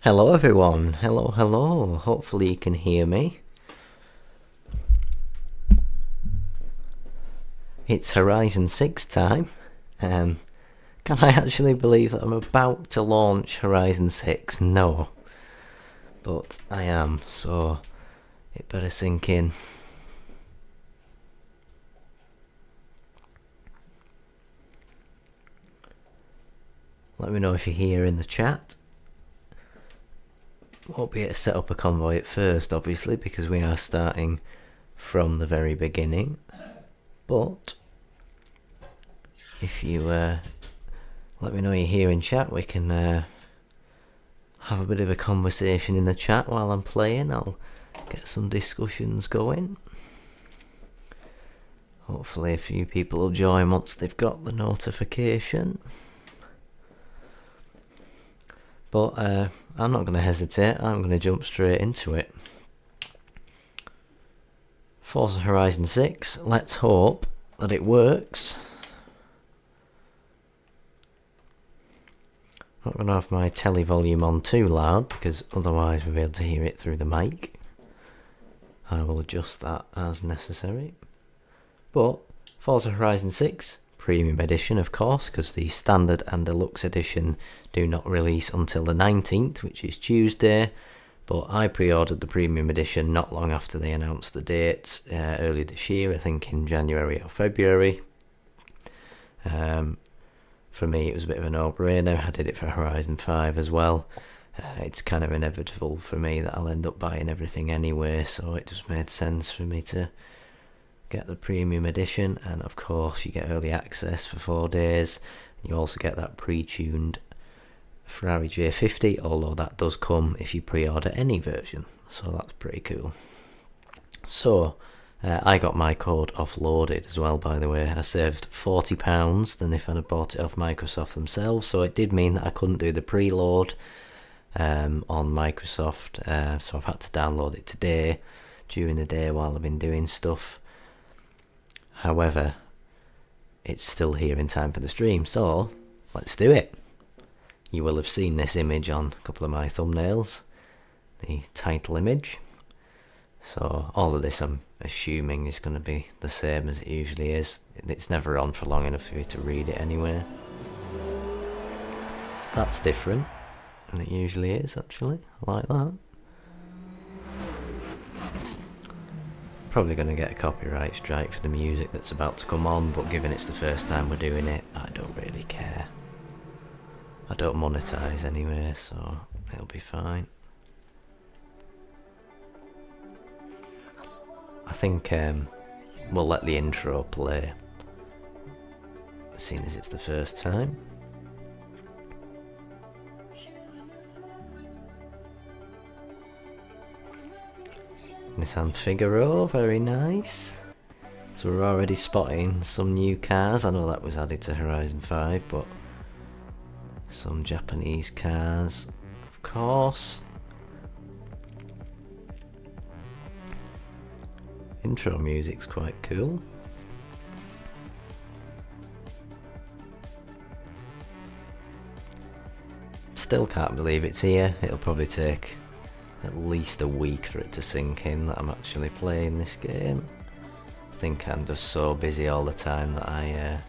Hello everyone, hello, hopefully you can hear me. It's Horizon 6 time. Can I actually believe that I'm about to launch Horizon 6? No. But I am, so it better sink in. Let me know if you're here in the chat. Won't be able to set up a convoy at first, obviously, because we are starting from the very beginning. But if you let me know you're here in chat, we can have a bit of a conversation in the chat while I'm playing. I'll get some discussions going. Hopefully a few people will join once they've got the notification. But I'm not going to hesitate, I'm going to jump straight into it. Forza Horizon 6, let's hope that it works. I'm not going to have my telly volume on too loud, because otherwise we'll be able to hear it through the mic. I will adjust that as necessary. But Forza Horizon 6, Premium Edition of course, because the Standard and Deluxe Edition do not release until the 19th, which is Tuesday. But I pre-ordered the Premium Edition not long after they announced the dates, early this year, I think in January or February. For me it was a bit of a no-brainer. I did it for Horizon 5 as well. It's kind of inevitable for me that I'll end up buying everything anyway, so it just made sense for me to get the Premium Edition. And of course you get early access for 4 days. You also get that pre-tuned Ferrari J50, although that does come if you pre-order any version, so that's pretty cool. So I got my code offloaded as well, by the way. I saved £40 than if I'd have bought it off Microsoft themselves, so it did mean that I couldn't do the preload on Microsoft, so I've had to download it today during the day while I've been doing stuff. However, it's still here in time for the stream, so let's do it. You will have seen this image on a couple of my thumbnails, the title image. So all of this I'm assuming is going to be the same as it usually is. It's never on for long enough for you to read it anyway. That's different than it usually is, actually. I like that. Probably going to get a copyright strike for the music that's about to come on, but given it's the first time we're doing it, I don't really care. I don't monetize anyway, so it'll be fine. I think we'll let the intro play, seeing as it's the first time. Nissan Figaro, very nice. So we're already spotting some new cars. I know that was added to Horizon 5, but some Japanese cars, of course. Intro music's quite cool. Still can't believe it's here. It'll probably take at least a week for it to sink in that I'm actually playing this game. I think I'm just so busy all the time that I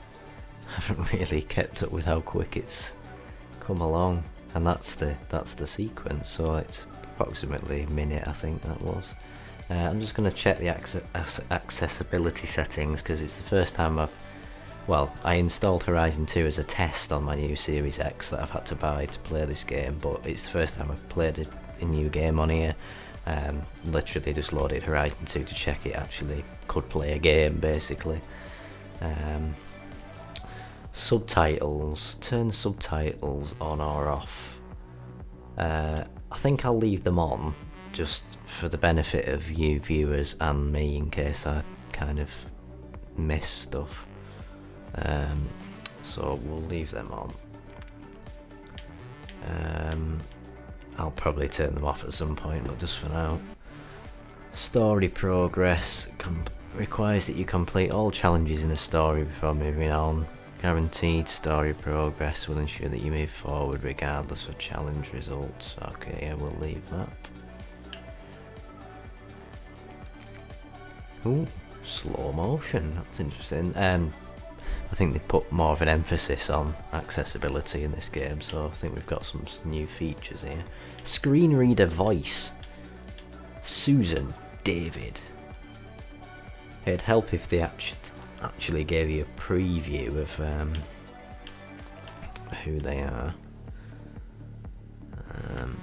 haven't really kept up with how quick it's come along. And that's the sequence, so it's approximately a minute, I think that was. I'm just going to check the accessibility settings, because it's the first time I installed Horizon 2 as a test on my new Series X that I've had to buy to play this game, but it's the first time I've played a new game on here. Literally just loaded Horizon 2 to check it actually could play a game, basically. Subtitles, turn subtitles on or off. I think I'll leave them on just for the benefit of you viewers and me, in case I kind of miss stuff. So we'll leave them on. I'll probably turn them off at some point, but just for now. Story progress requires that you complete all challenges in the story before moving on. Guaranteed story progress will ensure that you move forward regardless of challenge results. Okay, yeah, we'll leave that. Ooh, slow motion, that's interesting. I think they put more of an emphasis on accessibility in this game, so I think we've got some new features here. Screen reader voice. Susan, David. It'd help if they actually gave you a preview of who they are. I'm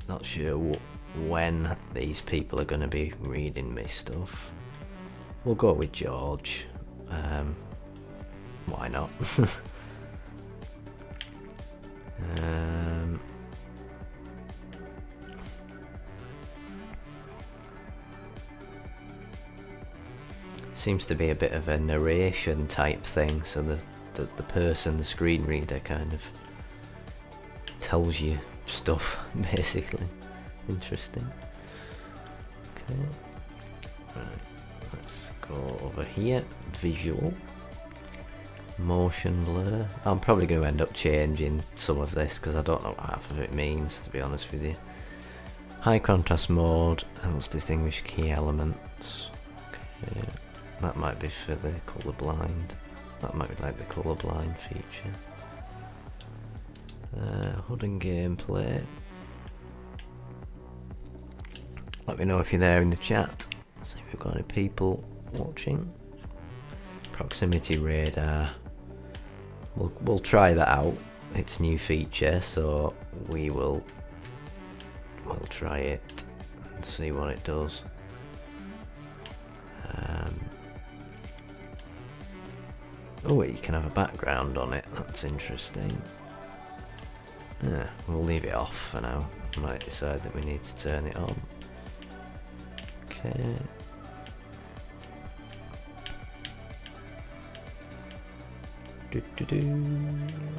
not sure when these people are going to be reading me stuff. We'll go with George. Why not? Seems to be a bit of a narration type thing, so the person, the screen reader, kind of tells you stuff, basically. Interesting. Okay. Right. Let's go over here. Visual. Motion blur. I'm probably going to end up changing some of this because I don't know what half of it means, to be honest with you. High contrast mode helps distinguish key elements. Okay. That might be for the colourblind. That might be like the colourblind feature. HUD and gameplay. Let me know if you're there in the chat. See if we've got any people watching. Proximity radar. We'll try that out. It's a new feature, so we'll try it and see what it does. Oh, you can have a background on it. That's interesting. Yeah, we'll leave it off for now. I might decide that we need to turn it on. Okay.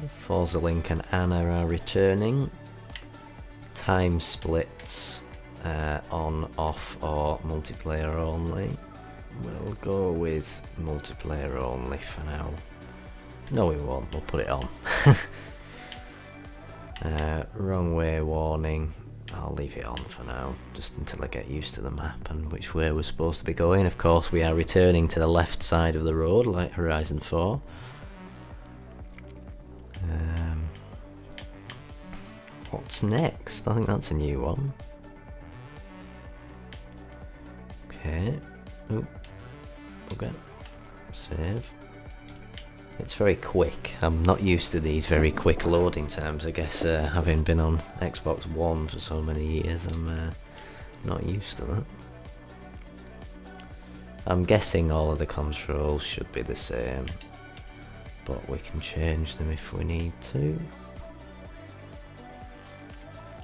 Forza Link and Anna are returning. Time splits, on, off, or multiplayer only. We'll go with multiplayer only for now. No, we won't. We'll put it on. Wrong way warning. I'll leave it on for now, just until I get used to the map and which way we're supposed to be going. Of course, we are returning to the left side of the road, like Horizon 4. What's next? I think that's a new one. Okay. Oop. Okay. Save. It's very quick. I'm not used to these very quick loading times. I guess having been on Xbox One for so many years, I'm not used to that. I'm guessing all of the controls should be the same, but we can change them if we need to.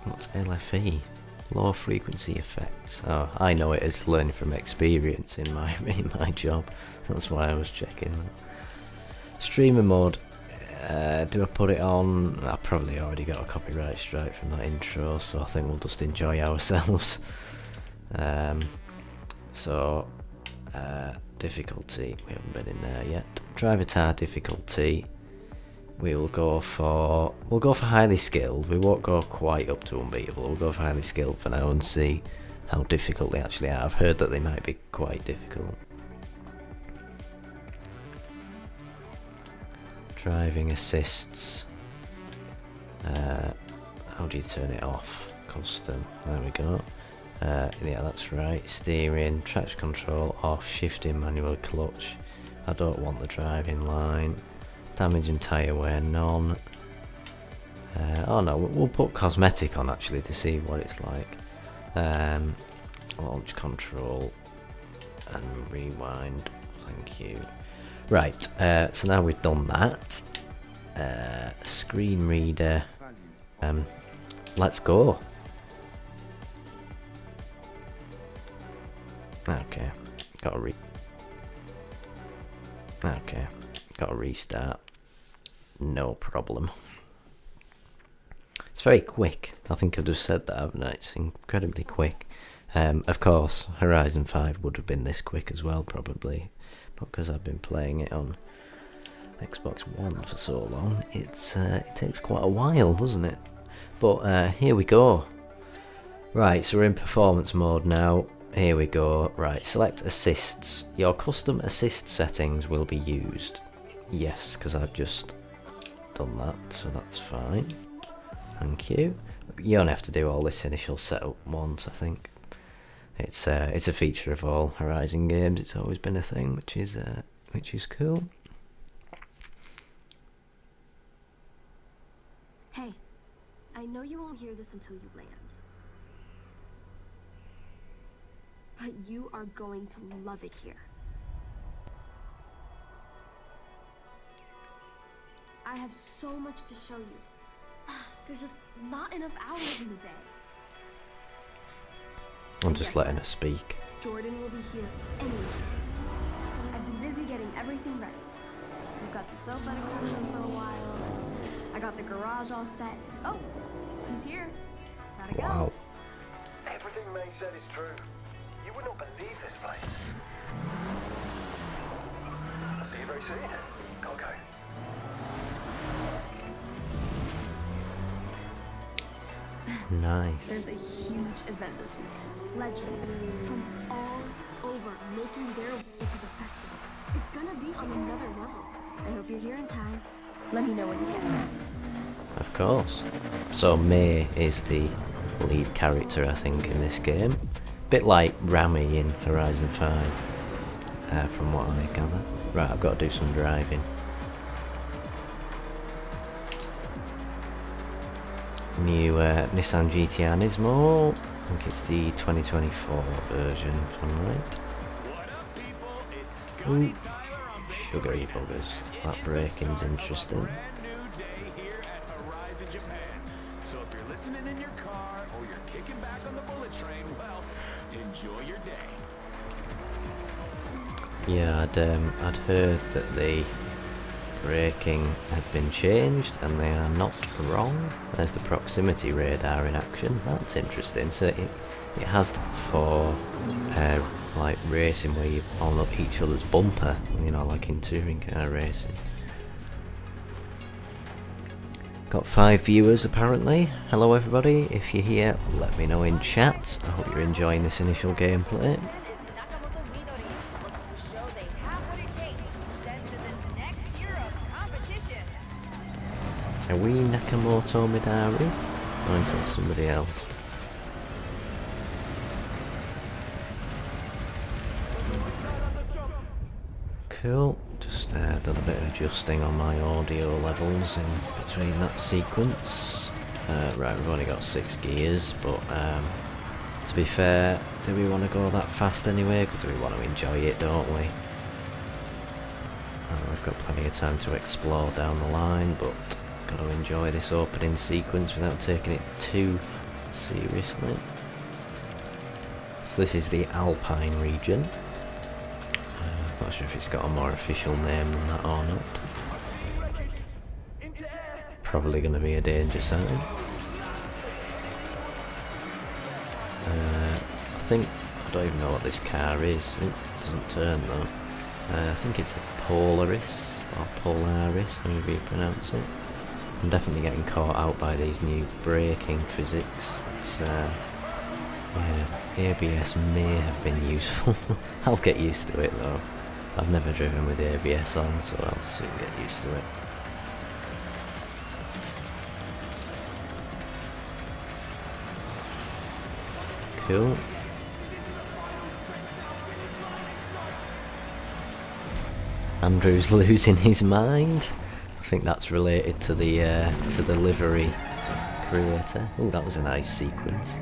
What's LFE? Low frequency effects. Oh, I know it as learning from experience in my job. That's why I was checking that. Streamer mode. Do I put it on? I probably already got a copyright strike from that intro, so I think we'll just enjoy ourselves. Difficulty. We haven't been in there yet. Driver tar difficulty. We'll go for highly skilled. We won't go quite up to unbeatable. We'll go for highly skilled for now and see how difficult they actually are. I've heard that they might be quite difficult. Driving assists. How do you turn it off? Custom. There we go. Yeah, that's right. Steering, traction control off, shifting, manual clutch. I don't want the driving line. Damage and tyre wear, none. Oh no, we'll put cosmetic on actually to see what it's like. Launch control and rewind. Thank you. Right, so now we've done that. Screen reader. Let's go. Okay, gotta restart. No problem. It's very quick. I think I've just said that, haven't I? It's incredibly quick. Of course, Horizon 5 would have been this quick as well, probably. but because I've been playing it on Xbox One for so long, it takes quite a while, doesn't it? But here we go. Right, so we're in performance mode now. Here we go. Right, select assists. Your custom assist settings will be used. Yes, because I've just done that, so that's fine. Thank you. You only have to do all this initial setup once, I think. It's a feature of all Horizon games. It's always been a thing, which is cool. Hey, I know you won't hear this until you land. But you are going to love it here. I have so much to show you. There's just not enough hours in the day. I'm just letting her speak. Jordan will be here anyway. I've been busy getting everything ready. We've got the sofa to crash on for a while. I got the garage all set. Oh, he's here. Gotta go. Wow. Everything May said is true. You would not believe this place. I'll see you very soon. Gotta go. Nice. There's a huge event this weekend. Legends from all over making their way to the festival. It's gonna be on another level. I hope you're here in time. Let me know when you get this. Of course. So May is the lead character, I think, in this game. Bit like Rami in Horizon 5, from what I gather. Right, I've got to do some driving. New Nissan GT Nismo. I think it's the 2024 version, if I'm right. Ooh, sugary buggers. That braking's interesting. So if you're listening in your car or you're kicking back on the bullet train, well, enjoy your day. Yeah, I'd heard that the braking had been changed, and they are not wrong. There's the proximity radar in action. That's interesting. So it has that for like racing where you on up each other's bumper, you know, like in touring car racing. Got 5 viewers apparently. Hello everybody, if you're here, let me know in chat. I hope you're enjoying this initial gameplay. Are we Nakamoto Midari? Or is that somebody else? Cool. Just done a bit of adjusting on my audio levels in between that sequence. Right, we've only got 6 gears, but to be fair, do we want to go that fast anyway? Because we want to enjoy it, don't we? We've got plenty of time to explore down the line, but got to enjoy this opening sequence without taking it too seriously. So this is the Alpine region. Not sure if it's got a more official name than that or not. Probably going to be a danger sign. I don't even know what this car is. It doesn't turn though. I think it's a Polaris, or Polaris, however you pronounce it. I'm definitely getting caught out by these new braking physics. It's, yeah, ABS may have been useful. I'll get used to it though. I've never driven with ABS on, so I'll soon get used to it. Cool. Andrew's losing his mind. I think that's related to the livery creator. Oh, that was a nice sequence.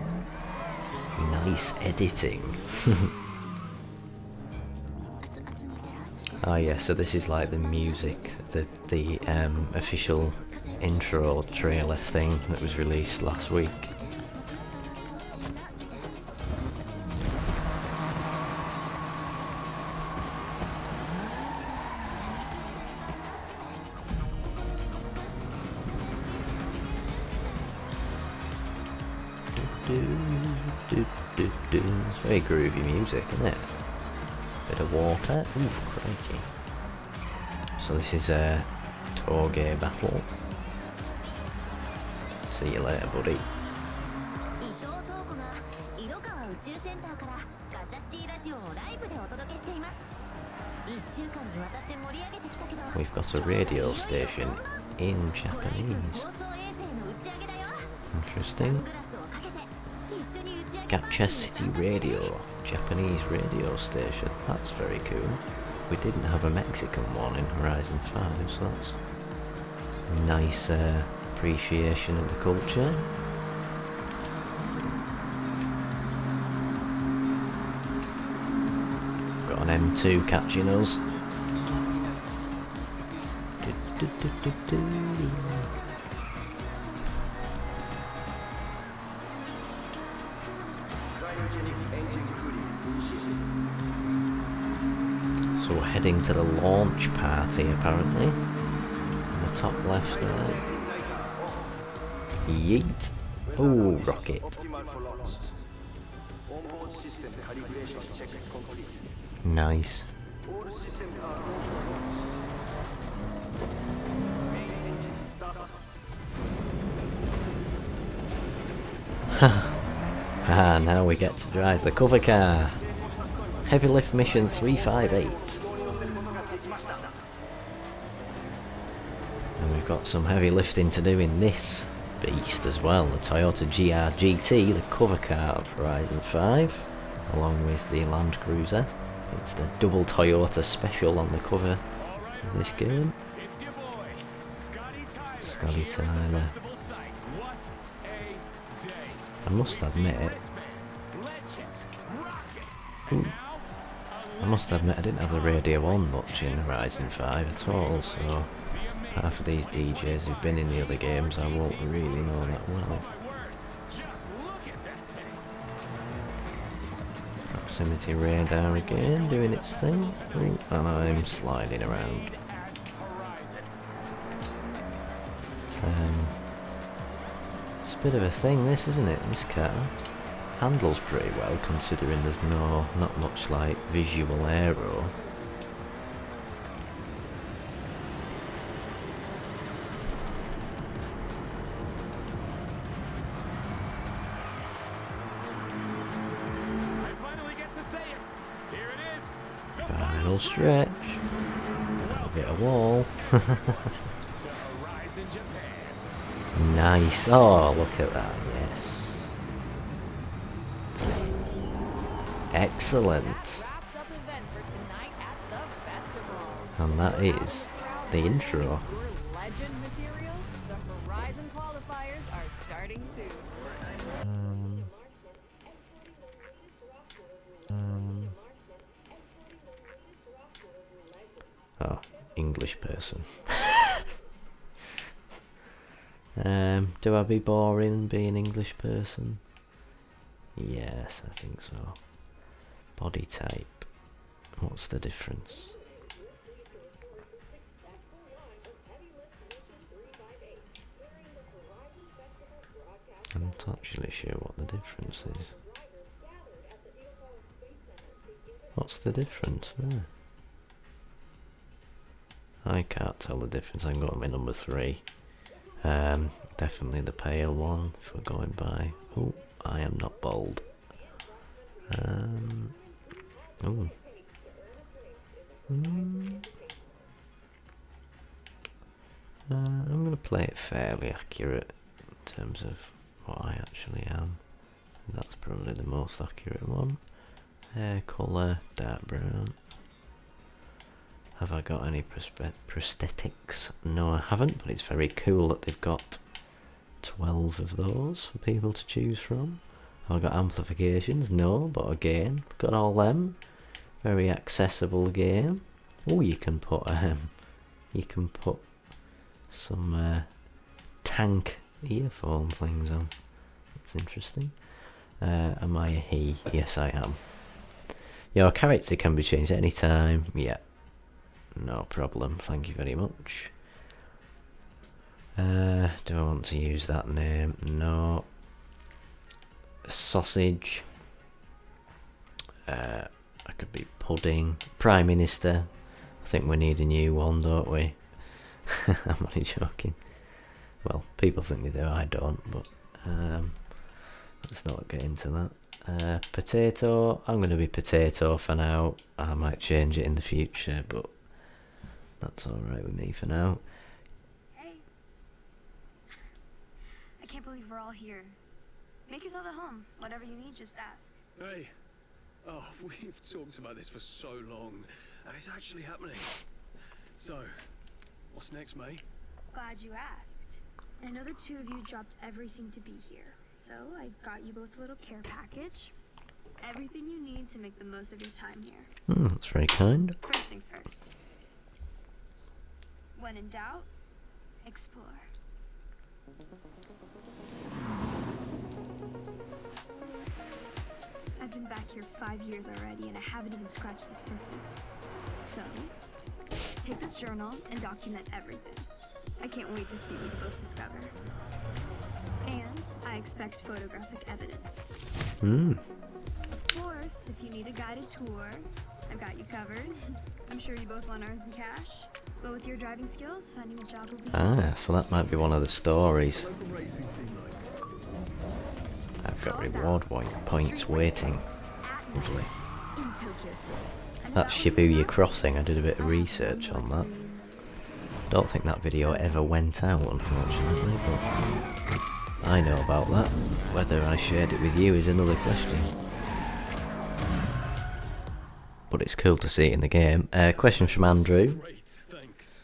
Nice editing. Oh yeah, so this is like the music, the official intro trailer thing that was released last week. It's very groovy music, isn't it? Bit of water. Oof, crikey. So this is a Toge battle. See you later, buddy. We've got a radio station in Japanese. Interesting. Gacha City Radio, Japanese radio station. That's very cool. We didn't have a Mexican one in Horizon 5, so that's a nice appreciation of the culture. Got an M2 catching us. So we're heading to the launch party apparently. In the top left there. Yeet. Oh, rocket. Nice. Now we get to drive the cover car. Heavy lift mission 358. And we've got some heavy lifting to do in this beast as well. The Toyota GR GT, the cover car of Horizon 5, along with the Land Cruiser. It's the double Toyota special on the cover of this game. Scotty Tyler. I must admit, I didn't have the radio on much in Horizon 5 at all, so half of these DJs who've been in the other games I won't really know that well. Proximity radar again, doing its thing. Ooh, and I'm sliding around. It's a bit of a thing, this, isn't it? This car handles pretty well, considering there's not much like visual aero. Final stretch. A bit of wall. Nice. Oh, look at that. Yes. Excellent. And that is the intro. Oh, English person. Do I be boring being English person? Yes, I think so. Body type. What's the difference? I'm not actually sure what the difference is. What's the difference there? I can't tell the difference. I'm going with number 3. Definitely the pale one if we're going by. Oh, I am not bold. I'm going to play it fairly accurate in terms of what I actually am. That's probably the most accurate one. Hair colour, dark brown. Have I got any prosthetics? No, I haven't, but it's very cool that they've got 12 of those for people to choose from. Have I got amplifications? No, but again, got all them. Very accessible game. Oh, you can put some tank earphone things on. That's interesting. Am I a he? Yes, I am. Your character can be changed at any time. Yeah. No problem, thank you very much. Do I want to use that name? No. Sausage. I could be pudding, Prime Minister. I think we need a new one, don't we? I'm only joking. Well, people think they do, I don't, but let's not get into that. Potato, I'm going to be potato for now. I might change it in the future, but that's alright with me for now. Hey. I can't believe we're all here. Make yourself at home. Whatever you need, just ask. Hey. Oh, we've talked about this for so long, and it's actually happening. So, what's next, May? Glad you asked. I know the two of you dropped everything to be here. So I got you both a little care package. Everything you need to make the most of your time here. That's very kind. First things first. When in doubt, explore. I've been back here 5 years already and I haven't even scratched the surface. So, take this journal and document everything. I can't wait to see what you both discover. And I expect photographic evidence. Of course, if you need a guided tour, I've got you covered. I'm sure you both want to earn some cash. But with your driving skills, finding a job will be Ah, so that might be one of the stories. Local racing seem like. I've got reward points waiting. Lovely. in Tokyo City. That's Shibuya Crossing. I did a bit of research on that. Don't think that video ever went out, unfortunately, but I know about that. Whether I shared it with you is another question. But it's cool to see it in the game. Question from Andrew. Great, thanks.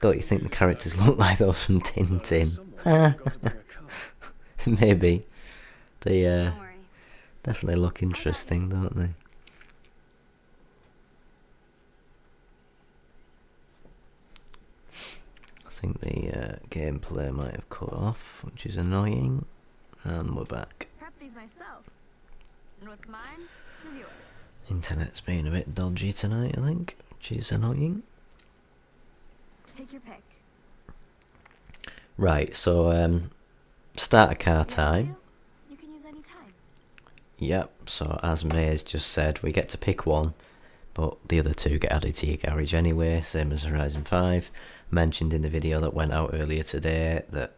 Don't you think the characters look like those from Tintin? Somewhere I've got to bring a car. Maybe. They Don't worry. definitely look interesting, don't they? I think the gameplay might have cut off, which is annoying. And we're back. Prep these myself. And what's mine is yours. Internet's been a bit dodgy tonight, I think, which is annoying. Take your pick. Right, so start a car time. You can use any time. Yep, so as May's just said, we get to pick one, but the other two get added to your garage anyway, same as Horizon 5. Mentioned in the video that went out earlier today that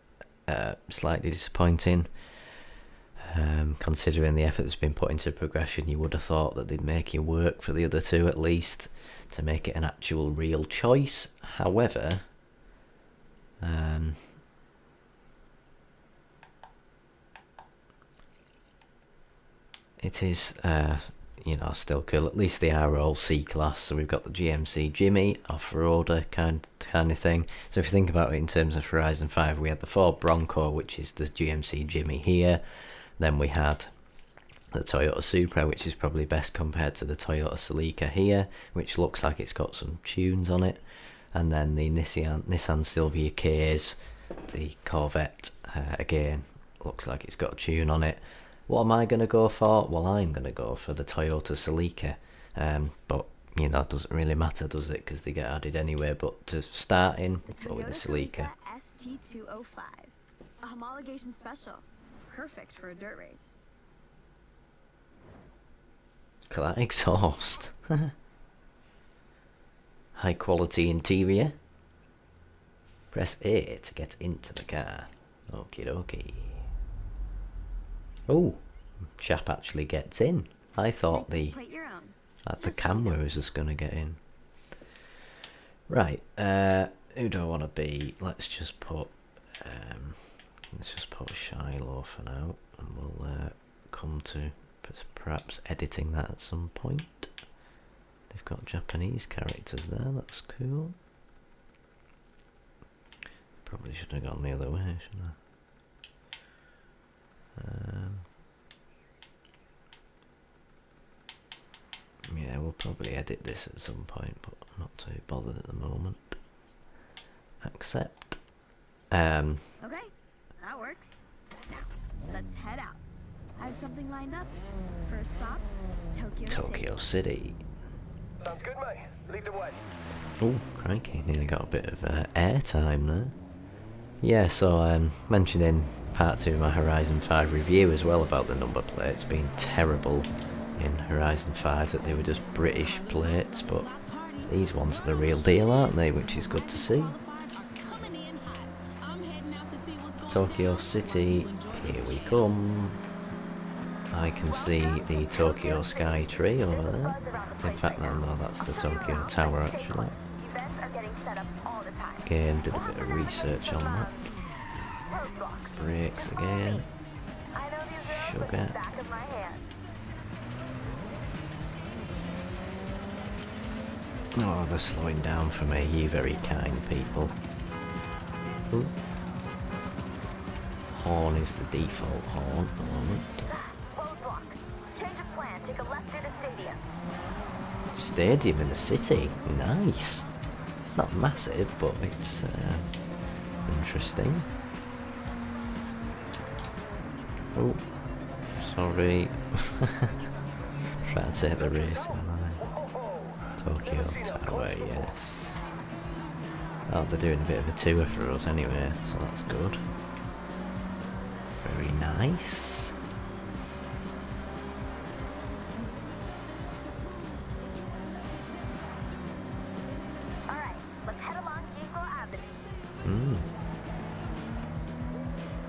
slightly disappointing. Considering the effort that's been put into progression, you would have thought that they'd make you work for the other two at least to make it an actual real choice. However, it is, you know, still cool. At least they are all C-Class, so we've got the GMC Jimmy, off-roader kind of thing. So if you think about it in terms of Horizon 5, we had the Ford Bronco, which is the GMC Jimmy here. Then we had the Toyota Supra, which is probably best compared to the Toyota Celica here, which looks like it's got some tunes on it. And then the Nissan Silvia K's, the Corvette, again, looks like it's got a tune on it. What am I going to go for? Well, I'm going to go for the Toyota Celica. But, you know, it doesn't really matter, does it? Because they get added anyway. But to start in, we'll go with the Celica. ST205. A homologation special. Perfect for a dirt race. Look at that exhaust. High quality interior. Press A to get into the car. Okie dokie. Oh, chap actually gets in. I thought Make this plate your own. the Just camera so was just going to get in. Right, who do I want to be? Let's just put Shylo for now, and we'll come to perhaps editing that at some point. They've got Japanese characters there, that's cool. Probably should have gone the other way, shouldn't I? Yeah, we'll probably edit this at some point, but I'm not too bothered at the moment. Accept. Okay, that works. Now, let's head out. I have something lined up. First stop, Tokyo City. Sounds good, mate. Lead the way. Oh, crikey, nearly got a bit of airtime there. Yeah, so mentioned in part 2 of my Horizon 5 review as well about the number plates being terrible. in Horizon 5 that they were just British plates, but these ones are the real deal, aren't they? Which is good to see. Tokyo City, here we come. I can see the Tokyo Sky Tree over there. In fact, no, that's the Tokyo Tower actually. Again, did a bit of research on that. Brakes again. Sugar. Oh, they're slowing down for me, you very kind people. Ooh. Horn is the default horn at the moment. Change of plan, take a left into stadium. Stadium in the city, nice. It's not massive, but it's interesting. Oh, sorry. Try to take the racing line. Tokyo Tower, yes. Oh, they're doing a bit of a tour for us anyway, so that's good. Very nice. Alright, let's head along Eagle Avenue.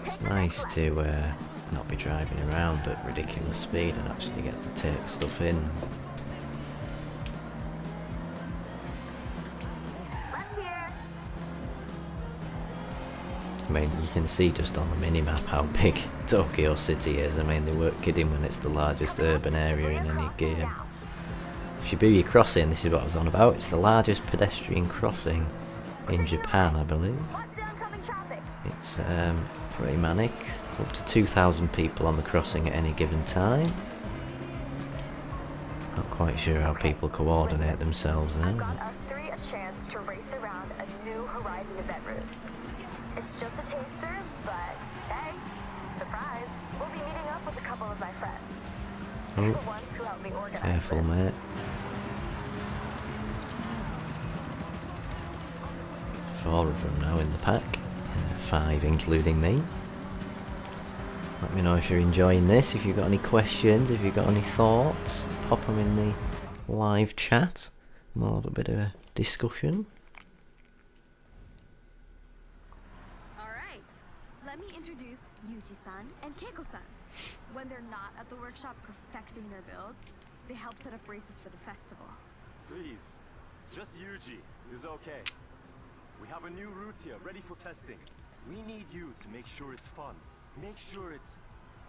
It's nice to not be driving around at ridiculous speed and actually get to take stuff in. Left here. I mean, you can see just on the minimap how big Tokyo City is. I mean, they weren't kidding when it's the largest urban area in any game. Shibuya Crossing, this is what I was on about. It's the largest pedestrian crossing in Japan, I believe. Watch the oncoming traffic. It's pretty manic. Up to 2,000 people on the crossing at any given time. Not quite sure how people coordinate themselves there. I've got us three a chance to race around a new Horizon event route. It's just a taster, but hey, surprise, we'll be meeting up with a couple of my friends. They're the ones who helped me organize Careful, this. mate. 4 of them now in the pack. 5 including me. Let me know if you're enjoying this, if you've got any questions, if you've got any thoughts. Pop them in the live chat and we'll have a bit of a discussion. Alright, let me introduce Yuji-san and Keiko-san. When they're not at the workshop perfecting their builds, they help set up races for the festival. Please, just Yuji is okay. We have a new route here, ready for testing. We need you to make sure it's fun. Make sure it's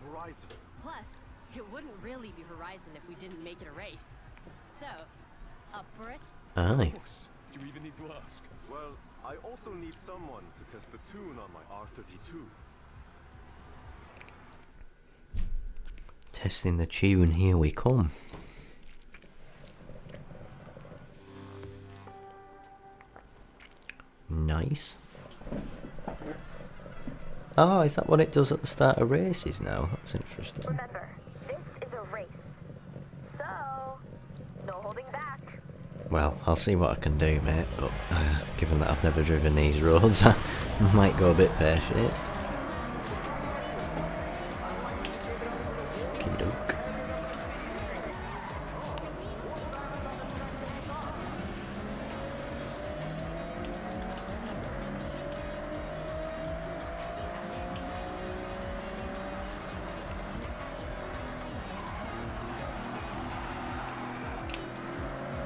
Horizon. Plus, it wouldn't really be Horizon if we didn't make it a race. So, up for it? Aye. Of course. Do you even need to ask? Well, I also need someone to test the tune on my R32. Testing the tune, here we come. Nice. Oh, is that what it does at the start of races now? That's interesting. Remember, this is a race. So, no holding back. Well, I'll see what I can do, mate, but given that I've never driven these roads, I might go a bit pear-shaped. Okey-doke.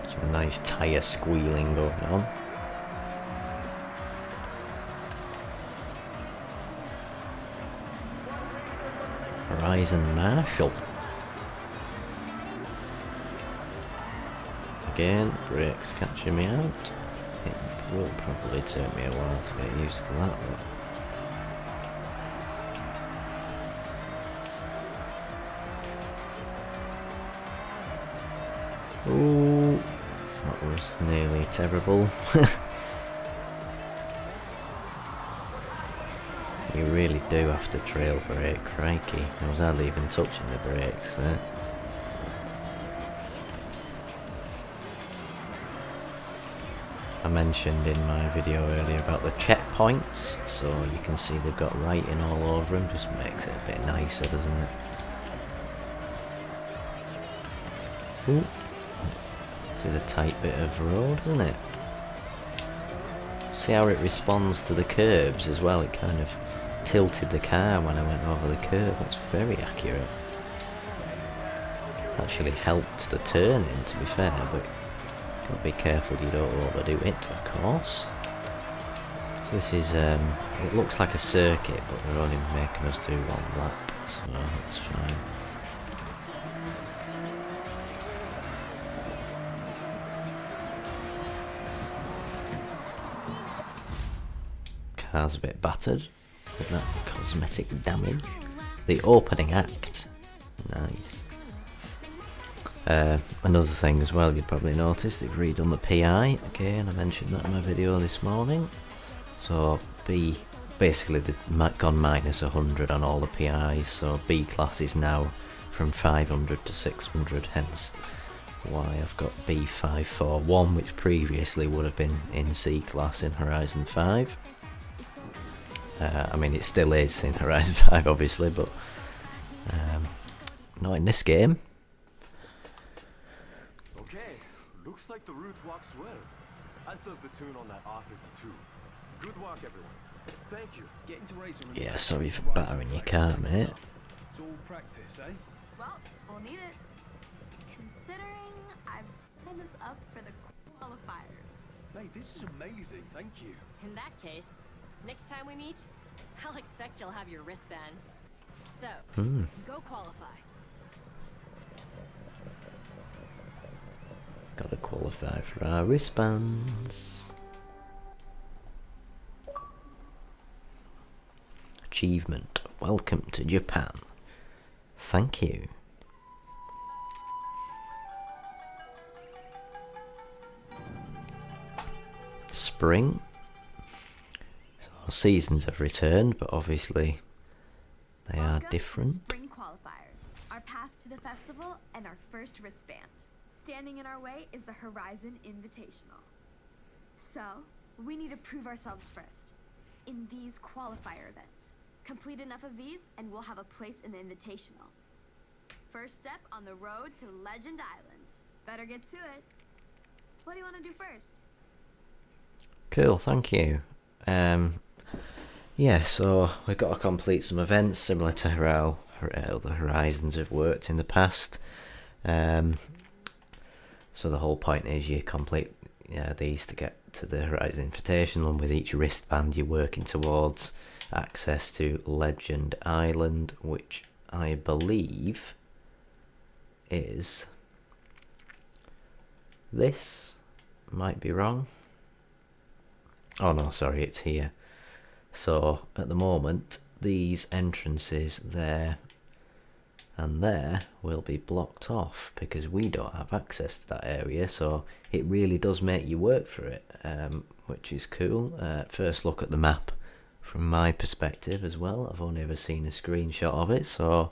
Some nice tyre squealing going on. Horizon Marshall. Again, brakes catching me out. It will probably take me a while to get used to that one. Ooh, that was nearly terrible. You really do have to trail brake, crikey. I was hardly even touching the brakes there. I mentioned in my video earlier about the checkpoints, so you can see they've got writing all over them, just makes it a bit nicer, doesn't it? Ooh. This is a tight bit of road, isn't it? See how it responds to the curbs as well. It kind of tilted the car when I went over the curb. That's very accurate. Actually helped the turning, to be fair, but gotta be careful you don't overdo it, of course. So this is, it looks like a circuit, but they're only making us do one lap, so that's fine. Car's a bit battered with that cosmetic damage. The opening act. Nice. Another thing as well, you'd probably noticed, they've redone the PI. Again, I mentioned that in my video this morning. So B, basically they've gone minus 100 on all the PIs, so B class is now from 500 to 600, hence why I've got B541, which previously would have been in C class in Horizon 5. I mean, it still is in Horizon 5, obviously, but not in this game. Okay, looks like the route walks well, as does the tune on that R32. Good work, everyone. Thank you. Getting to race on Yeah, sorry for battering your car, mate. It's all practice, eh? Well, we'll need it. Considering I've signed this up for the qualifiers. Mate, this is amazing. Thank you. In that case, next time we meet, I'll expect you'll have your wristbands. So, go qualify. Gotta qualify for our wristbands. Achievement. Welcome to Japan. Thank you. Spring. So seasons have returned, but obviously they are Welcome different. to Spring qualifiers. Our path to the festival and our first wristband. Standing in our way is the Horizon Invitational. So, we need to prove ourselves first in these qualifier events. Complete enough of these and we'll have a place in the Invitational. First step on the road to Legend Island. Better get to it. What do you want to do first? Cool, thank you. Yeah, so we've got to complete some events similar to how other Horizons have worked in the past. So the whole point is you complete these to get to the Horizon Invitational, and with each wristband you're working towards access to Legend Island, which I believe is this. Might be wrong. Oh no, sorry, it's here. So at the moment these entrances there and there will be blocked off because we don't have access to that area, so it really does make you work for it, which is cool. First look at the map from my perspective as well. I've only ever seen a screenshot of it, so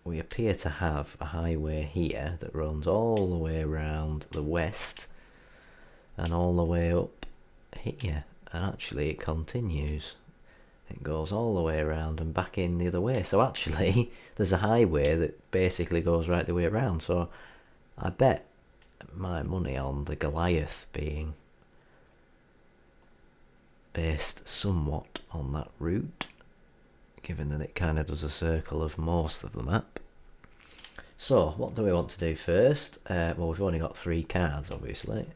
we appear to have a highway here that runs all the way around the west and all the way up here, and actually it continues. It goes all the way around and back in the other way. So actually, there's a highway that basically goes right the way around. So I bet my money on the Goliath being based somewhat on that route, given that it kind of does a circle of most of the map. So what do we want to do first? Well, we've only got 3 cars, obviously.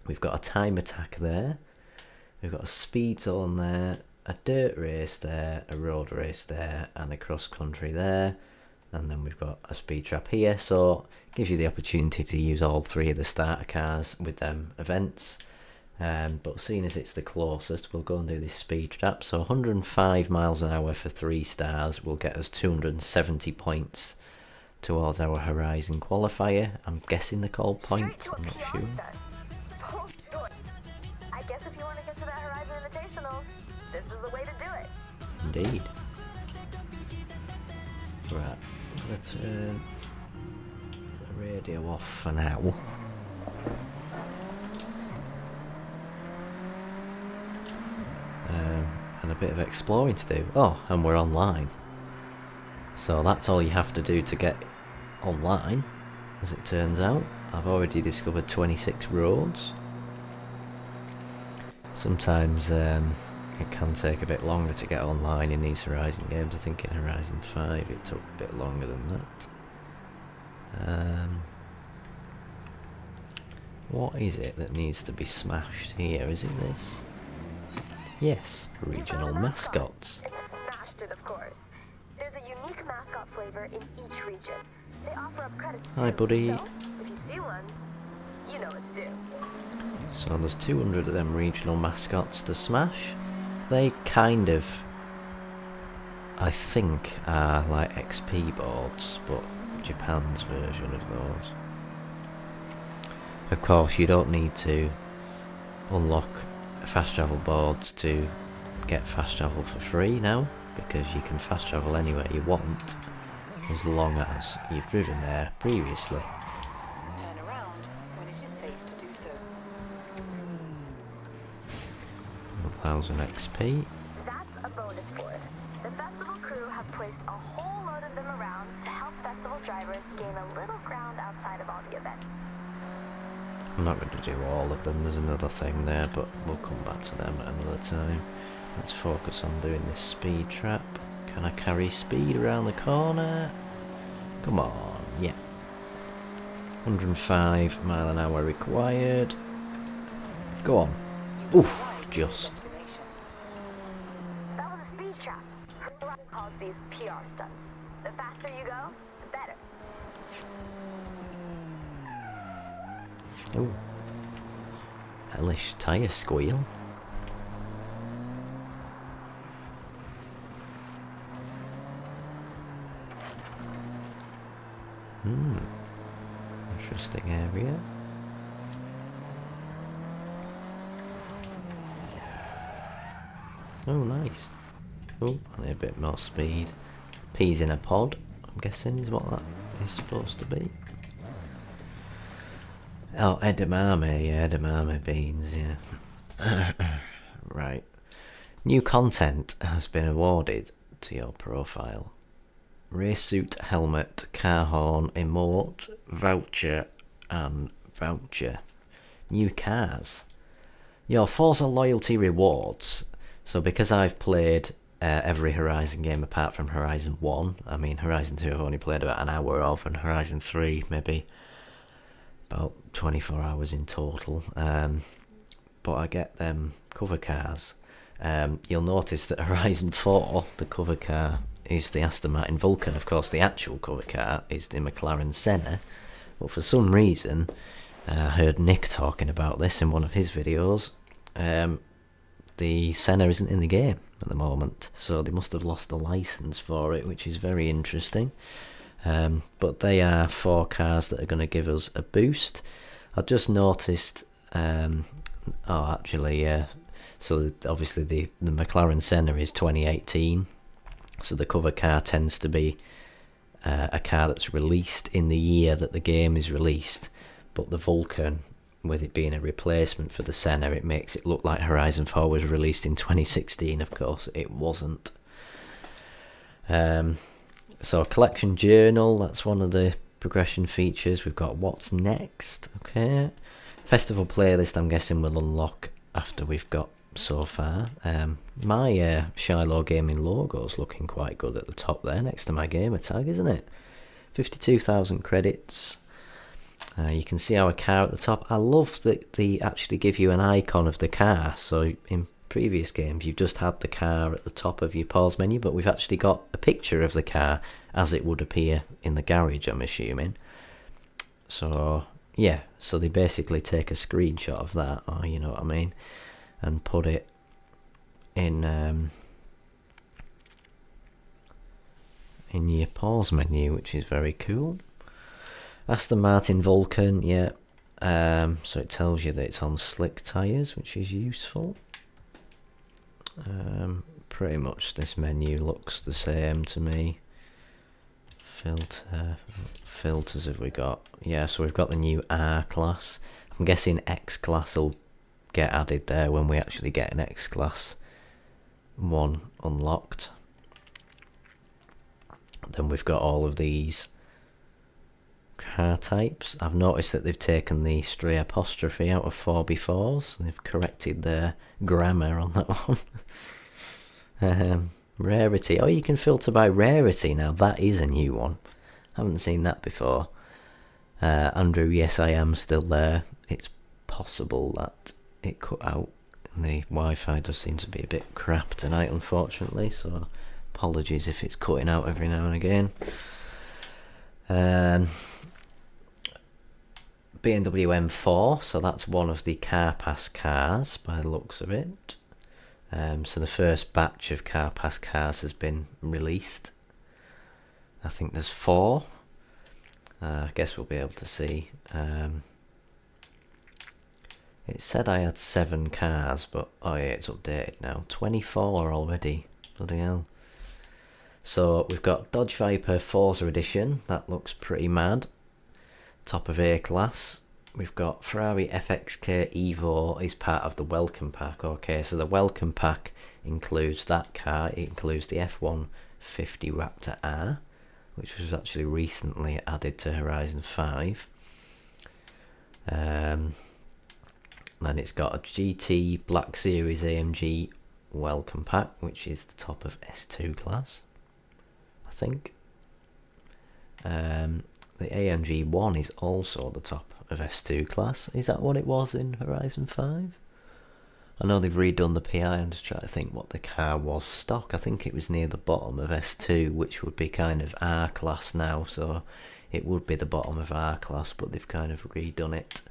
We've got a time attack there. We've got a speed zone there, a dirt race there, a road race there, and a cross country there. And then we've got a speed trap here, so it gives you the opportunity to use all 3 of the starter cars with them events. But seeing as it's the closest, we'll go and do this speed trap. So 105 miles an hour for 3 stars will get us 270 points towards our Horizon qualifier. I'm guessing they're called points, I'm not sure. Bold choice. I guess if you want to get to that Horizon Invitational, this is the way to do it. Indeed. Right, I'm going to turn the radio off for now. And a bit of exploring to do. Oh, and we're online. So that's all you have to do to get online, as it turns out. I've already discovered 26 roads. Sometimes it can take a bit longer to get online in these Horizon games. I think in Horizon 5 it took a bit longer than that. What is it that needs to be smashed here? Is it this? Yes, regional mascots. It's smashed it, of course. There's a unique mascot flavor in each region. They offer up credits too. Hi, buddy. So, if you see one, you know what to do. So there's 200 of them regional mascots to smash. They kind of, I think, are like XP boards, but Japan's version of those. Of course, you don't need to unlock fast travel boards to get fast travel for free now, because you can fast travel anywhere you want, as long as you've driven there previously. Turn around when it is safe to do so. 1000 XP. That's a bonus board. The festival crew have placed a whole load of them around to help festival drivers gain a little ground outside of all the events. I'm not going to do all of them, there's another thing there, but we'll come back to them at another time. Let's focus on doing this speed trap. Can I carry speed around the corner? Come on, yeah. 105 mile an hour required. Go on. Oof, just. That was a speed trap. Horizon calls these PR stunts. The faster you go, the better. Oh. Hellish tyre squeal. Interesting area. Oh, nice. Oh, I need a bit more speed. Peas in a pod, I'm guessing, is what that is supposed to be. Oh, edamame, yeah, edamame beans, yeah. Right. New content has been awarded to your profile. Race suit, helmet, car horn, emote, voucher, and voucher. New cars. Your Forza loyalty rewards. So because I've played every Horizon game apart from Horizon 1, I mean Horizon 2 I've only played about an hour of, and Horizon 3 maybe about 24 hours in total, but I get them cover cars. You'll notice that Horizon 4, the cover car is the Aston Martin Vulcan. Of course the actual cover car is the McLaren Senna, but for some reason I heard Nick talking about this in one of his videos. The Senna isn't in the game at the moment, so they must have lost the license for it, which is very interesting. But they are 4 cars that are going to give us a boost. I've just noticed, so obviously the McLaren Senna is 2018, so the cover car tends to be a car that's released in the year that the game is released, but the Vulcan, with it being a replacement for the Senna, it makes it look like Horizon 4 was released in 2016. Of course it wasn't. So collection journal, that's one of the progression features. We've got what's next. Okay, festival playlist, I'm guessing we'll unlock after we've got so far. My Shylo gaming logo's looking quite good at the top there next to my gamer tag, isn't it? 52,000 credits. You can see our car at the top. I love that they actually give you an icon of the car. So in previous games you've just had the car at the top of your pause menu, but we've actually got a picture of the car as it would appear in the garage, I'm assuming. So yeah, so they basically take a screenshot of that, or you know what I mean, and put it in your pause menu, which is very cool. Aston Martin Vulcan, yeah. So it tells you that it's on slick tyres, which is useful. Pretty much this menu looks the same to me. Filters have we got? Yeah, so we've got the new R class. I'm guessing X class will get added there when we actually get an X class one unlocked. Then we've got all of these car types. I've noticed that they've taken the stray apostrophe out of 4x4s. They've corrected their grammar on that one. Rarity. Oh, you can filter by rarity now. That is a new one. Haven't seen that before. Andrew, yes, I am still there. It's possible that it cut out. The Wi-Fi does seem to be a bit crap tonight, unfortunately, so apologies if it's cutting out every now and again. BMW M4, so that's one of the Car Pass cars by the looks of it. So the first batch of Car Pass cars has been released. I think there's 4. I guess we'll be able to see. It said I had 7 cars, but oh yeah, it's updated now. 24 already. Bloody hell. So we've got Dodge Viper Forza Edition. That looks pretty mad. Top of A class. We've got Ferrari FXK Evo is part of the welcome pack. Okay, so the welcome pack includes that car. It includes the F-150 Raptor R, which was actually recently added to Horizon 5. Then it's got a GT Black Series AMG welcome pack, which is the top of S2 class, I think. The AMG 1 is also the top of S2 class. Is that what it was in Horizon 5? I know they've redone the PI. I'm just trying to think what the car was stock. I think it was near the bottom of S2, which would be kind of R class now, so it would be the bottom of R class, but they've kind of redone it.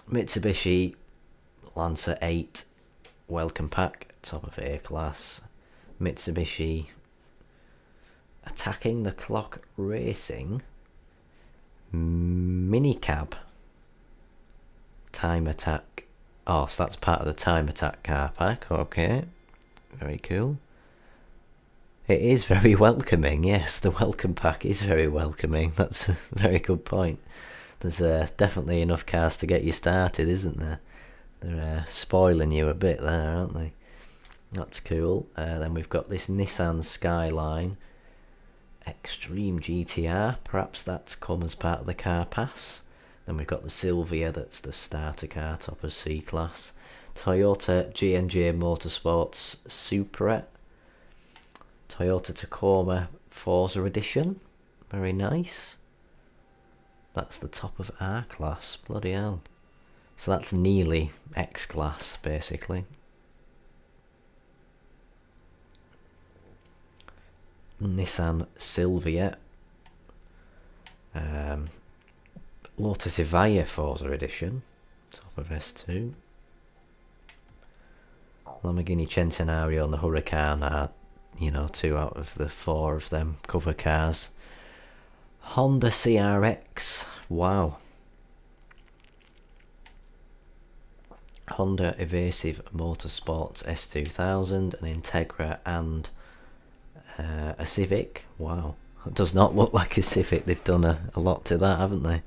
Mitsubishi Lancer 8 welcome pack, top of A class. Mitsubishi Attacking the Clock Racing Minicab Time Attack. Oh, so that's part of the Time Attack car pack. Okay, very cool. It is very welcoming. Yes, the welcome pack is very welcoming. That's a very good point. There's definitely enough cars to get you started, isn't there? They're spoiling you a bit there, aren't they? That's cool. Then we've got this Nissan Skyline Extreme GTR. Perhaps that's come as part of the car pass. Then we've got the Silvia, that's the starter car, top of C class. Toyota G&J Motorsports Supra. Toyota Tacoma Forza Edition. Very nice. That's the top of R class. Bloody hell. So that's nearly X class, basically. Nissan Silvia. Lotus Evija Forza Edition, top of S2. Lamborghini Centenario and the Huracan are, 2 out of the 4 of them cover cars. Honda CRX, wow. Honda Evasive Motorsports S2000, an Integra and a Civic, wow. It does not look like a Civic. They've done a lot to that, haven't they?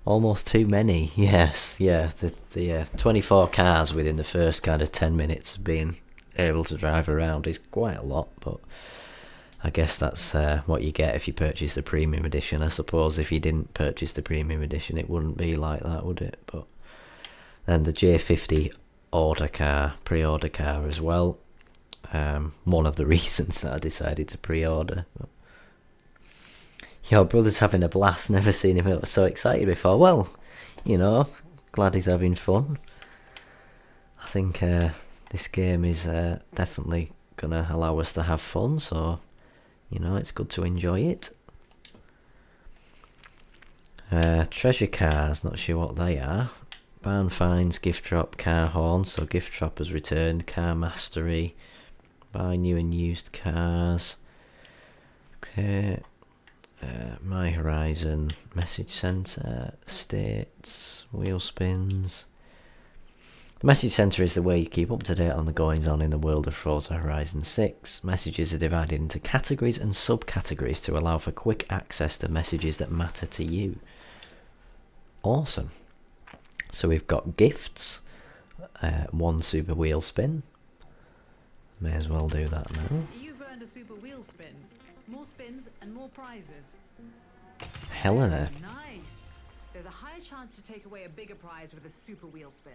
Almost too many, yes, yeah. The 24 cars within the first kind of 10 minutes of being able to drive around is quite a lot, but I guess that's what you get if you purchase the premium edition. I suppose if you didn't purchase the premium edition, it wouldn't be like that, would it? But then the J50 pre-order car as well. One of the reasons that I decided to pre-order. Your brother's having a blast. Never seen him so excited before. Well, glad he's having fun. I think this game is definitely gonna allow us to have fun, so it's good to enjoy it. Treasure cars, not sure what they are. Barn finds, gift drop, car horn. So gift drop has returned. Car mastery, buy new and used cars. Okay. My Horizon, message centre, estates, wheel spins. The message centre is the way you keep up to date on the goings on in the world of Forza Horizon 6. Messages are divided into categories and subcategories to allow for quick access to messages that matter to you. Awesome. So we've got gifts, 1 super wheel spin. May as well do that now. You've earned a super wheel spin. More spins and more prizes. Helena. Nice. There's a higher chance to take away a bigger prize with a super wheel spin.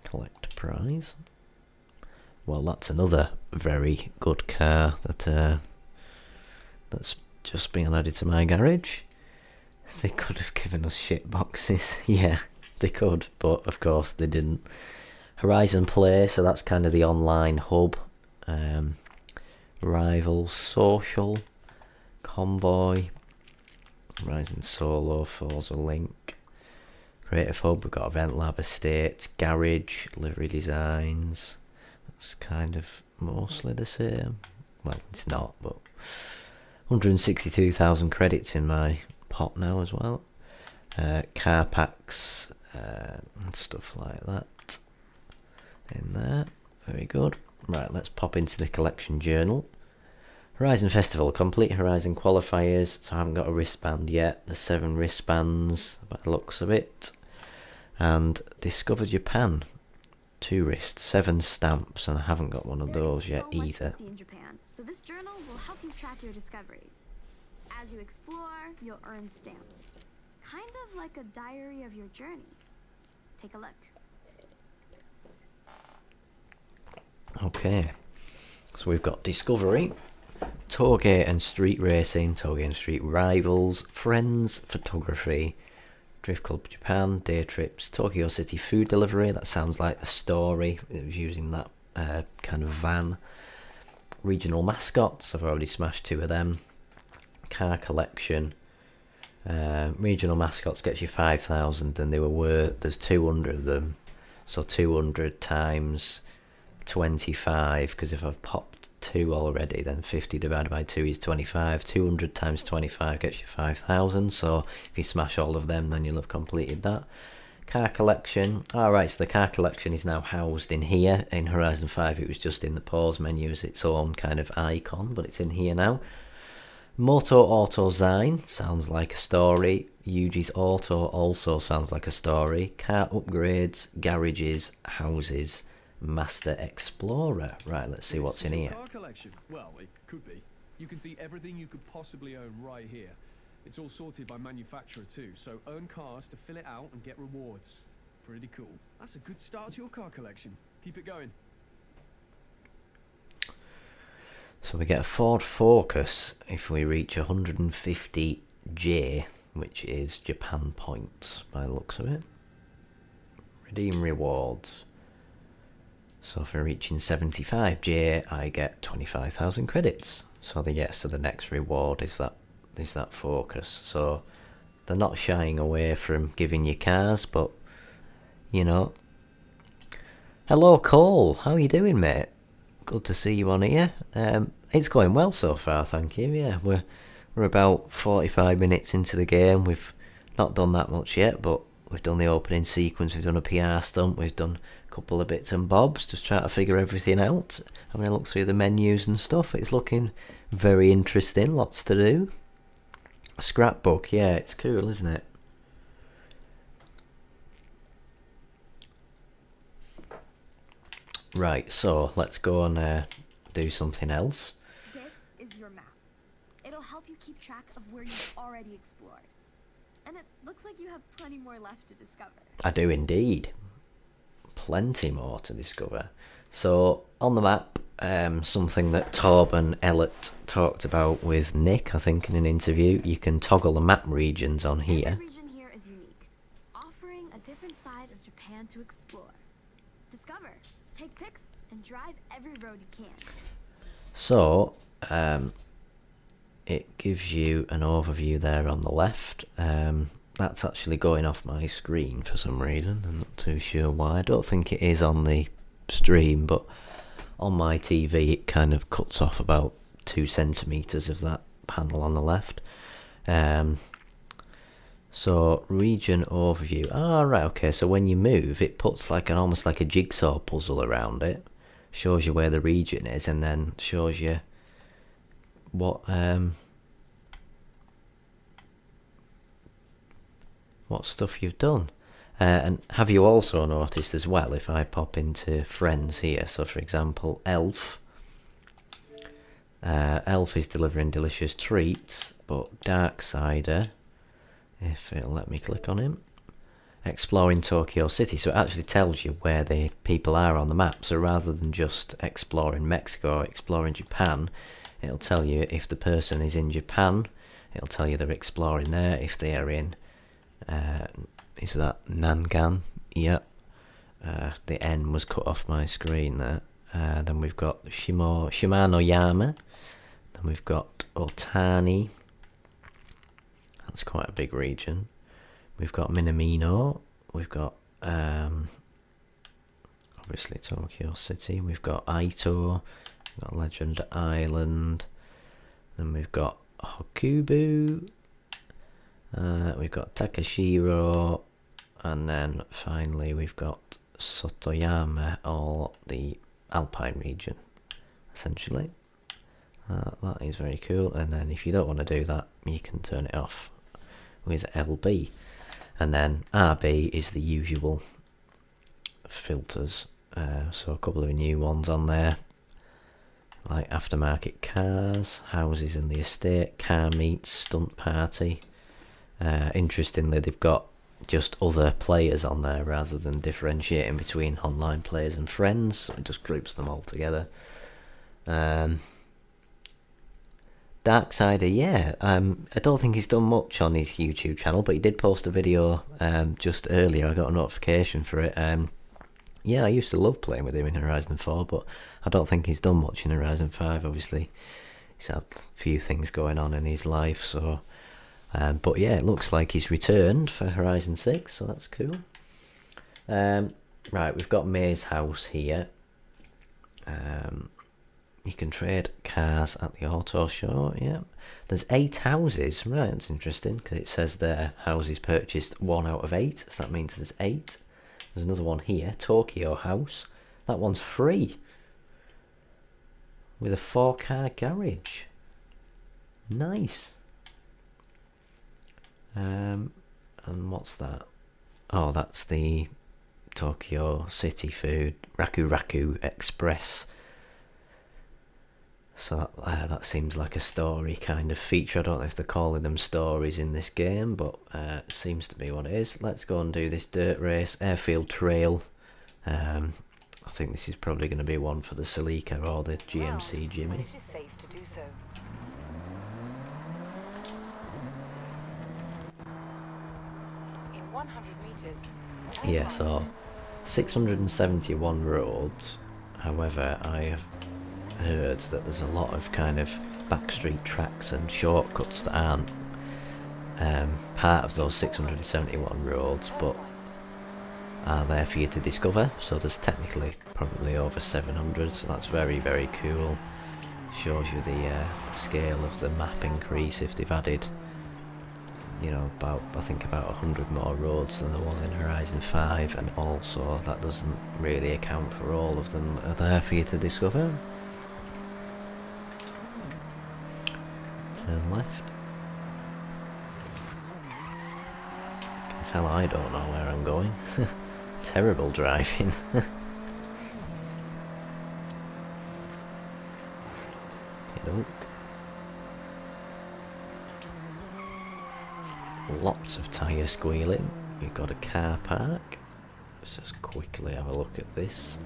Collect prize. Well, that's another very good car that's just been added to my garage. They could have given us shit boxes. Yeah, they could, but of course they didn't. Horizon Play, so that's kind of the online hub. Rivals, Social, Convoy, Horizon Solo, Forza Link, Creative Hub. We've got Event Lab, Estates, Garage, Livery Designs. That's kind of mostly the same. Well, it's not, but 162,000 credits in my pot now as well. Car packs and stuff like that in there. Very good. Right, let's pop into the collection journal. Horizon Festival, complete Horizon qualifiers. So I haven't got a wristband yet. There's 7 wristbands by the looks of it. And Discover Japan, 2 wrists, 7 stamps, and I haven't got one of those yet either. There's so much to see in Japan, so this journal will help you track your discoveries. As you explore, you'll earn stamps. Kind of like a diary of your journey. Take a look. Okay, so we've got Discovery, Toge and Street Racing, Toge and Street Rivals, Friends, Photography, Drift Club Japan, Day Trips, Tokyo City Food Delivery. That sounds like a story. It was using that kind of van. Regional Mascots, I've already smashed 2 of them. Car Collection. Regional Mascots gets you 5,000, and there's 200 of them. So 200 times 25, because if I've popped 2 already, then 50 divided by 2 is 25. 200 times 25 gets you 5,000. So if you smash all of them, then you'll have completed that. Car Collection. Alright, so the Car Collection is now housed in here. In Horizon 5 it was just in the pause menu as its own kind of icon, but it's in here now. Moto Auto Zine, sounds like a story. Yuji's Auto also sounds like a story. Car Upgrades, Garages, Houses, Master Explorer. Right, let's see what's in here. Car collection. Well, it could be. You can see everything you could possibly own right here. It's all sorted by manufacturer too, so earn cars to fill it out and get rewards. Pretty cool. That's a good start to your car collection. Keep it going. So we get a Ford Focus if we reach 150J, which is Japan points by the looks of it. Redeem rewards. So if we're reaching 75J, I get 25,000 credits. So the next reward is that Focus. So they're not shying away from giving you cars, but you know. Hello Cole, how are you doing, mate? Good to see you on here. It's going well so far, thank you. Yeah, we're about 45 minutes into the game. We've not done that much yet, but we've done the opening sequence, we've done a PR stunt, we've done a couple of bits and bobs, just trying to figure everything out. I'm going to look through the menus and stuff. It's looking very interesting, lots to do. A scrapbook, yeah, it's cool, isn't it? Right, so let's go and do something else. This is your map. It'll help you keep track of where you've already explored. And it looks like you have plenty more left to discover. I do indeed. Plenty more to discover. So, on the map, something that Torben Ellett talked about with Nick, I think, in an interview, you can toggle the map regions on here. Every region here is unique, offering a different side of Japan to explore. Discover, take pics, and drive every road you can. So, it gives you an overview there on the left. That's actually going off my screen for some reason. I'm not too sure why. I don't think it is on the stream, but on my TV it kind of cuts off about 2 centimeters of that panel on the left. So region overview. Right, okay. So when you move, it puts like almost like a jigsaw puzzle around it. Shows you where the region is, and then shows you what stuff you've done. And have you also noticed as well, if I pop into friends here, so for example Elf, Elf is delivering delicious treats, but Darksider, if it'll let me click on him, exploring Tokyo City. So it actually tells you where the people are on the map. So rather than just exploring Mexico or exploring Japan, it'll tell you if the person is in Japan, it'll tell you they're exploring there. If they are in, is that Nangan? Yep. The N was cut off my screen there. Then we've got Shimanoyama. Then we've got Otani. That's quite a big region. We've got Minamino. We've got obviously Tokyo City. We've got Aito. We've got Legend Island. Then we've got Hokubu. We've got Takashiro. And then finally we've got Sotoyama, or the Alpine region, essentially. That is very cool. And then if you don't want to do that, you can turn it off with LB. And then RB is the usual filters. So a couple of new ones on there, like aftermarket cars, houses in the estate, car meets, stunt party. Interestingly, they've got just other players on there rather than differentiating between online players and friends, so it just groups them all together. Darksider, yeah, I don't think he's done much on his YouTube channel, but he did post a video just earlier. I got a notification for it. Yeah, I used to love playing with him in Horizon 4, but I don't think he's done much in Horizon 5, obviously. He's had a few things going on in his life, so... but yeah, it looks like he's returned for Horizon 6, so that's cool. Right, we've got Maze House here. You can trade cars at the auto show, yeah. There's 8 houses, right, that's interesting, because it says there, houses purchased 1 out of 8, so that means there's 8. There's another one here, Tokyo House. That one's free. With a 4-car garage. Nice. And what's that? Oh, that's the Tokyo City food, Raku Raku Express. So that seems like a story kind of feature. I don't know if they're calling them stories in this game, but it seems to be what it is. Let's go and do this dirt race, airfield trail. I think this is probably going to be one for the Celica or the GMC Jimmy. It is safe to do so. In 100 meters. Yeah, so 671 roads. However, I have heard that there's a lot of kind of backstreet tracks and shortcuts that aren't part of those 671 roads, but are there for you to discover. So there's technically probably over 700, so that's very, very cool. Shows you the scale of the map increase if they've added, you know, I think about 100 more roads than there was in Horizon 5, and also that doesn't really account for all of them that are there for you to discover. Turn left. You can tell I don't know where I'm going. Terrible driving. Lots of tyre squealing. We've got a car park. Let's just quickly have a look at this.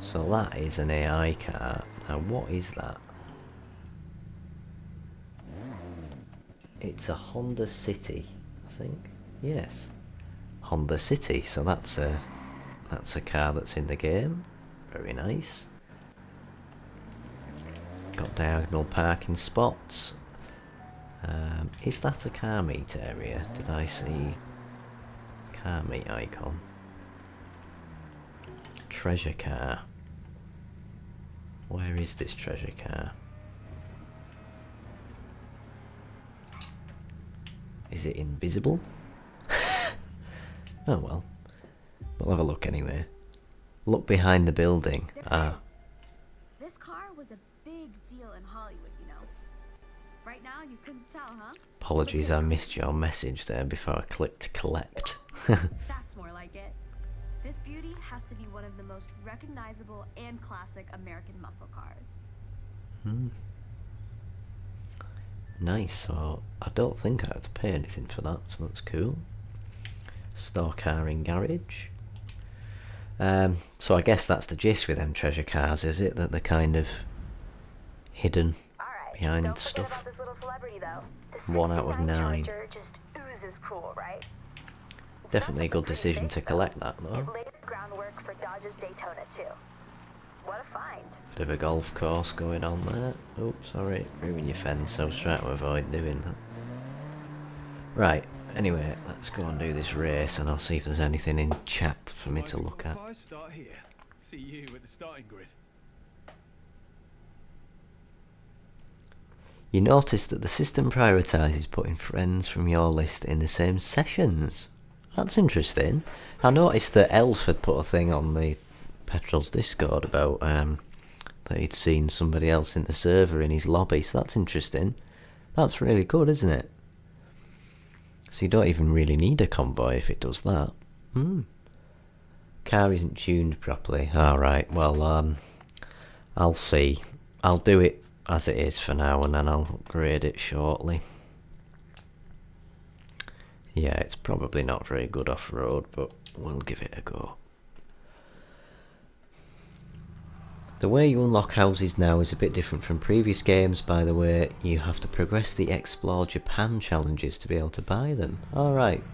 So that is an AI car. Now what is that? It's a Honda City, I think. Yes, Honda City. So that's a car that's in the game. Very nice. Got diagonal parking spots. Is that a car meet area? Did I see car meet icon? Treasure car. Where is this treasure car? Is it invisible? Oh well. We'll have a look anyway. Look behind the building. This car was a big deal in Hollywood, you know. Right now, you couldn't tell, huh? Apologies, I missed your message there before I clicked collect. That's more like it. This beauty has to be one of the most recognizable and classic American muscle cars. Nice, so I don't think I had to pay anything for that, so that's cool. Store car in garage. So I guess that's the gist with them treasure cars, is it? That they're kind of hidden behind Don't forget stuff. about this little celebrity, though. The 1 out of 69 9. Charger just oozes cool, right? It's Definitely a not just good pretty decision face, to though. collect that, It though. laid the groundwork for Dodge's Daytona, too. What a find. Bit of a golf course going on there. Oh, sorry, ruin your fence. I was trying to avoid doing that. Right, anyway, let's go and do this race, and I'll see if there's anything in chat for me to look at. Start here. See you at the starting grid. You notice that the system prioritises putting friends from your list in the same sessions. That's interesting. I noticed that Elf had put a thing on the Petrol's Discord about that he'd seen somebody else in the server in his lobby, so that's interesting. That's really good, isn't it? So you don't even really need a convoy if it does that. Car isn't tuned properly. Alright, well, I'll see. I'll do it as it is for now, and then I'll upgrade it shortly. Yeah, it's probably not very good off-road, but we'll give it a go. The way you unlock houses now is a bit different from previous games, by the way. You have to progress the Explore Japan challenges to be able to buy them. Alright.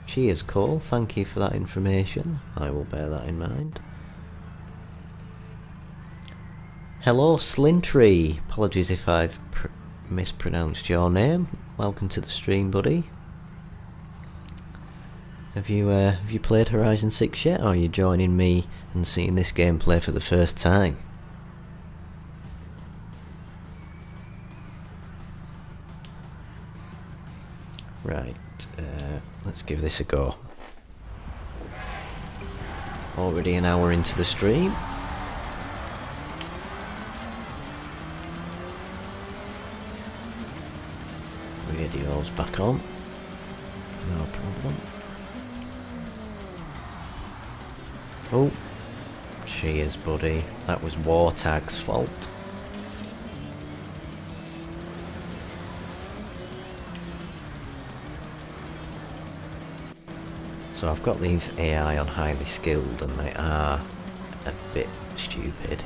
Cheers, Cole. Thank you for that information. I will bear that in mind. Hello, Slintry. Apologies if I've mispronounced your name. Welcome to the stream, buddy. Have you played Horizon 6 yet, or are you joining me and seeing this gameplay for the first time? Right, let's give this a go. Already an hour into the stream. Radio's back on. No problem. Oh, cheers, buddy. That was Wartag's fault. So I've got these AI on highly skilled, and they are a bit stupid.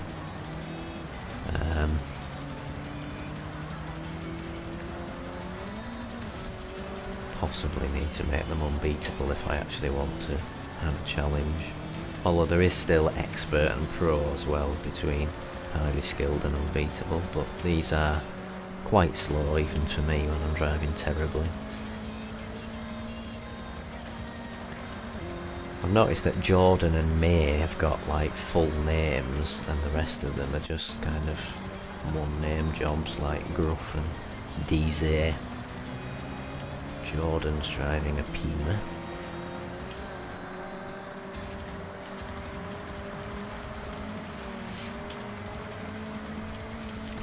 Possibly need to make them unbeatable if I actually want to have a challenge. Although there is still expert and pro as well between highly skilled and unbeatable, but these are quite slow even for me when I'm driving terribly. I've noticed that Jordan and May have got like full names, and the rest of them are just kind of one name jobs like Gruff and DZ. Jordan's driving a Puma.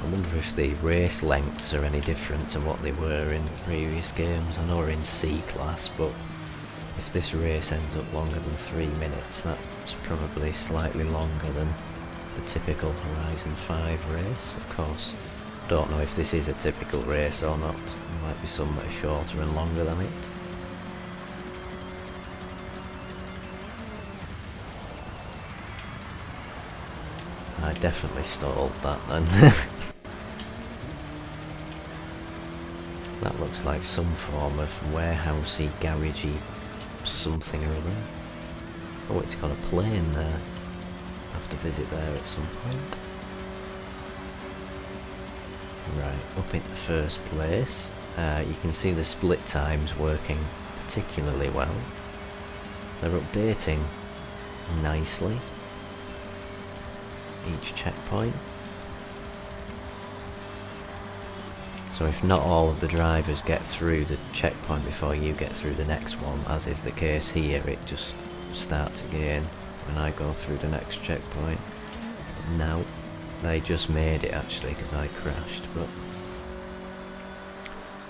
I wonder if the race lengths are any different to what they were in previous games. I know we're in C-class, but if this race ends up longer than 3 minutes, that's probably slightly longer than the typical Horizon 5 race. Of course, don't know if this is a typical race or not. There might be some that are shorter and longer than it. I definitely stalled that then. That looks like some form of warehousey, garagey something or other. Oh, it's got a plane there. I'll have to visit there at some point. Right, up into first place. You can see the split times working particularly well. They're updating nicely each checkpoint. So if not all of the drivers get through the checkpoint before you get through the next one, as is the case here, it just starts again when I go through the next checkpoint. Now, they just made it actually because I crashed, but...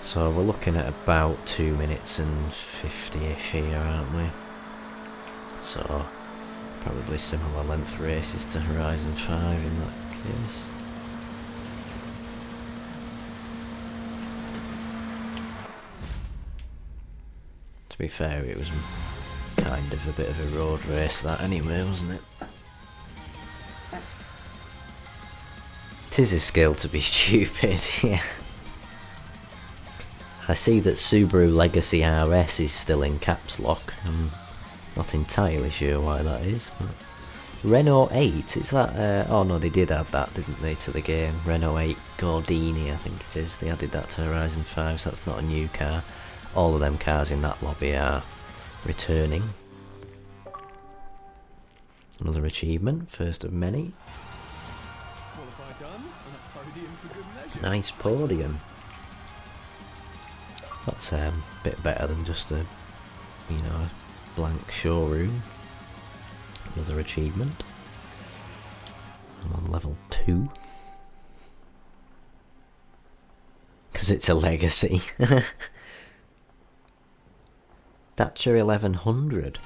So we're looking at about 2 minutes and 50-ish here, aren't we? So, Probably similar length races to Horizon 5 in that case. To be fair, it was kind of a bit of a road race that anyway, wasn't it? It is a skill to be stupid, yeah. I see that Subaru Legacy RS is still in caps lock. I'm not entirely sure why that is, but Renault 8, is that, oh no, they did add that, didn't they, to the game. Renault 8 Gordini, I think it is. They added that to Horizon 5, so that's not a new car. All of them cars in that lobby are returning. Another achievement, first of many. Qualify done, and a podium for good measure. Nice podium. That's a bit better than just a, you know, a blank showroom. Another achievement. I'm on level 2. Because it's a legacy. Dacia 1100.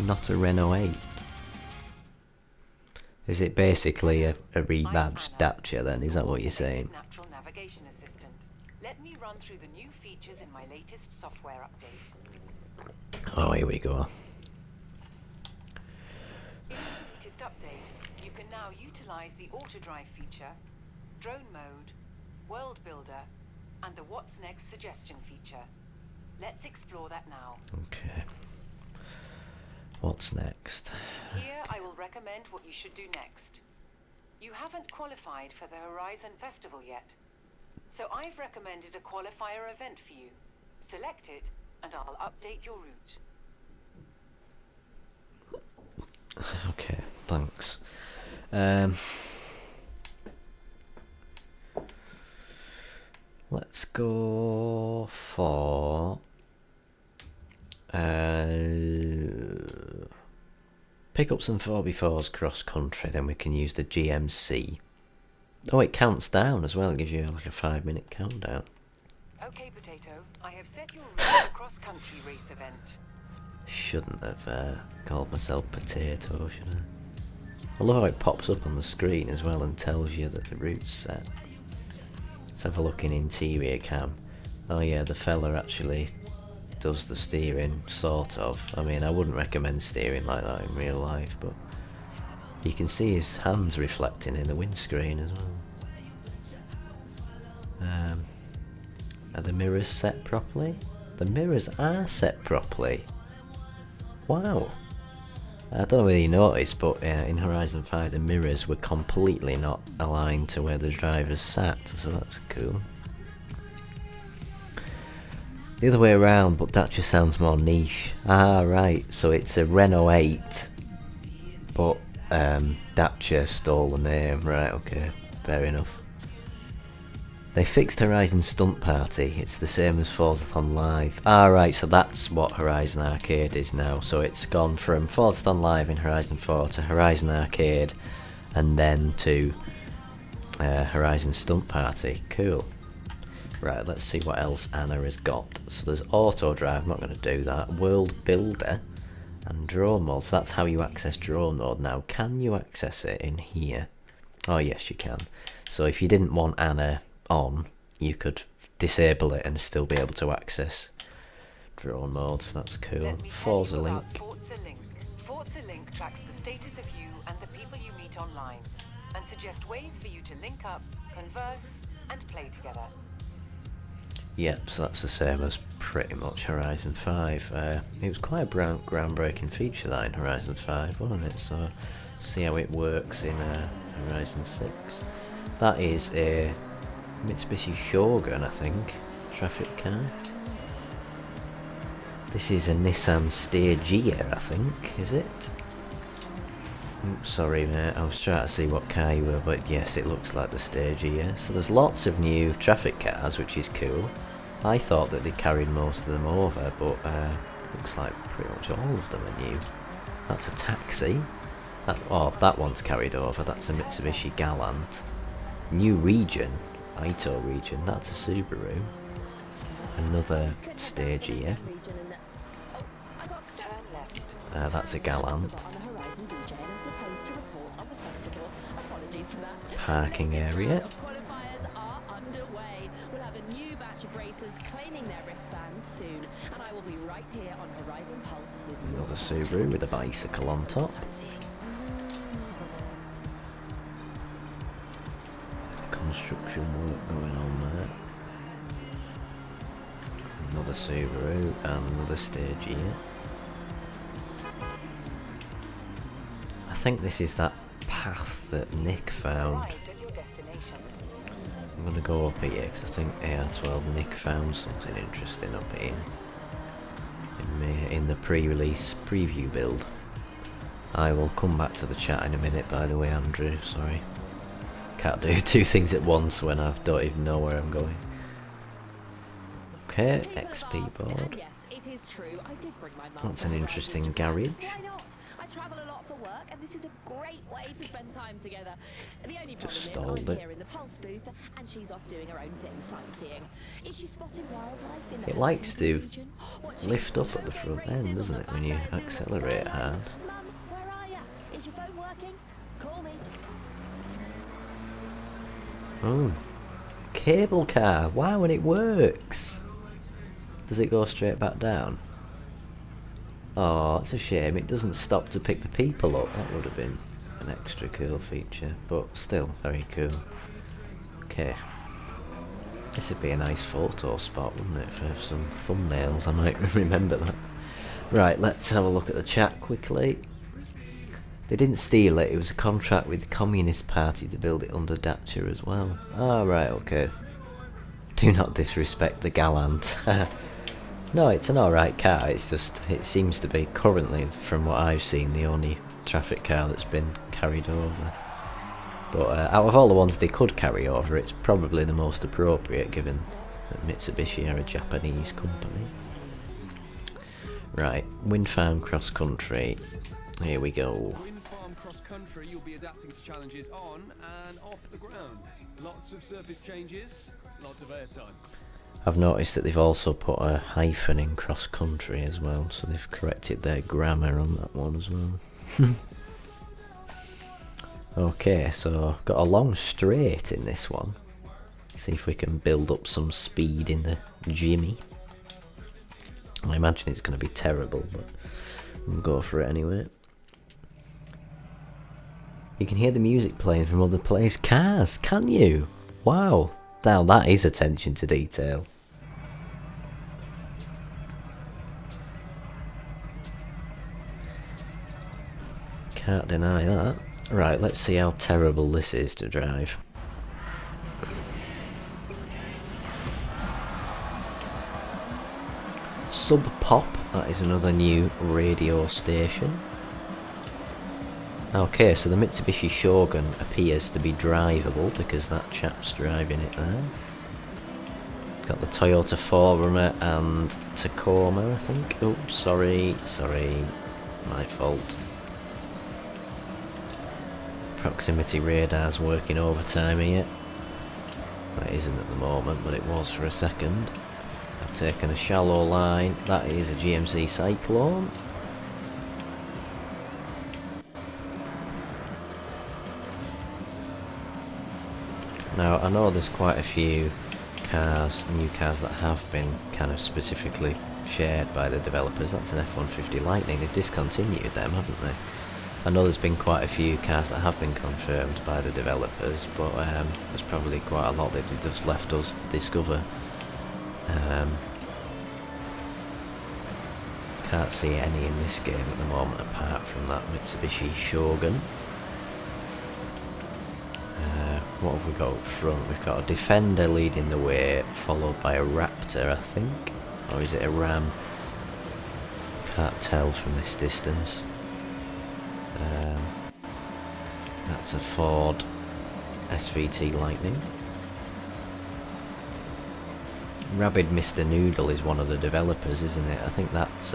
Not a Renault 8. Is it basically a rebadged Dacia then? Is that what you're saying? Natural navigation assistant. Let me run through the new features in my latest software update. Oh, here we go. In the latest update, you can now utilize the auto drive feature, drone mode, world builder, and the what's next suggestion feature. Let's explore that now. Okay. What's next? Here I will recommend what you should do next. You haven't qualified for the Horizon Festival yet, so I've recommended a qualifier event for you. Select it, and I'll update your route. Okay, thanks. Let's go for pick up some 4x4s cross country, then we can use the GMC. Oh, it counts down as well, it gives you like a 5-minute countdown. Okay, Potato, I have set your route for cross-country race event. Shouldn't have called myself Potato, should I? I love how it pops up on the screen as well and tells you that the route's set. Let's have a look in interior cam. Oh yeah, the fella actually does the steering, sort of. I mean, I wouldn't recommend steering like that in real life, but you can see his hands reflecting in the windscreen as well. Are the mirrors set properly? The mirrors are set properly. Wow. I don't know whether you noticed, but in Horizon 5 the mirrors were completely not aligned to where the drivers sat, so that's cool. The other way around, but that just sounds more niche. Ah, right, so it's a Renault 8, but Dacia stole the name. Right, okay, fair enough. They fixed Horizon Stunt Party. It's the same as Forzathon Live. Ah, right, so that's what Horizon Arcade is now. So it's gone from Forzathon Live in Horizon 4 to Horizon Arcade, and then to Horizon Stunt Party. Cool. Right, let's see what else Anna has got. So there's Auto Drive, I'm not going to do that. World Builder and Drone Mode. So that's how you access Drone Mode now. Can you access it in here? Oh yes, you can. So if you didn't want Anna on, you could disable it and still be able to access Drone Mode. So that's cool. Forza Link. Forza Link. Forza Link tracks the status of you and the people you meet online, and suggests ways for you to link up, converse, and play together. Yep, so that's the same as pretty much Horizon 5. It was quite a groundbreaking feature that in Horizon 5, wasn't it? So, see how it works in Horizon 6. That is a Mitsubishi Shogun, I think, traffic car. This is a Nissan Stygia, I think, is it? Oops, sorry mate, I was trying to see what car you were, but yes, it looks like the Stygia. So there's lots of new traffic cars, which is cool. I thought that they carried most of them over, but looks like pretty much all of them are new. That's a taxi. That one's carried over, that's a Mitsubishi Galant. New region, Ito region, that's a Subaru. Another Stygia. Turn left. That's a Gallant. Parking area. Qualifiers are underway. We'll have a new batch of racers claiming their wristbands soon, and I will be right here on Horizon Pulse with you. Another Subaru with a bicycle on top. Construction work going on there. Another Subaru and another stage here. I think this is that path that Nick found. I'm going to go up here because I think AR12 Nick found something interesting up here in the pre-release preview build. I will come back to the chat in a minute, by the way, Andrew, sorry. Can't do two things at once when I don't even know where I'm going. Okay, XP board. Yes, it is true. I did bring my mum That's an to interesting Horizon garage. Japan. Why not? I travel a lot for work, and this is a great way to spend time together. The only problem is stalled I'm it. here in the Pulse booth, and she's off doing her own thing, sightseeing. Is she spotting wildlife in the It likes to region? Watching lift up at the Tokyo front end, races doesn't on it, the when you flatbeds in the accelerate sky? hard? Mum, where are ya? Is your phone working? Call me. Oh, cable car. Wow, and it works. Does it go straight back down? Oh, it's a shame it doesn't stop to pick the people up. That would have been an extra cool feature, but still very cool. Okay. This would be a nice photo spot, wouldn't it, for some thumbnails? I might remember that. Right, let's have a look at the chat quickly. They didn't steal it, it was a contract with the Communist Party to build it under Thatcher as well. Ah, right, okay. Do not disrespect the Gallant. No, it's an alright car, it's just, it seems to be currently, from what I've seen, the only traffic car that's been carried over. But out of all the ones they could carry over, it's probably the most appropriate, given that Mitsubishi are a Japanese company. Right, Wind Farm Cross Country, here we go. Wind farm cross country, you'll be adapting to challenges on and off the ground. Lots of surface changes, lots of airtime. I've noticed that they've also put a hyphen in cross country as well, so they've corrected their grammar on that one as well. Okay, so got a long straight in this one. See if we can build up some speed in the Jimmy. I imagine it's going to be terrible, but we'll go for it anyway. You can hear the music playing from other players' cars, can you? Wow, now that is attention to detail. Can't deny that. Right, let's see how terrible this is to drive. Sub Pop, that is another new radio station. Okay, so the Mitsubishi Shogun appears to be drivable because that chap's driving it there. Got the Toyota 4Runner and Tacoma, I think. Oops, sorry, my fault. Proximity radar's working overtime here. Well, it isn't at the moment, but it was for a second. I've taken a shallow line. That is a GMC Cyclone. Now, I know there's quite a few cars, new cars that have been kind of specifically shared by the developers. That's an F-150 Lightning. They've discontinued them, haven't they? I know there's been quite a few cars that have been confirmed by the developers, but there's probably quite a lot that they've just left us to discover. Can't see any in this game at the moment apart from that Mitsubishi Shogun. What have we got up front? We've got a Defender leading the way, followed by a Raptor, I think. Or is it a Ram? Can't tell from this distance. That's a Ford SVT Lightning. Rabid Mr. Noodle is one of the developers, isn't it? I think that's,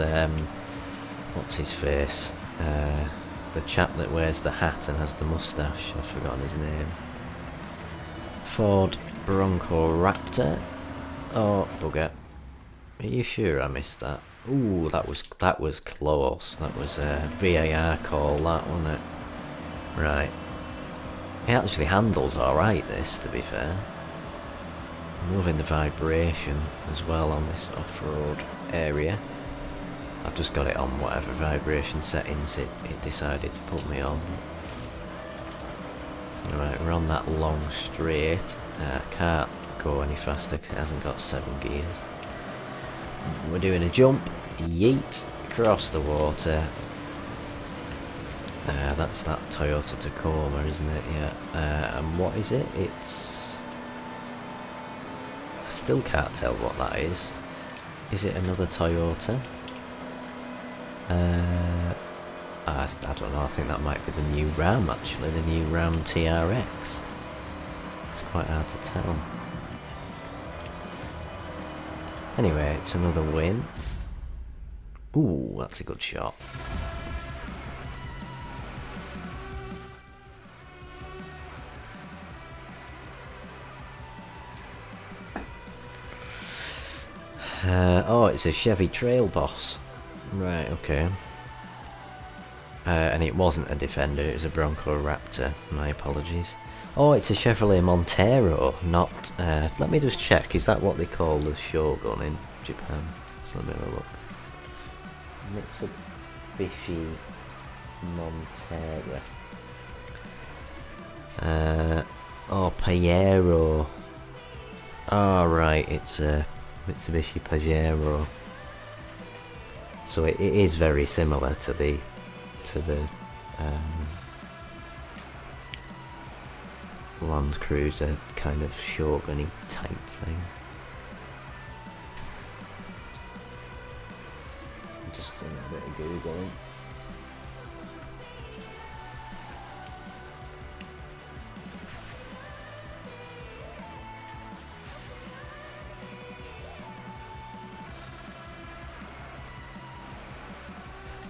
what's his face? The chap that wears the hat and has the moustache. I've forgotten his name. Ford Bronco Raptor. Oh, bugger. Are you sure I missed that? Ooh, that was close. That was a VAR call, that, wasn't it? Right. It actually handles alright, this, to be fair. I'm loving the vibration as well on this off-road area. I've just got it on whatever vibration settings it decided to put me on. Alright, we're on that long straight. Can't go any faster because it hasn't got 7 gears. We're doing a jump. Yeet. Across the water. That's that Toyota Tacoma, isn't it? Yeah. And what is it? It's... I still can't tell what that is. Is it another Toyota? I don't know, I think that might be the new Ram, actually, the new Ram TRX. It's quite hard to tell. Anyway, it's another win. Ooh, that's a good shot. Oh, it's a Chevy Trail Boss. Right, okay. And it wasn't a Defender, it was a Bronco Raptor. My apologies. Oh, it's a Chevrolet Montero, not... let me just check, is that what they call the Shogun in Japan? So let me have a look. Mitsubishi Montero. Oh, Pajero. Oh, right, it's a Mitsubishi Pajero. So it is very similar to the Land Cruiser kind of Shogun-y type thing. Just doing a bit of googling.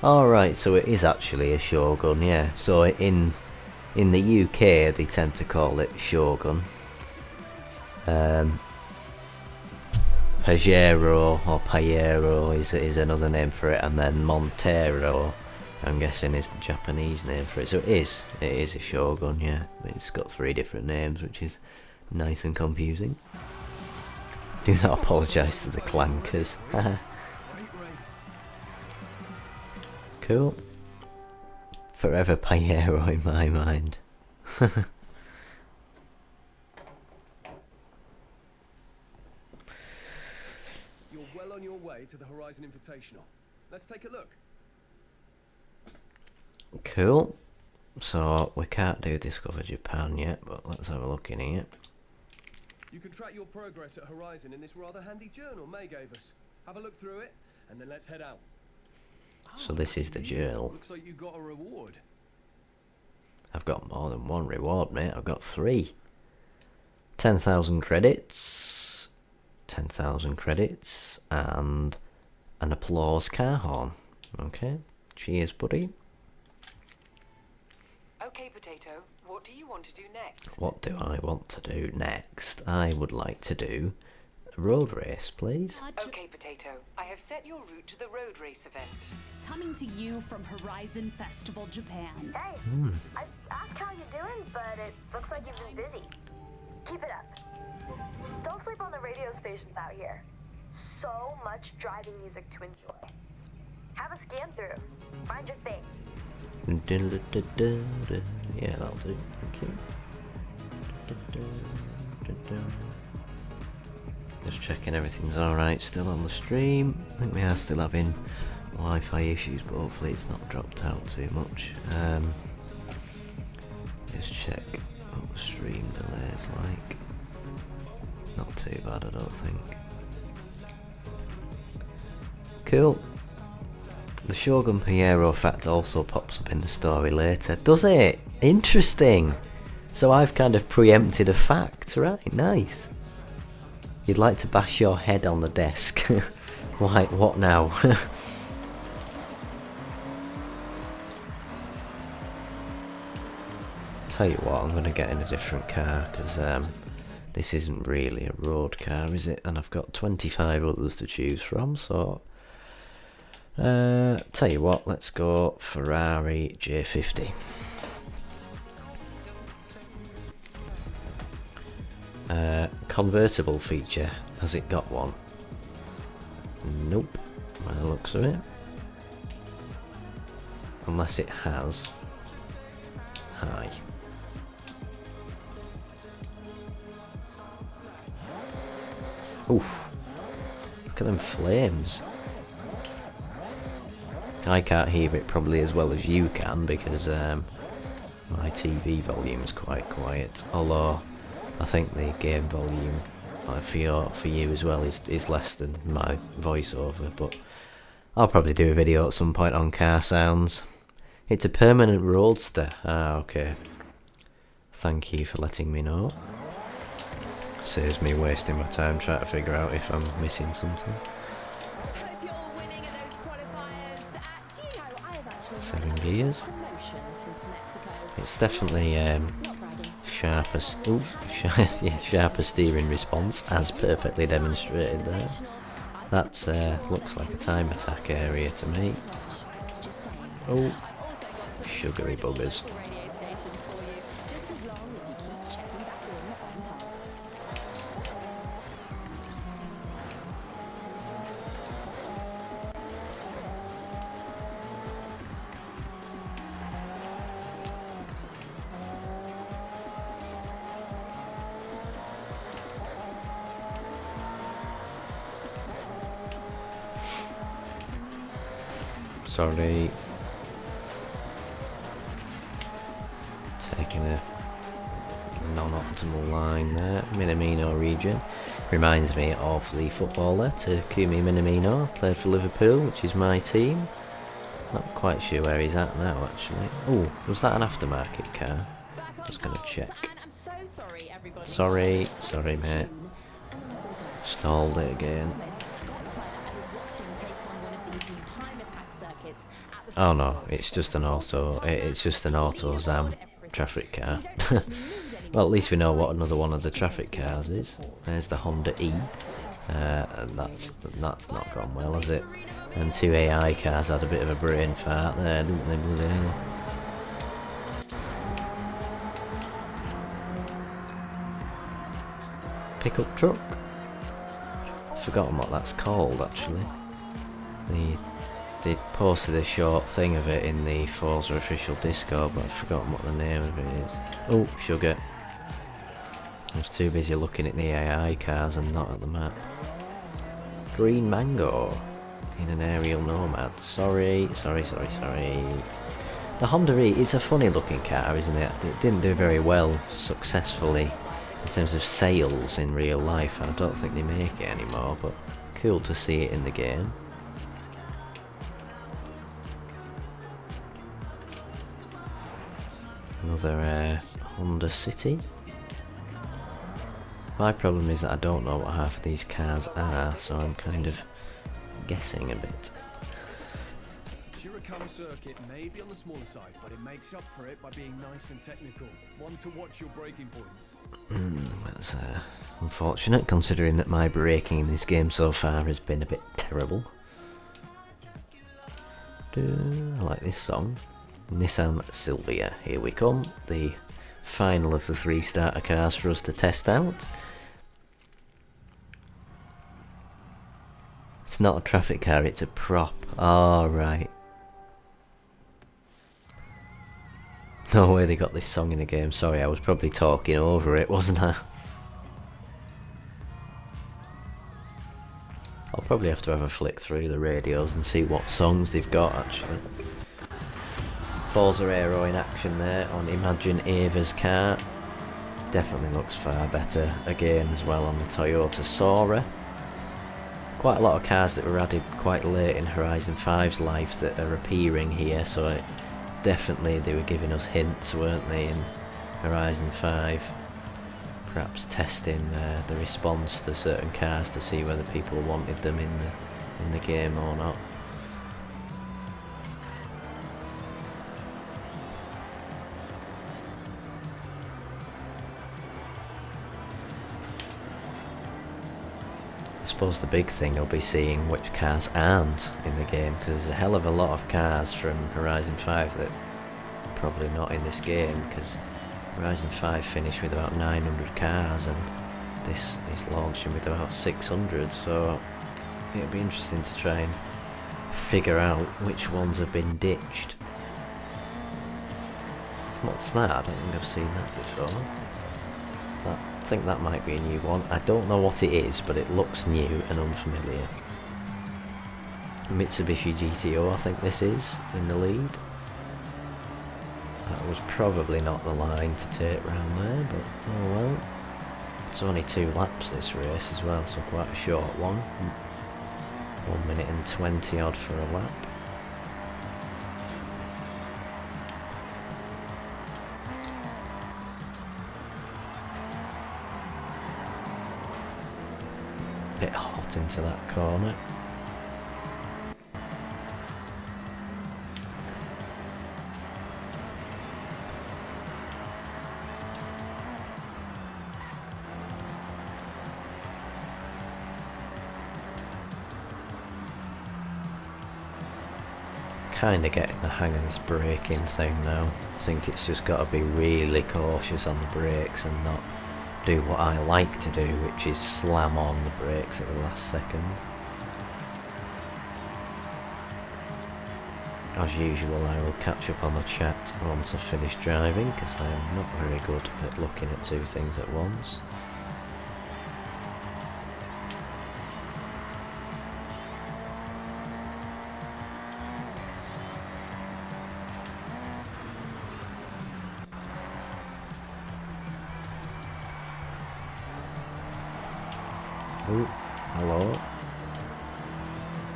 Alright, so it is actually a Shogun, yeah. So in the UK they tend to call it Shogun. Pajero or Pajero is another name for it, and then Montero, I'm guessing, is the Japanese name for it. So it is a Shogun, yeah. It's got 3 different names, which is nice and confusing. Do not apologise to the clankers. Cool. Forever Pajero in my mind. You're well on your way to the Horizon Invitational. Let's take a look. Cool. So we can't do Discover Japan yet, but let's have a look in here. You can track your progress at Horizon in this rather handy journal May gave us. Have a look through it, and then let's head out. So this is the journal. Looks like you got a reward. I've got more than one reward, mate. I've got 3. 10,000 credits, 10,000 credits, and an applause car horn. Okay, cheers, buddy. Okay, Potato, what do you want to do next? What do I want to do next? I would like to do a road race, please. Okay, Potato, I have set your route to the road race event. Coming to you from Horizon Festival Japan. Hey, I asked how you're doing, but it looks like you've been busy. Keep it up. Don't sleep on the radio stations out here. So much driving music to enjoy. Have a scan through. Find your thing. Yeah, that'll do. Thank you. Just checking everything's alright still on the stream. I think we are still having Wi-Fi issues, but hopefully it's not dropped out too much. Just check what the stream delay is like. Not too bad, I don't think. Cool. The Shogun Pajero fact also pops up in the story later. Does it? Interesting! So I've kind of preempted a fact, right? Nice. You'd like to bash your head on the desk. Like, what now? Tell you what, I'm going to get in a different car, because this isn't really a road car, is it? And I've got 25 others to choose from, so Tell you what, let's go Ferrari J50. Convertible feature, has it got one? Nope, by the looks of it. Unless it has. Hi. Oof. Look at them flames. I can't hear it probably as well as you can because my TV volume is quite quiet. Although I think the game volume for you as well is less than my voiceover. But I'll probably do a video at some point on car sounds. It's a permanent roadster. Ah, okay. Thank you for letting me know. Saves me wasting my time trying to figure out if I'm missing something. 7 gears. It's definitely sharper steering response, as perfectly demonstrated there. That looks like a time attack area to me. Oh, sugary buggers. Sorry. Taking a non-optimal line there. Minamino region. Reminds me of the footballer Takumi Minamino. Played for Liverpool, which is my team. Not quite sure where he's at now, actually. Oh, was that an aftermarket car? Just gonna check. Sorry, mate. Stalled it again. Oh no, it's just an auto Zam traffic car. Well, at least we know what another one of the traffic cars is. There's the Honda E. And that's not gone well, has it? And 2 AI cars had a bit of a brain fart there, didn't they, bloody hell? Pickup truck? Forgotten what that's called, actually. They posted a short thing of it in the Forza official Discord, but I've forgotten what the name of it is. Oh, sugar. I was too busy looking at the AI cars and not at the map. Green Mango in an aerial nomad. Sorry. The Honda E, it's a funny looking car, isn't it? It didn't do very well successfully in terms of sales in real life, and I don't think they make it anymore, but cool to see it in the game. Another Honda City. My problem is that I don't know what half of these cars are, so I'm kind of guessing a bit. Shirakawa circuit may be on the smaller side, but it makes up for it by being nice and technical. One to watch your braking points. That's unfortunate, considering that my braking in this game so far has been a bit terrible. I like this song. Nissan Silvia, here we come. The final of the 3 starter cars for us to test out. It's not a traffic car, it's a prop. Oh, right. No way they got this song in the game. Sorry, I was probably talking over it, wasn't I? I'll probably have to have a flick through the radios and see what songs they've got, actually. Forza Aero in action there on Imagine Ava's car. Definitely looks far better again as well on the Toyota Sora. Quite a lot of cars that were added quite late in Horizon 5's life that are appearing here, so definitely they were giving us hints, weren't they, in Horizon 5. Perhaps testing the response to certain cars to see whether people wanted them in the game or not. I suppose the big thing will be seeing which cars aren't in the game, because there's a hell of a lot of cars from Horizon 5 that are probably not in this game, because Horizon 5 finished with about 900 cars and this is launching with about 600, so it'll be interesting to try and figure out which ones have been ditched. What's that? I don't think I've seen that before. I think that might be a new one. I don't know what it is, but it looks new and unfamiliar. Mitsubishi GTO, I think this is, in the lead. That was probably not the line to take round there, but oh well. It's only 2 laps this race as well, so quite a short one. 1 minute and 20 odd for a lap. Bit hot into that corner. Kinda getting the hang of this braking thing now. I think it's just got to be really cautious on the brakes and not do what I like to do, which is slam on the brakes at the last second. As usual, I will catch up on the chat once I've finished driving, because I am not very good at looking at 2 things at once. Oh, hello.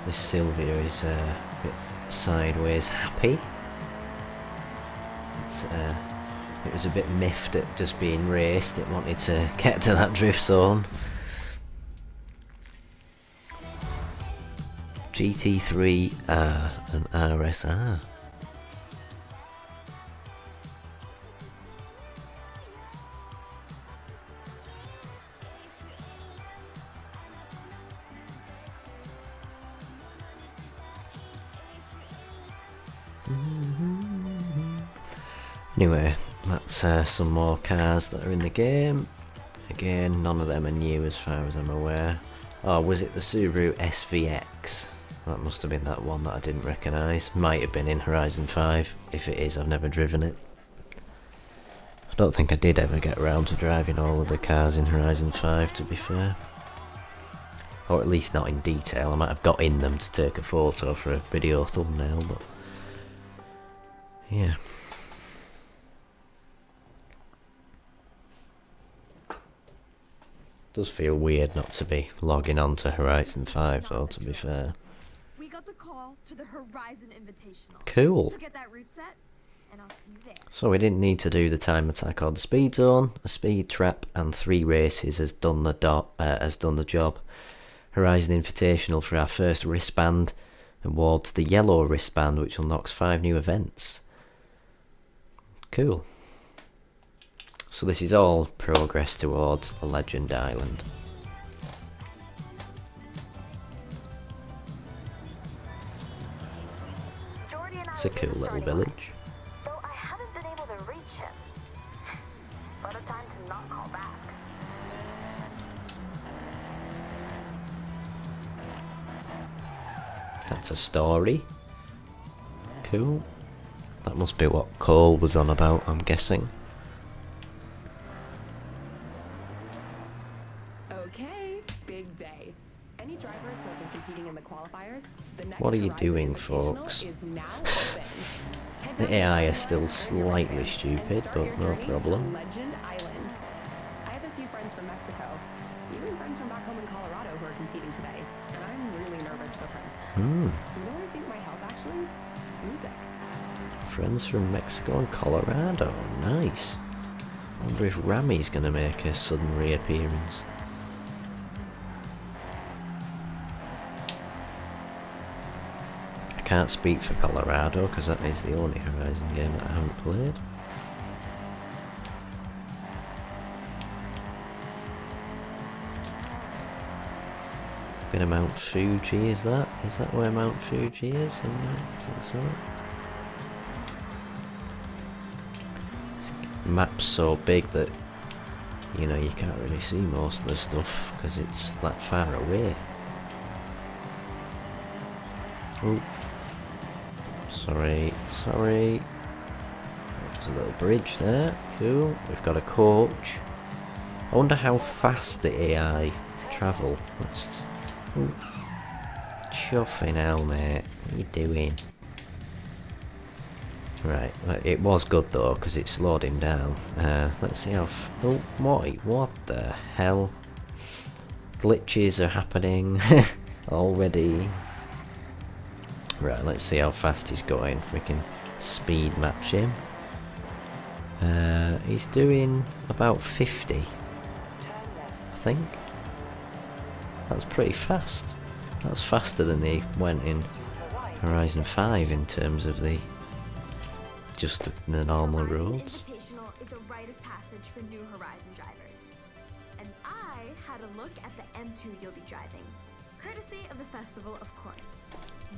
This Sylvia is a bit sideways happy. It was a bit miffed at just being raced. It wanted to get to that drift zone. GT3R and RSR. Anyway, that's some more cars that are in the game. Again, none of them are new as far as I'm aware. Oh, was it the Subaru SVX? That must have been that one that I didn't recognise. Might have been in Horizon 5. If it is, I've never driven it. I don't think I did ever get around to driving all of the cars in Horizon 5, to be fair. Or at least not in detail. I might have got in them to take a photo for a video thumbnail, but yeah. Does feel weird not to be logging on to Horizon 5 though, to be fair. We got the call to the Horizon Invitational. Cool. So get that route set, and I'll see you there. So we didn't need to do the time attack or the speed zone. A speed trap and 3 races has done the job. Horizon Invitational for our first wristband, awards the yellow wristband, which unlocks 5 new events. Cool. So this is all progress towards the Legend Island. It's a cool little village. Though I haven't been able to reach him. What a time to not call back. That's a story. Cool. That must be what Cole was on about, I'm guessing. Okay, big day. Any drivers who have been competing in the qualifiers, the next What are you Horizon doing, Invitational folks? is now open. Head The down AI to is still slightly and stupid, start but your no journey to problem. Legend Island. I have a few friends from Mexico, even friends from back home in Colorado who are competing today, and I'm really nervous for them. You know what I think might help actually? Music. Friends from Mexico and Colorado. Nice. I wonder if Rami's going to make a sudden reappearance. I can't speak for Colorado because that is the only Horizon game that I haven't played. Bit of Mount Fuji, is that? Is that where Mount Fuji is? This map's so big that, you know, you can't really see most of the stuff because it's that far away. Oh, sorry. There's a little bridge there. Cool. We've got a coach. I wonder how fast the AI travel. Let's. Ooh. Chuffing hell, mate. What are you doing? Right, it was good though, because it slowed him down. Let's see how... oh, what the hell? Glitches are happening already. Right, let's see how fast he's going. Freaking speed match him. He's doing about 50, I think. That's pretty fast. That's faster than he went in Horizon 5 in terms of the normal roads. Invitational is a rite of passage for new Horizon drivers. And I had a look at the M2 you'll be driving. Courtesy of the festival, of course.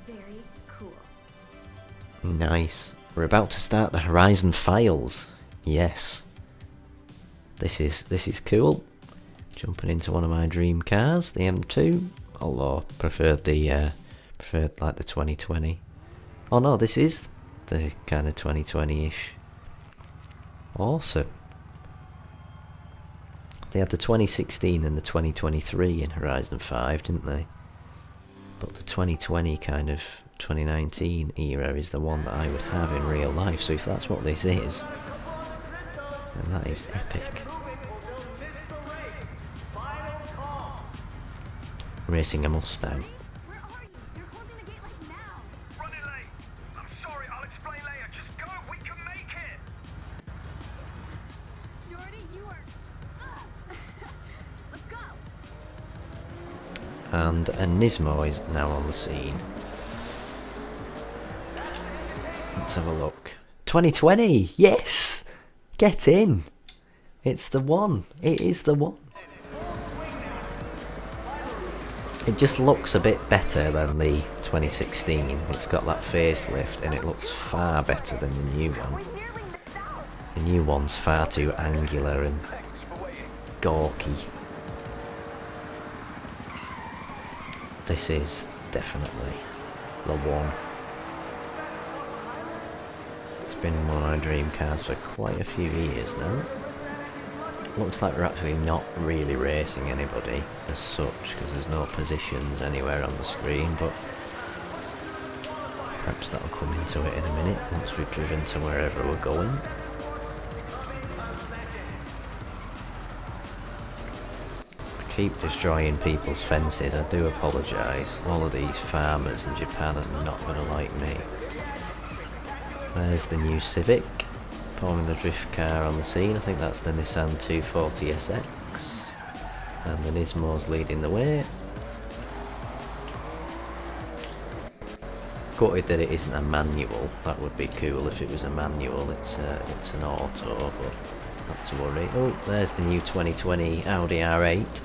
Very cool. Nice. We're about to start the Horizon files. Yes. This is cool. Jumping into one of my dream cars, the M2. Although preferred like the 2020. Oh no, this is the kind of 2020-ish. Awesome. They had the 2016 and the 2023 in Horizon 5, didn't they? But the 2020 kind of 2019 era is the one that I would have in real life. So if that's what this is, then that is epic. Racing a Mustang. Where are you? They're closing the gate like now. Running late. I'm sorry, I'll explain later. Just go, we can make it. Jordy, you are... Let's go. And a Nismo is now on the scene. Let's have a look. 2020! Yes! Get in! It's the one. It is the one. It just looks a bit better than the 2016. It's got that facelift and it looks far better than the new one. The new one's far too angular and gawky. This is definitely the one. It's been one of my dream cars for quite a few years now. Looks like we're actually not really racing anybody as such, because there's no positions anywhere on the screen, but perhaps that'll come into it in a minute once we've driven to wherever we're going. I keep destroying people's fences, I do apologise. All of these farmers in Japan are not going to like me. There's the new Civic. Formula drift car on the scene. I think that's the Nissan 240SX. And the Nismo's leading the way. Gutted that it isn't a manual. That would be cool if it was a manual. It's an auto, but not to worry. Oh, there's the new 2020 Audi R8.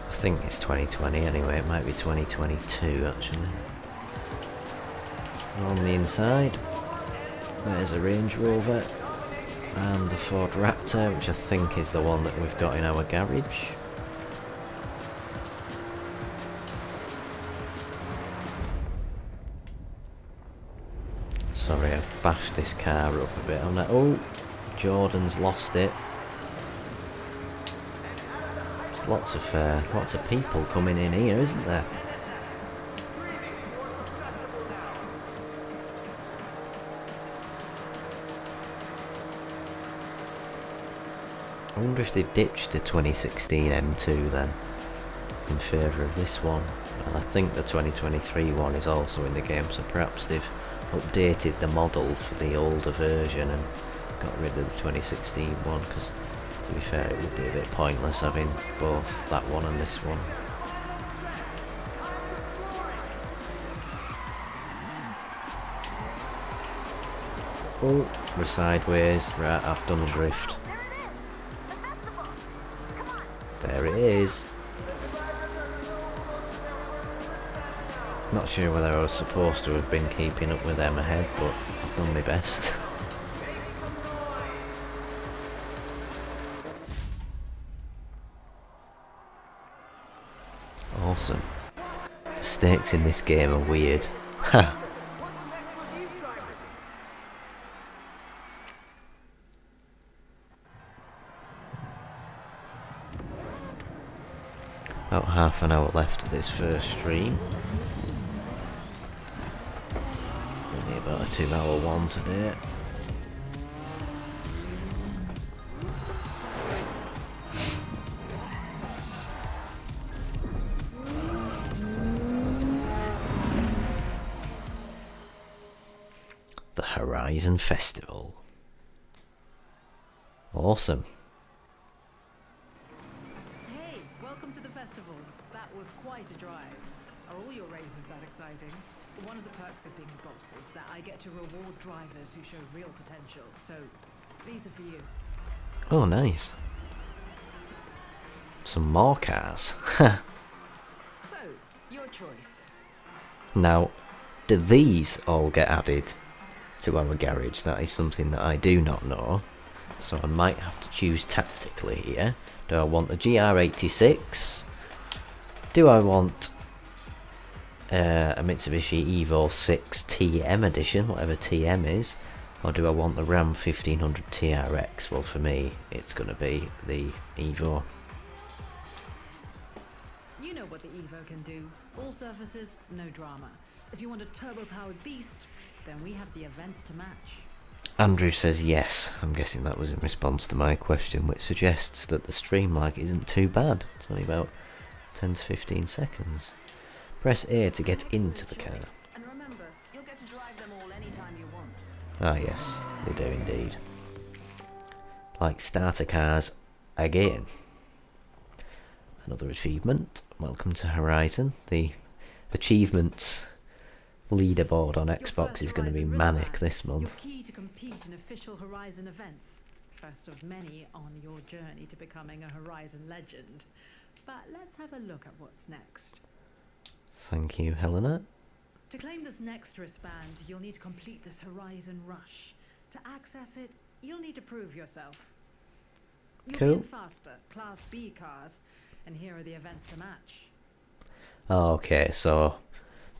I think it's 2020 anyway. It might be 2022 actually. On the inside, there's a Range Rover and the Ford Raptor, which I think is the one that we've got in our garage. Sorry, I've bashed this car up a bit. Oh, Jordan's lost it. There's lots of people coming in here, isn't there? I wonder if they've ditched the 2016 M2 then, in favour of this one. And I think the 2023 one is also in the game, so perhaps they've updated the model for the older version and got rid of the 2016 one, because to be fair it would be a bit pointless having both that one and this one. Oh, we're sideways. Right, I've done a drift. There it is. Not sure whether I was supposed to have been keeping up with them ahead, but I've done my best. Awesome. The stakes in this game are weird. Ha! About half an hour left of this first stream. Only about a 2-hour one today. The Horizon Festival. Awesome. Hey, welcome to the festival. That was quite a drive. Are all your races that exciting? One of the perks of being a boss is that I get to reward drivers who show real potential. So, these are for you. Oh, nice. Some more cars. So, your choice. Now, do these all get added to our garage? That is something that I do not know. So I might have to choose tactically here. Do I want the GR86? Do I want a Mitsubishi Evo 6 TM edition, whatever TM is? Or do I want the Ram 1500 TRX? Well, for me, it's going to be the Evo. You know what the Evo can do. All surfaces, no drama. If you want a turbo-powered beast, then we have the events to match. Andrew says yes. I'm guessing that was in response to my question, which suggests that the stream lag isn't too bad. It's only about 10 to 15 seconds. Press A to get into the car. And remember, you'll get to drive them all anytime you want. Ah yes, they do indeed. Like starter cars again. Another achievement. Welcome to Horizon. The achievements leaderboard on Xbox is going to be manic this month. You're key to compete in official Horizon events. First of many on your journey to becoming a Horizon legend. But let's have a look at what's next. Thank you, Helena. To claim this next wristband, you'll need to complete this Horizon Rush. To access it, you'll need to prove yourself. You'll Cool. be in faster, Class B cars, and here are the events to match. Okay, so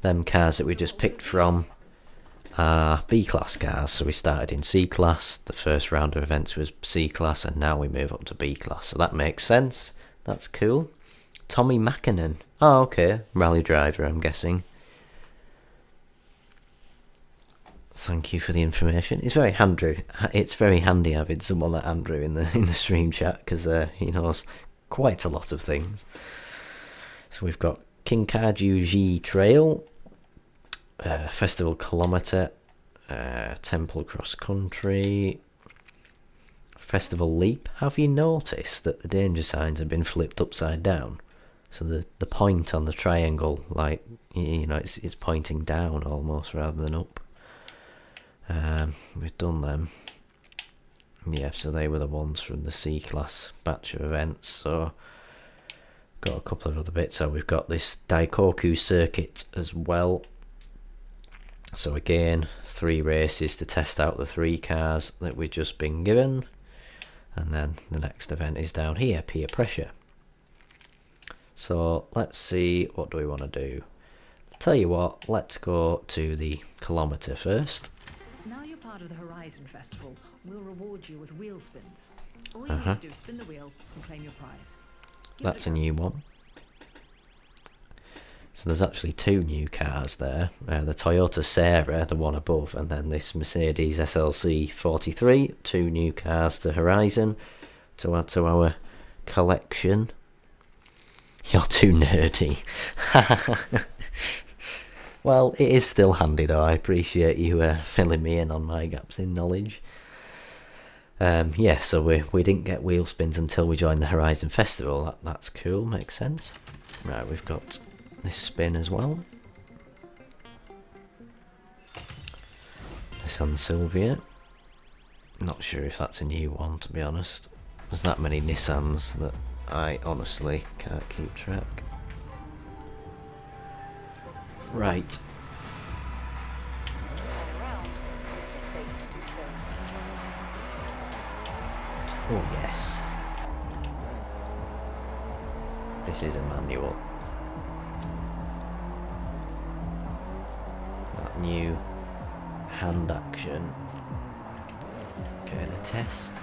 them cars that we just picked from are B-class cars. So we started in C-class, the first round of events was C-class, and now we move up to B-class. So that makes sense. That's cool. Tommy Mackinnon. Oh, okay. Rally driver, I'm guessing. Thank you for the information. It's very handy. It's very handy having someone like Andrew in the stream chat, because he knows quite a lot of things. So we've got Kinkaju G Trail, Festival Kilometre, Temple Cross Country, Festival Leap. Have you noticed that the danger signs have been flipped upside down? So the point on the triangle, like, you know, it's pointing down almost rather than up. We've done them. Yeah, so they were the ones from the C-class batch of events. So got a couple of other bits. So we've got this Daikoku circuit as well. So again, 3 races to test out the 3 cars that we've just been given. And then the next event is down here, peer pressure. So let's see, what do we want to do? Tell you what, let's go to the kilometre first. Now you're part of the Horizon Festival. We'll reward you with wheel spins. All you need to do is spin the wheel and claim your prize. That's a new one. So there's actually 2 new cars there. The Toyota Sarah, the one above, and then this Mercedes SLC 43. 2 new cars to Horizon to add to our collection. You're too nerdy. Well, it is still handy though. I appreciate you filling me in on my gaps in knowledge. Yeah, so we didn't get wheel spins until we joined the Horizon Festival. That's cool, makes sense. Right, we've got this spin as well. Nissan Silvia. Not sure if that's a new one, to be honest. There's that many Nissans that I honestly can't keep track. Right. Oh yes. This is a manual. That new hand action. Getting a test.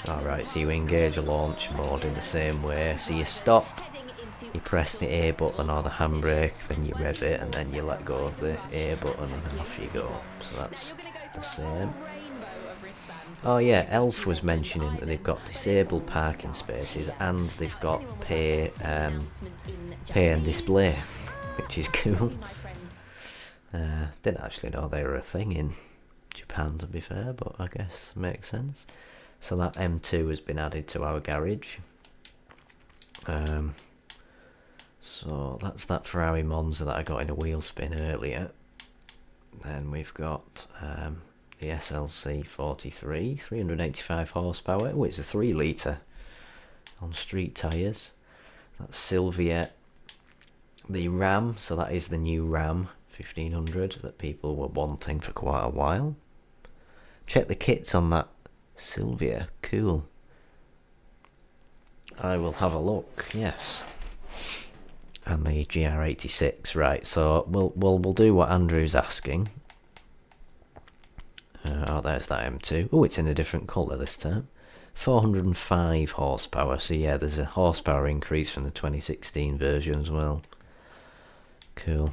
Alright, so you engage a launch mode in the same way. So you stop, you press the A button or the handbrake, then you rev it, and then you let go of the A button and then off you go. So that's the same. Oh yeah, Elf was mentioning that they've got disabled parking spaces and they've got pay and display, which is cool. Didn't actually know they were a thing in Japan, to be fair, but I guess makes sense. So that M2 has been added to our garage. So that's that Ferrari Monza that I got in a wheel spin earlier. Then we've got the SLC 43, 385 horsepower. Oh, it's a 3 litre on street tyres. That's Sylvia. The Ram, so that is the new Ram 1500 that people were wanting for quite a while. Check the kits on that Sylvia, cool. I will have a look, yes. And the GR86, right, so we'll do what Andrew's asking. Oh, there's that M2. Oh, it's in a different colour this time. 405 horsepower, so yeah, there's a horsepower increase from the 2016 version as well. Cool.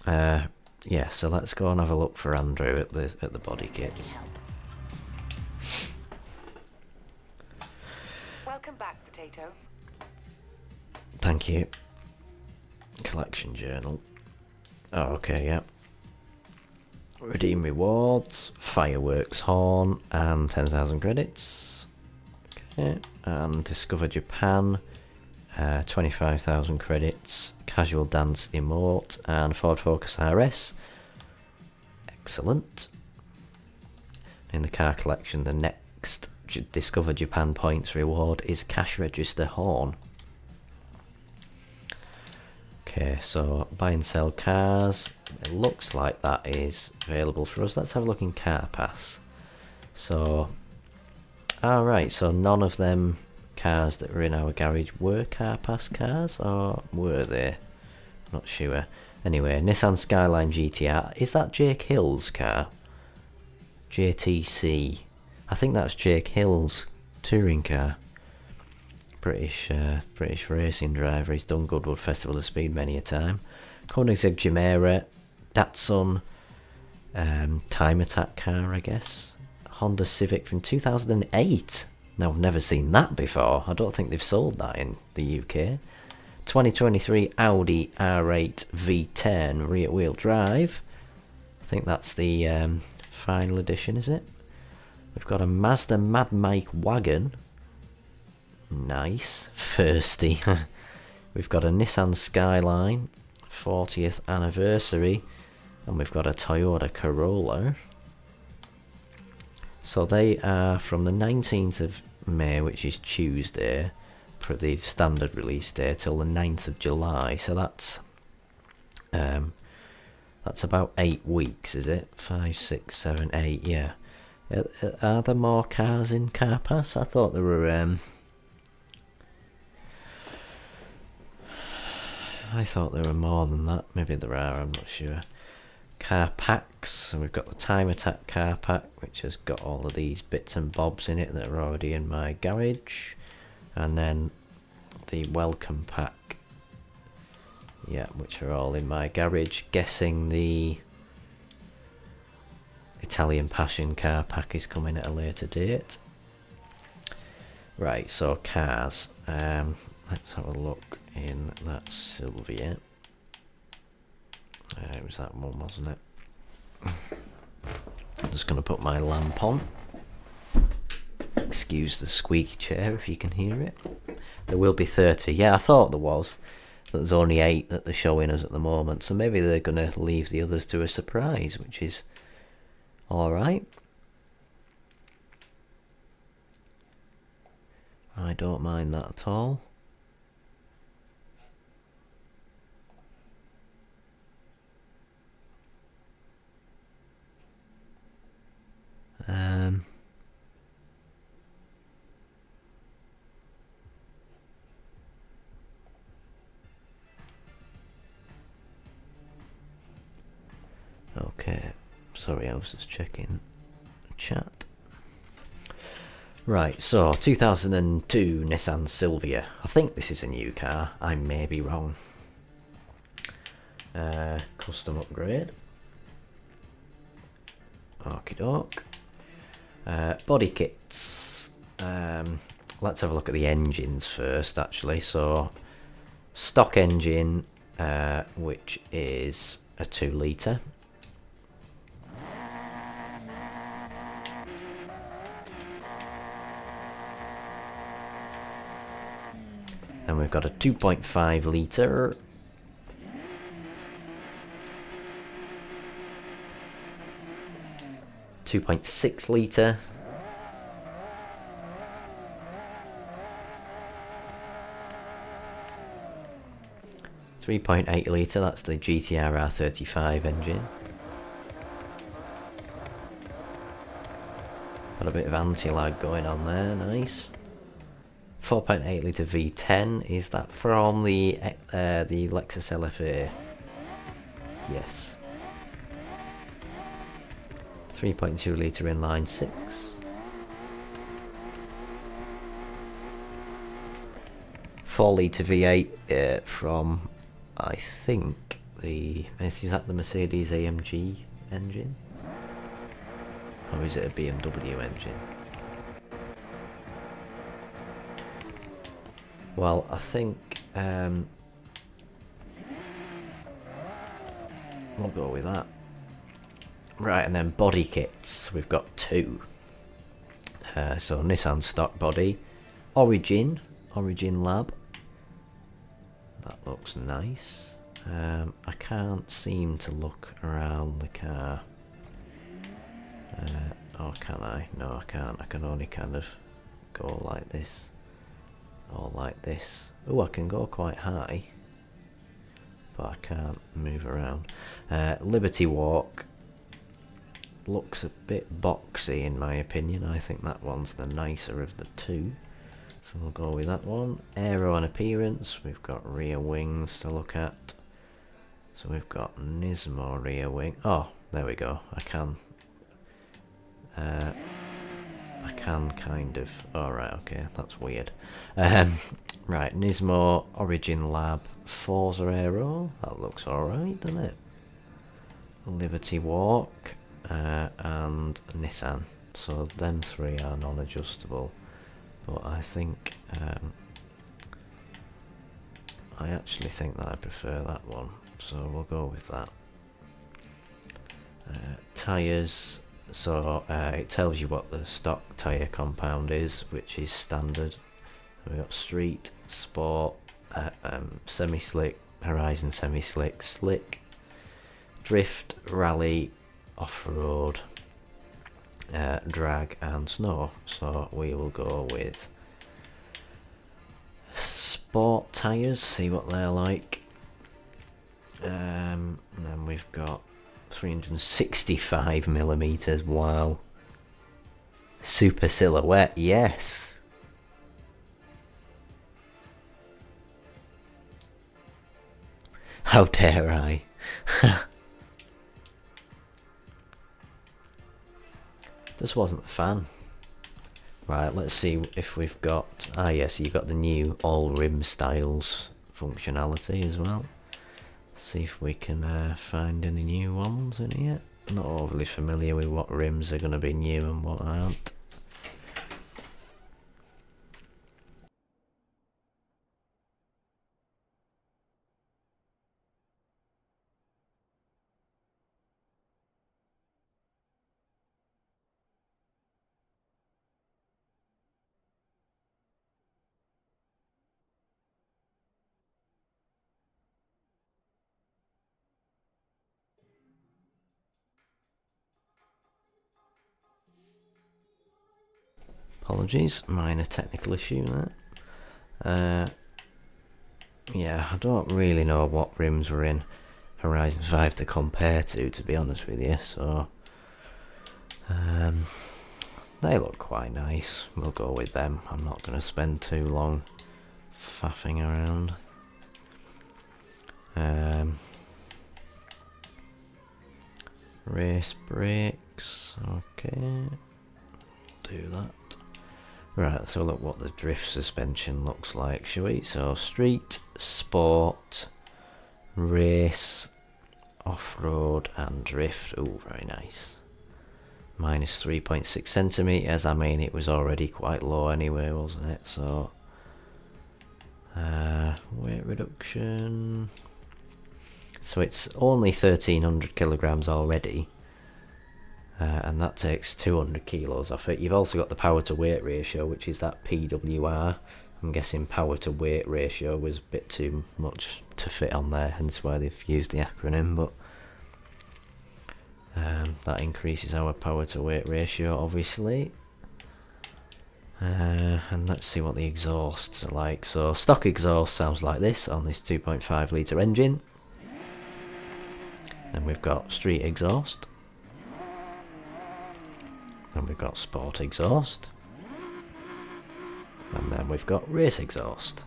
Yeah, so let's go and have a look for Andrew at the body kits. Welcome back, Potato. Thank you. Collection journal. Oh, okay, yeah. Redeem rewards, fireworks horn, and 10,000 credits. Okay, and Discover Japan, 25,000 credits. Casual dance emote and Ford Focus RS. Excellent. In the car collection, the next Discover Japan points reward is cash register horn. Okay, so buy and sell cars. It looks like that is available for us. Let's have a look in Car Pass. So, alright, so none of them cars that were in our garage were Car Pass cars, or were they? Not sure. Anyway, Nissan Skyline GTR. Is that Jake Hill's car? JTC. I think that's Jake Hill's touring car. British racing driver. He's done Goodwood Festival of Speed many a time. Koenigsegg Chimera, Datsun, Time Attack car, I guess. Honda Civic from 2008. Now, I've never seen that before. I don't think they've sold that in the UK. 2023 Audi R8 V10 rear wheel drive. I think that's the final edition, is it? We've got a Mazda Mad Mike wagon. Nice. Thirsty. We've got a Nissan Skyline 40th anniversary. And we've got a Toyota Corolla. So they are from the 19th of May, which is Tuesday, for the standard release day, till the 9th of July. So that's about 8 weeks, is it? 5, 6, 7, 8, yeah. Are there more cars in Car Pass? I thought there were more than that. Maybe there are, I'm not sure. Car packs. So we've got the Time Attack car pack, which has got all of these bits and bobs in it that are already in my garage. And then the Welcome pack. Yeah, which are all in my garage. Guessing the Italian Passion car pack is coming at a later date. Right, so cars. Let's have a look in that Sylvia. It was that one, wasn't it? I'm just going to put my lamp on. Excuse the squeaky chair if you can hear it. There will be 30. Yeah, I thought there was. There's only 8 that they're showing us at the moment. So maybe they're going to leave the others to a surprise, which is Alright. I don't mind that at all. Okay, sorry, I was just checking the chat. Right, so 2002 Nissan Silvia. I think this is a new car. I may be wrong. Custom upgrade. Okie doke. Body kits. Let's have a look at the engines first, actually. So, stock engine, which is a 2 litre. And we've got a 2.5 litre. .6 litre. .8 litre, that's the GTR R35 engine. Got a bit of anti-lag going on there, nice. 4.8 litre V10, is that from the Lexus LFA? Yes. 3.2 litre inline 6. 4 litre V8 from, I think, is that the Mercedes AMG engine? Or is it a BMW engine? Well, I think we'll go with that. Right, and then body kits. We've got 2. So Nissan stock body, Origin Lab. That looks nice. I can't seem to look around the car. Or can I? No, I can't. I can only kind of go like this. Or like this. Oh, I can go quite high. But I can't move around. Liberty Walk. Looks a bit boxy in my opinion. I think that one's the nicer of the 2. So we'll go with that one. Aero and appearance. We've got rear wings to look at. So we've got Nismo rear wing. Oh, there we go. I can kind of... Alright, okay, that's weird. Right, Nismo Origin Lab Forza Aero. That looks alright, doesn't it? Liberty Walk and Nissan. So them 3 are non-adjustable. But I think... I actually think that I prefer that one. So we'll go with that. Tyres... So it tells you what the stock tyre compound is, which is standard. We've got street, sport, semi-slick, Horizon semi-slick, slick, drift, rally, off-road, drag and snow. So we will go with sport tyres, see what they're like. And then we've got 365mm, wow. Super silhouette, yes. How dare I? Just wasn't a fan. Right, let's see if we've got... Ah yes, you've got the new all rim styles functionality as well. See if we can find any new ones in here. Not overly familiar with what rims are going to be new and what aren't. Apologies, minor technical issue there. Yeah, I don't really know what rims were in Horizon 5 to compare to be honest with you, so they look quite nice. We'll go with them. I'm not going to spend too long faffing around. Race brakes, okay, do that. Right, so look what the drift suspension looks like, shall we? So street, sport, race, off-road and drift. Oh, very nice. Minus 3.6 centimeters. I mean, it was already quite low anyway, wasn't it? So weight reduction, so it's only 1300 kilograms already, and that takes 200 kilos off it. You've also got the power to weight ratio, which is that PWR. I'm guessing power to weight ratio was a bit too much to fit on there, hence why they've used the acronym, but that increases our power to weight ratio, obviously. And let's see what the exhausts are like. So stock exhaust sounds like this on this 2.5 litre engine. Then we've got street exhaust. Then we've got sport exhaust. And then we've got race exhaust.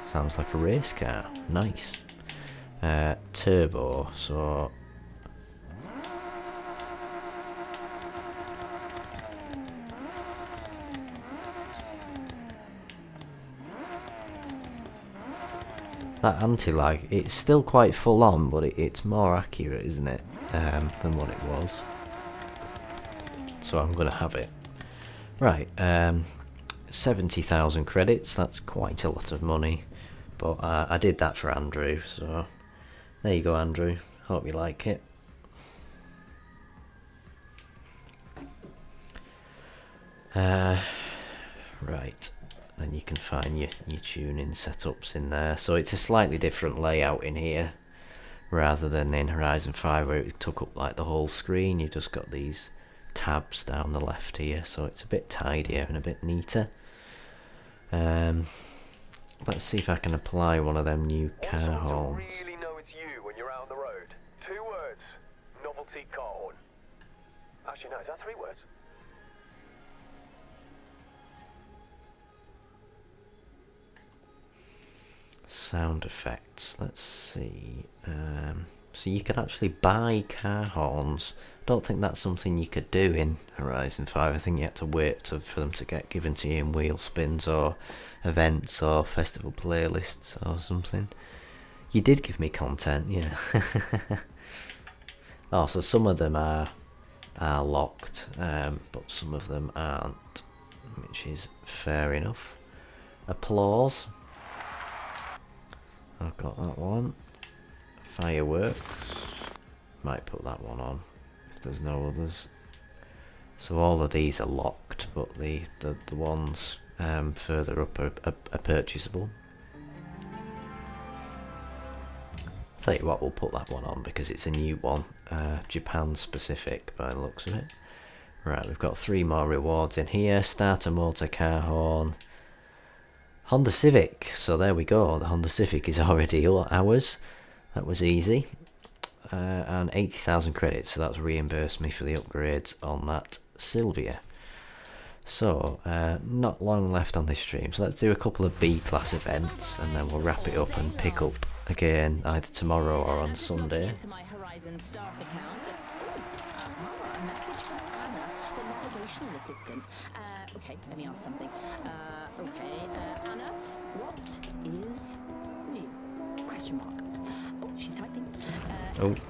Sounds like a race car. Nice. Turbo, so that anti-lag, it's still quite full on, but it's more accurate, isn't it, than what it was. So I'm going to have it. Right, 70,000 credits, that's quite a lot of money. But I did that for Andrew, so there you go, Andrew. Hope you like it. Right. Then you can find your tuning setups in there. So it's a slightly different layout in here rather than in Horizon 5 where it took up like the whole screen. You've just got these tabs down the left here, so it's a bit tidier and a bit neater. Let's see if I can apply one of them new car horns. Really know it's you when you're out on the road. 2 words. Novelty car horn. Actually, no, is that 3 words? Sound effects, let's see. So you can actually buy car horns. Don't think that's something you could do in Horizon 5. I think you had to wait for them to get given to you in wheel spins or events or festival playlists or something. You did give me content, yeah. Oh, so some of them are locked, but some of them aren't, which is fair enough. Applause. I've got that one. Fireworks. Might put that one on if there's no others. So all of these are locked, but the ones further up are purchasable. Tell you what, we'll put that one on because it's a new one. Japan specific by the looks of it. Right, we've got 3 more rewards in here. Starter motor car horn. Honda Civic, so there we go, the Honda Civic is already ours. That was easy. And 80,000 credits, so that's reimbursed me for the upgrades on that Sylvia. So, not long left on this stream, so let's do a couple of B-class events and then we'll wrap it up and pick up again either tomorrow or on Sunday. Into my Horizon staff account. A message from Anna, the navigational assistant. Okay, let me ask something. Anna, what is new? Question mark. Oh, she's typing.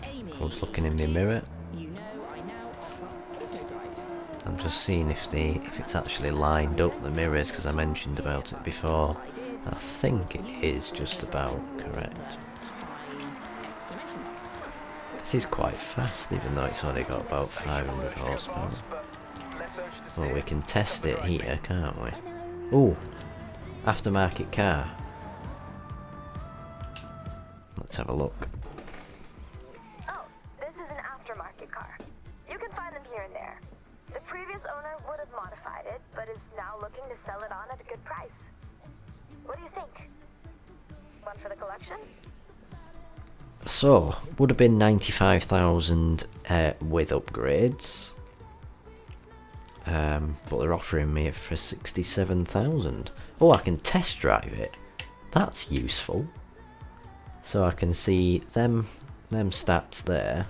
Amy, I was looking in the mirror. You know, I now offer auto-drive. I'm just seeing if it's actually lined up, the mirrors, because I mentioned about it before. I think it is just about correct. This is quite fast, even though it's only got about 500 horsepower. Well, we can test it here, can't we? Ooh, aftermarket car. Let's have a look. Oh, this is an aftermarket car. You can find them here and there. The previous owner would have modified is now looking to sell it on at a good price. What do you think? One for the collection? So, would have been 95,000 with upgrades. But they're offering me it for 67,000. Oh, I can test drive it. That's useful. So I can see them stats there.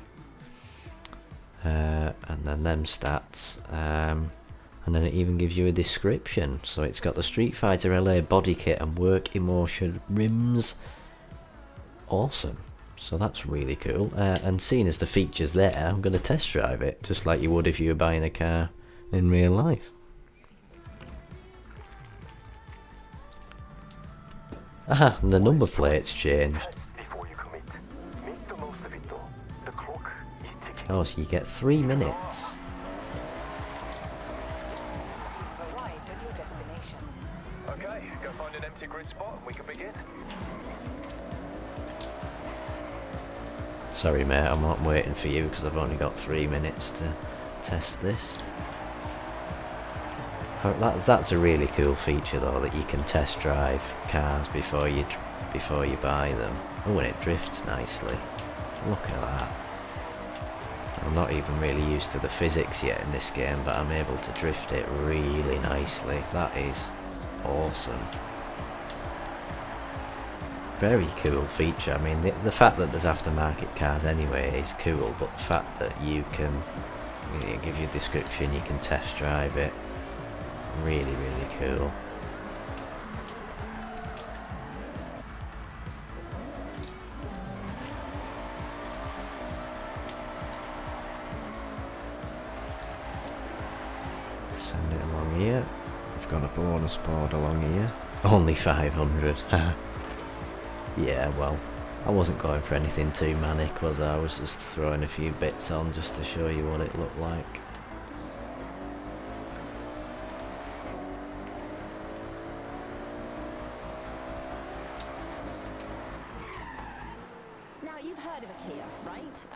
And then them stats. And then it even gives you a description. So it's got the Street Fighter LA body kit and work emotion rims. Awesome. So that's really cool. And seeing as the feature's there, I'm going to test drive it. Just like you would if you were buying a car in real life. Aha, and the number plate's changed. Oh, so you get 3 minutes. Arrived at your destination. Okay, go find an empty grid spot and we can begin. Sorry mate, I'm not waiting for you because I've only got 3 minutes to test this. That's a really cool feature though, that you can test drive cars before you buy them. Oh, and it drifts nicely. Look at that. I'm not even really used to the physics yet in this game, but I'm able to drift it really nicely. That is awesome. Very cool feature. I mean, the fact that there's aftermarket cars anyway is cool, but the fact that you can, it gives you a description, you can test drive it. Really, really cool. Send it along here. I've got a bonus board along here. Only 500. Yeah, well, I wasn't going for anything too manic, was I? I was just throwing a few bits on just to show you what it looked like.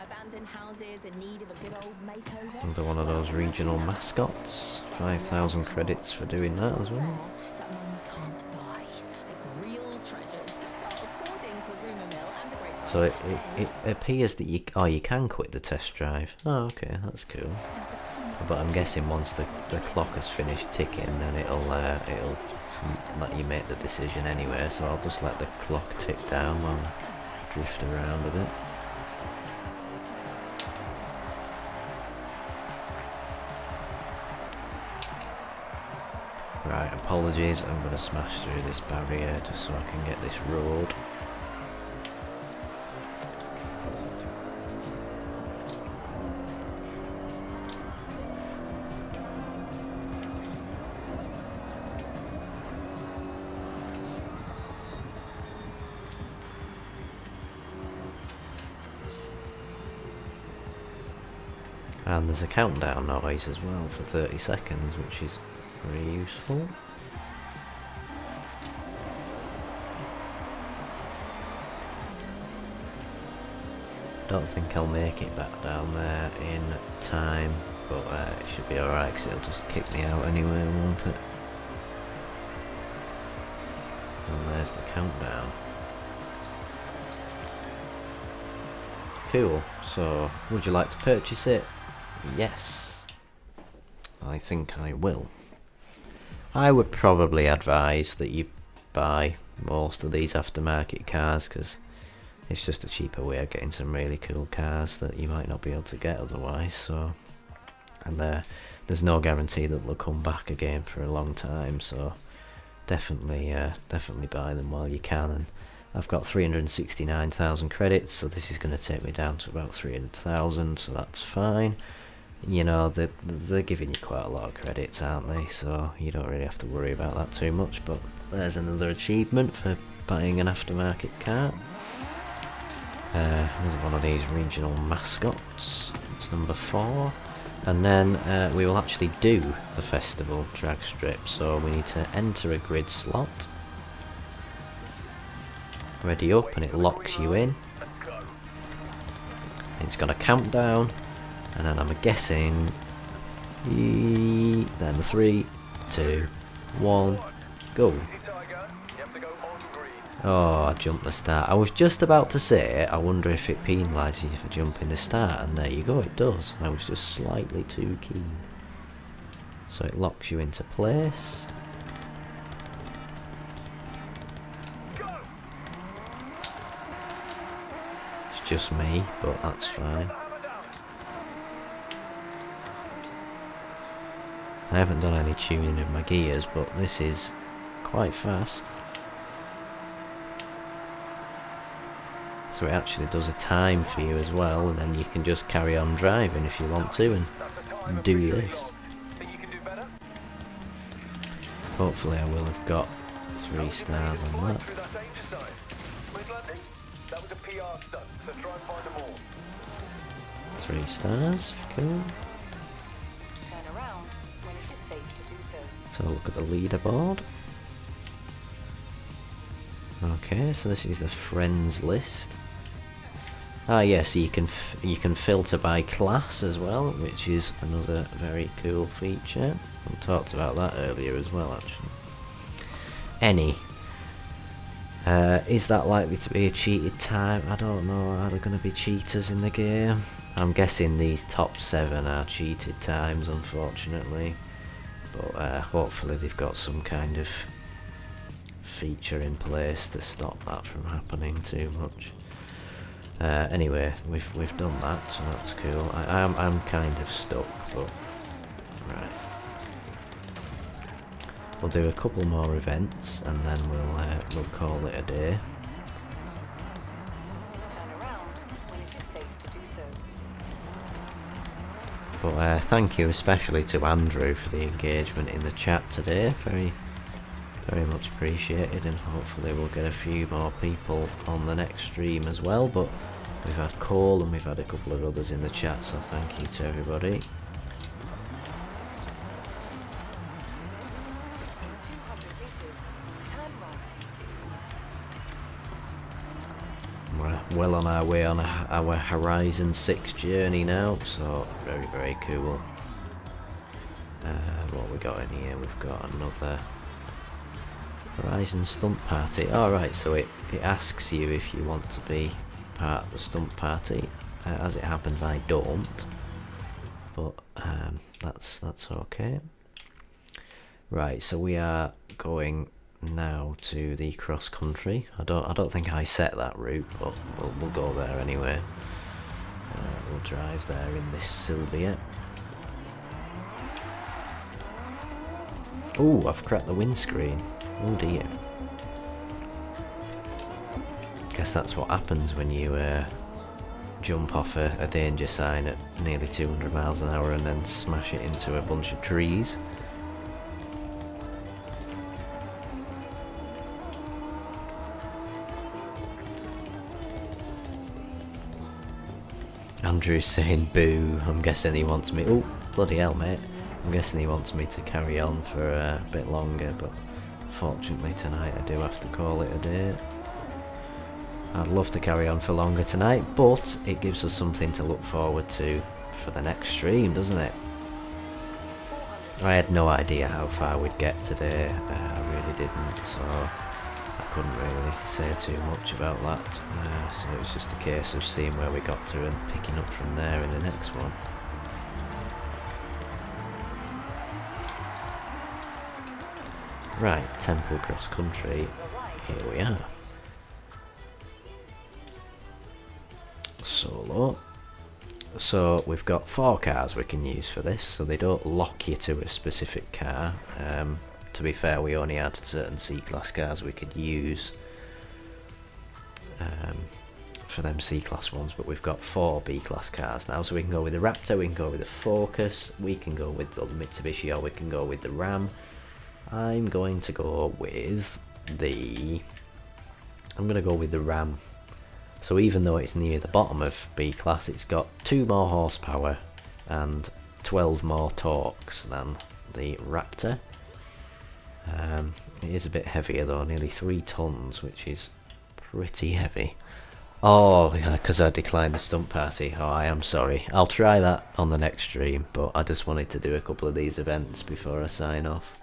Abandoned houses in need of a good old makeover. Another one of those regional mascots. 5,000 credits for doing that as well. That money can't buy. Like real treasures. According to rumour mill and the great. So it appears that you can quit the test drive. Oh, okay, that's cool. But I'm guessing once the clock has finished ticking, then it'll let you make the decision anyway. So I'll just let the clock tick down while I drift around with it. Right, apologies, I'm going to smash through this barrier just so I can get this road. And there's a countdown noise as well for 30 seconds, which is very useful. Don't think I'll make it back down there in time, but it should be alright because it'll just kick me out anyway, won't it? And there's the countdown. Cool, so would you like to purchase it? Yes, I think I will. I would probably advise that you buy most of these aftermarket cars because it's just a cheaper way of getting some really cool cars that you might not be able to get otherwise. So, and there's no guarantee that they'll come back again for a long time. So definitely buy them while you can. And I've got 369,000 credits, so this is going to take me down to about 300,000. So that's fine. You know, they're giving you quite a lot of credits, aren't they? So you don't really have to worry about that too much. But there's another achievement for buying an aftermarket car. There's one of these regional mascots. It's number 4. And then we will actually do the festival drag strip. So we need to enter a grid slot. Ready up, and it locks you in. It's got a countdown. And then I'm guessing then 3, 2, 1, go. Oh, I jumped the start. I was just about to say, I wonder if it penalises you for jumping the start, and there you go, it does. I was just slightly too keen. So it locks you into place. It's just me, but that's fine. I haven't done any tuning of my gears, but this is quite fast. So it actually does a time for you as well, and then you can just carry on driving if you want to and do this. Hopefully I will have got 3 stars on that. 3 stars, cool. So look at the leaderboard. Okay, so this is the friends list. Ah yes, so you can filter by class as well, which is another very cool feature. We talked about that earlier as well, actually. Any. Is that likely to be a cheated time? I don't know. Are there going to be cheaters in the game? I'm guessing these top 7 are cheated times, unfortunately. But hopefully they've got some kind of feature in place to stop that from happening too much. Anyway, we've done that, so that's cool. I'm kind of stuck, but right. We'll do a couple more events and then we'll call it a day. But thank you especially to Andrew for the engagement in the chat today. Very, very much appreciated, and hopefully we'll get a few more people on the next stream as well. But we've had Cole and we've had a couple of others in the chat, so thank you to everybody. We're well on our way on our Horizon 6 journey now, so very, very cool. What we got in here? We've got another Horizon stunt party. Alright, so it asks you if you want to be part of the stunt party. As it happens, I don't, but that's okay. Right, so we are going now to the cross country. I don't think I set that route, but we'll go there anyway. We'll drive there in this Sylvia. Oh, I've cracked the windscreen. Oh dear. Guess that's what happens when you jump off a danger sign at nearly 200 miles an hour and then smash it into a bunch of trees. Andrew's saying boo. I'm guessing he wants me. Oh, bloody hell, mate. I'm guessing he wants me to carry on for a bit longer, but fortunately tonight I do have to call it a day. I'd love to carry on for longer tonight, but it gives us something to look forward to for the next stream, doesn't it? I had no idea how far we'd get today. I really didn't, so I couldn't really say too much about that. So it was just a case of seeing where we got to and picking up from there in the next one. Right, Temple Cross Country, here we are. Solo. So we've got 4 cars we can use for this, so they don't lock you to a specific car. To be fair, we only had certain C-Class cars we could use for them C-Class ones, but we've got 4 B-Class cars now, so we can go with the Raptor, we can go with the Focus, we can go with the Mitsubishi, or we can go with the Ram. I'm going to go with the Ram. So even though it's near the bottom of B-Class, it's got 2 more horsepower and 12 more torques than the Raptor. It is a bit heavier though, nearly 3 tons, which is pretty heavy. Oh, yeah, because I declined the stunt party. Oh, I am sorry. I'll try that on the next stream, but I just wanted to do a couple of these events before I sign off.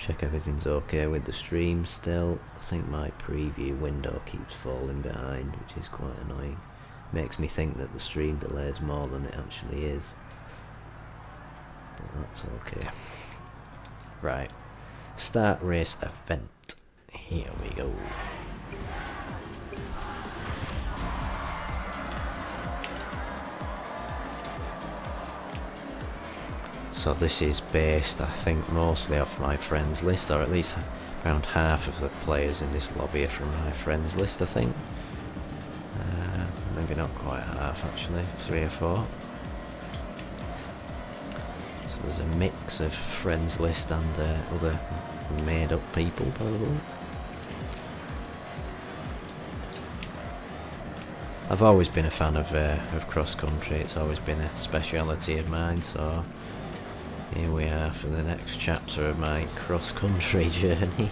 Check everything's okay with the stream still. I think my preview window keeps falling behind, which is quite annoying. Makes me think that the stream delays more than it actually is. But that's okay. Right. Start race event. Here we go. So this is based, I think, mostly off my friends list, or at least around half of the players in this lobby are from my friends list, I think. Maybe not quite half, actually, 3 or 4. So there's a mix of friends list and other made-up people, probably. I've always been a fan of cross-country. It's always been a speciality of mine, so here we are for the next chapter of my cross-country journey.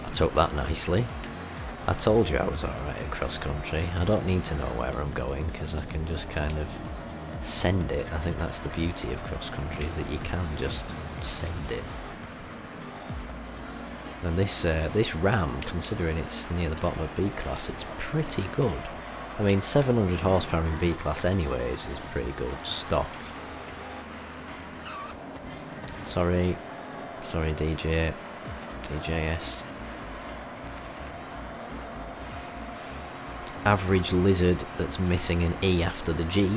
I took that nicely. I told you I was alright at cross-country. I don't need to know where I'm going, because I can just kind of send it. I think that's the beauty of cross-country, is that you can just send it. And this RAM, considering it's near the bottom of B-Class, it's pretty good. I mean, 700 horsepower in B-Class anyways is pretty good stock. Sorry DJS. Average lizard that's missing an E after the G.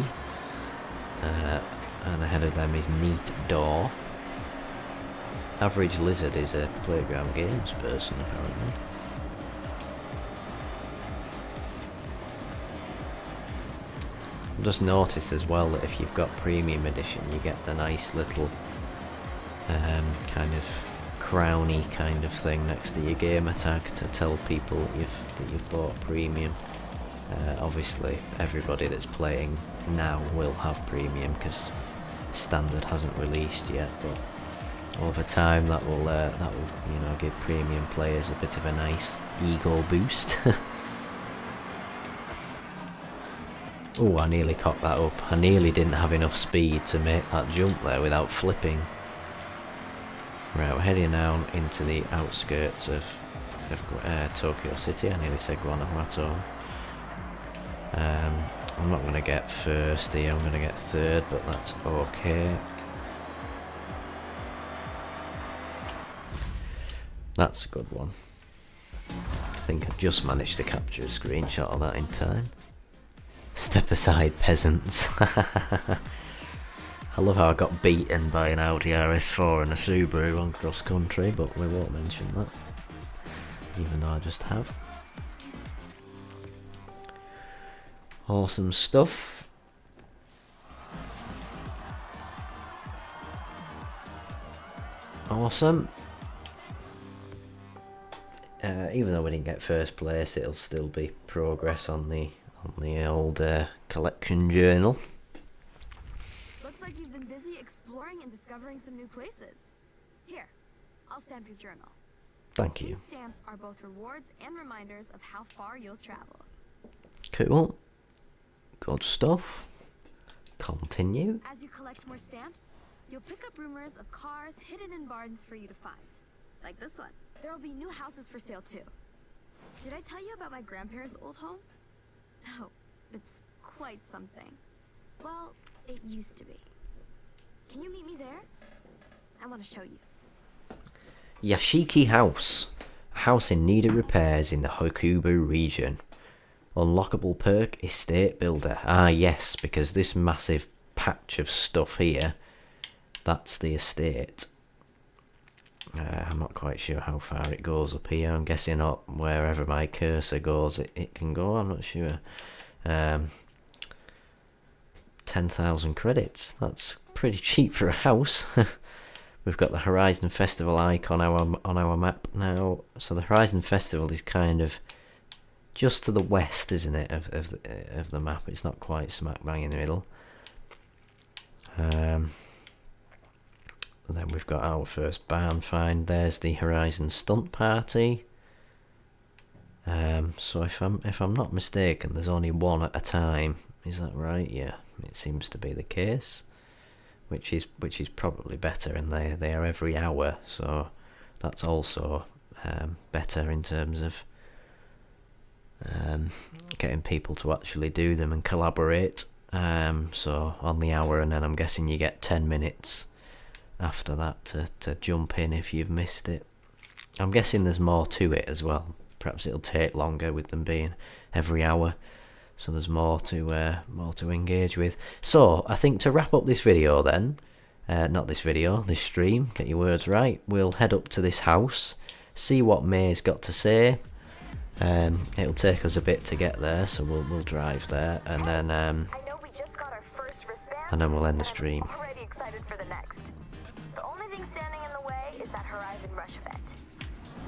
And ahead of them is Neat Door. Average lizard is a Playground Games person, apparently. I've just noticed as well that if you've got Premium Edition, you get the nice little kind of crowny kind of thing next to your gamer tag to tell people that you've bought Premium. Obviously, everybody that's playing now will have Premium because Standard hasn't released yet, but over time that will give Premium players a bit of a nice ego boost. Oh, I nearly cocked that up. I nearly didn't have enough speed to make that jump there without flipping. Right, we're heading now into the outskirts of Tokyo City. I nearly said Guanajuato. I'm not going to get first here, I'm going to get third, but that's okay. That's a good one. I think I just managed to capture a screenshot of that in time. Step aside, peasants. I love how I got beaten by an Audi RS4 and a Subaru on cross country, but we won't mention that, even though I just have. Awesome stuff. Awesome. Even though we didn't get first place, it'll still be progress on the old collection journal. Looks like you've been busy exploring and discovering some new places. Here, I'll stamp your journal. Thank you. These stamps are both rewards and reminders of how far you'll travel. Cool. Good stuff. Continue. As you collect more stamps, you'll pick up rumors of cars hidden in barns for you to find. Like this one. There will be new houses for sale too. Did I tell you about my grandparents' old home? Oh, it's quite something. Well, it used to be. Can you meet me there? I want to show you. Yashiki House. A house in need of repairs in the Hokubu region. Unlockable perk, Estate Builder. Ah yes, because this massive patch of stuff here, that's the estate. I'm not quite sure how far it goes up here. I'm guessing up wherever my cursor goes it can go. I'm not sure. 10,000 credits. That's pretty cheap for a house. We've got the Horizon Festival icon on our map now. So the Horizon Festival is kind of just to the west, isn't it, of the map. It's not quite smack bang in the middle. And then we've got our first barn find. There's the Horizon Stunt Party. So if I'm not mistaken, there's only one at a time Is that right? Yeah, it seems to be the case, which is probably better, and they are every hour, so that's also better in terms of getting people to actually do them and collaborate. So on the hour, and then I'm guessing you get 10 minutes after that to jump in if you've missed it. I'm guessing there's more to it as well. Perhaps it'll take longer with them being every hour, so there's more to engage with. So I think to wrap up this video then, not this video, this stream, get your words right, we'll head up to this house, see what May's got to say. It'll take us a bit to get there, so we'll drive there, and then I know we just got our first wristband, and then we'll end the and I'm stream. already excited for the next. The only thing standing in the way is that Horizon Rush event.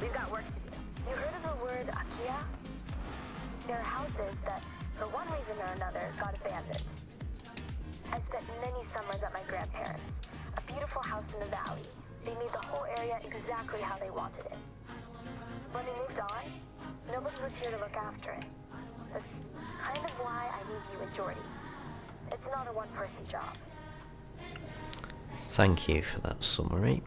We've got work to do. You heard of the word Akia? There are houses that, for one reason or another, got abandoned. I spent many summers at my grandparents', a beautiful house in the valley. They made the whole area exactly how they wanted it. When they moved on, nobody was here to look after it. That's kind of why I need you and Jordy. It's not a one-person job. Thank you for that summary.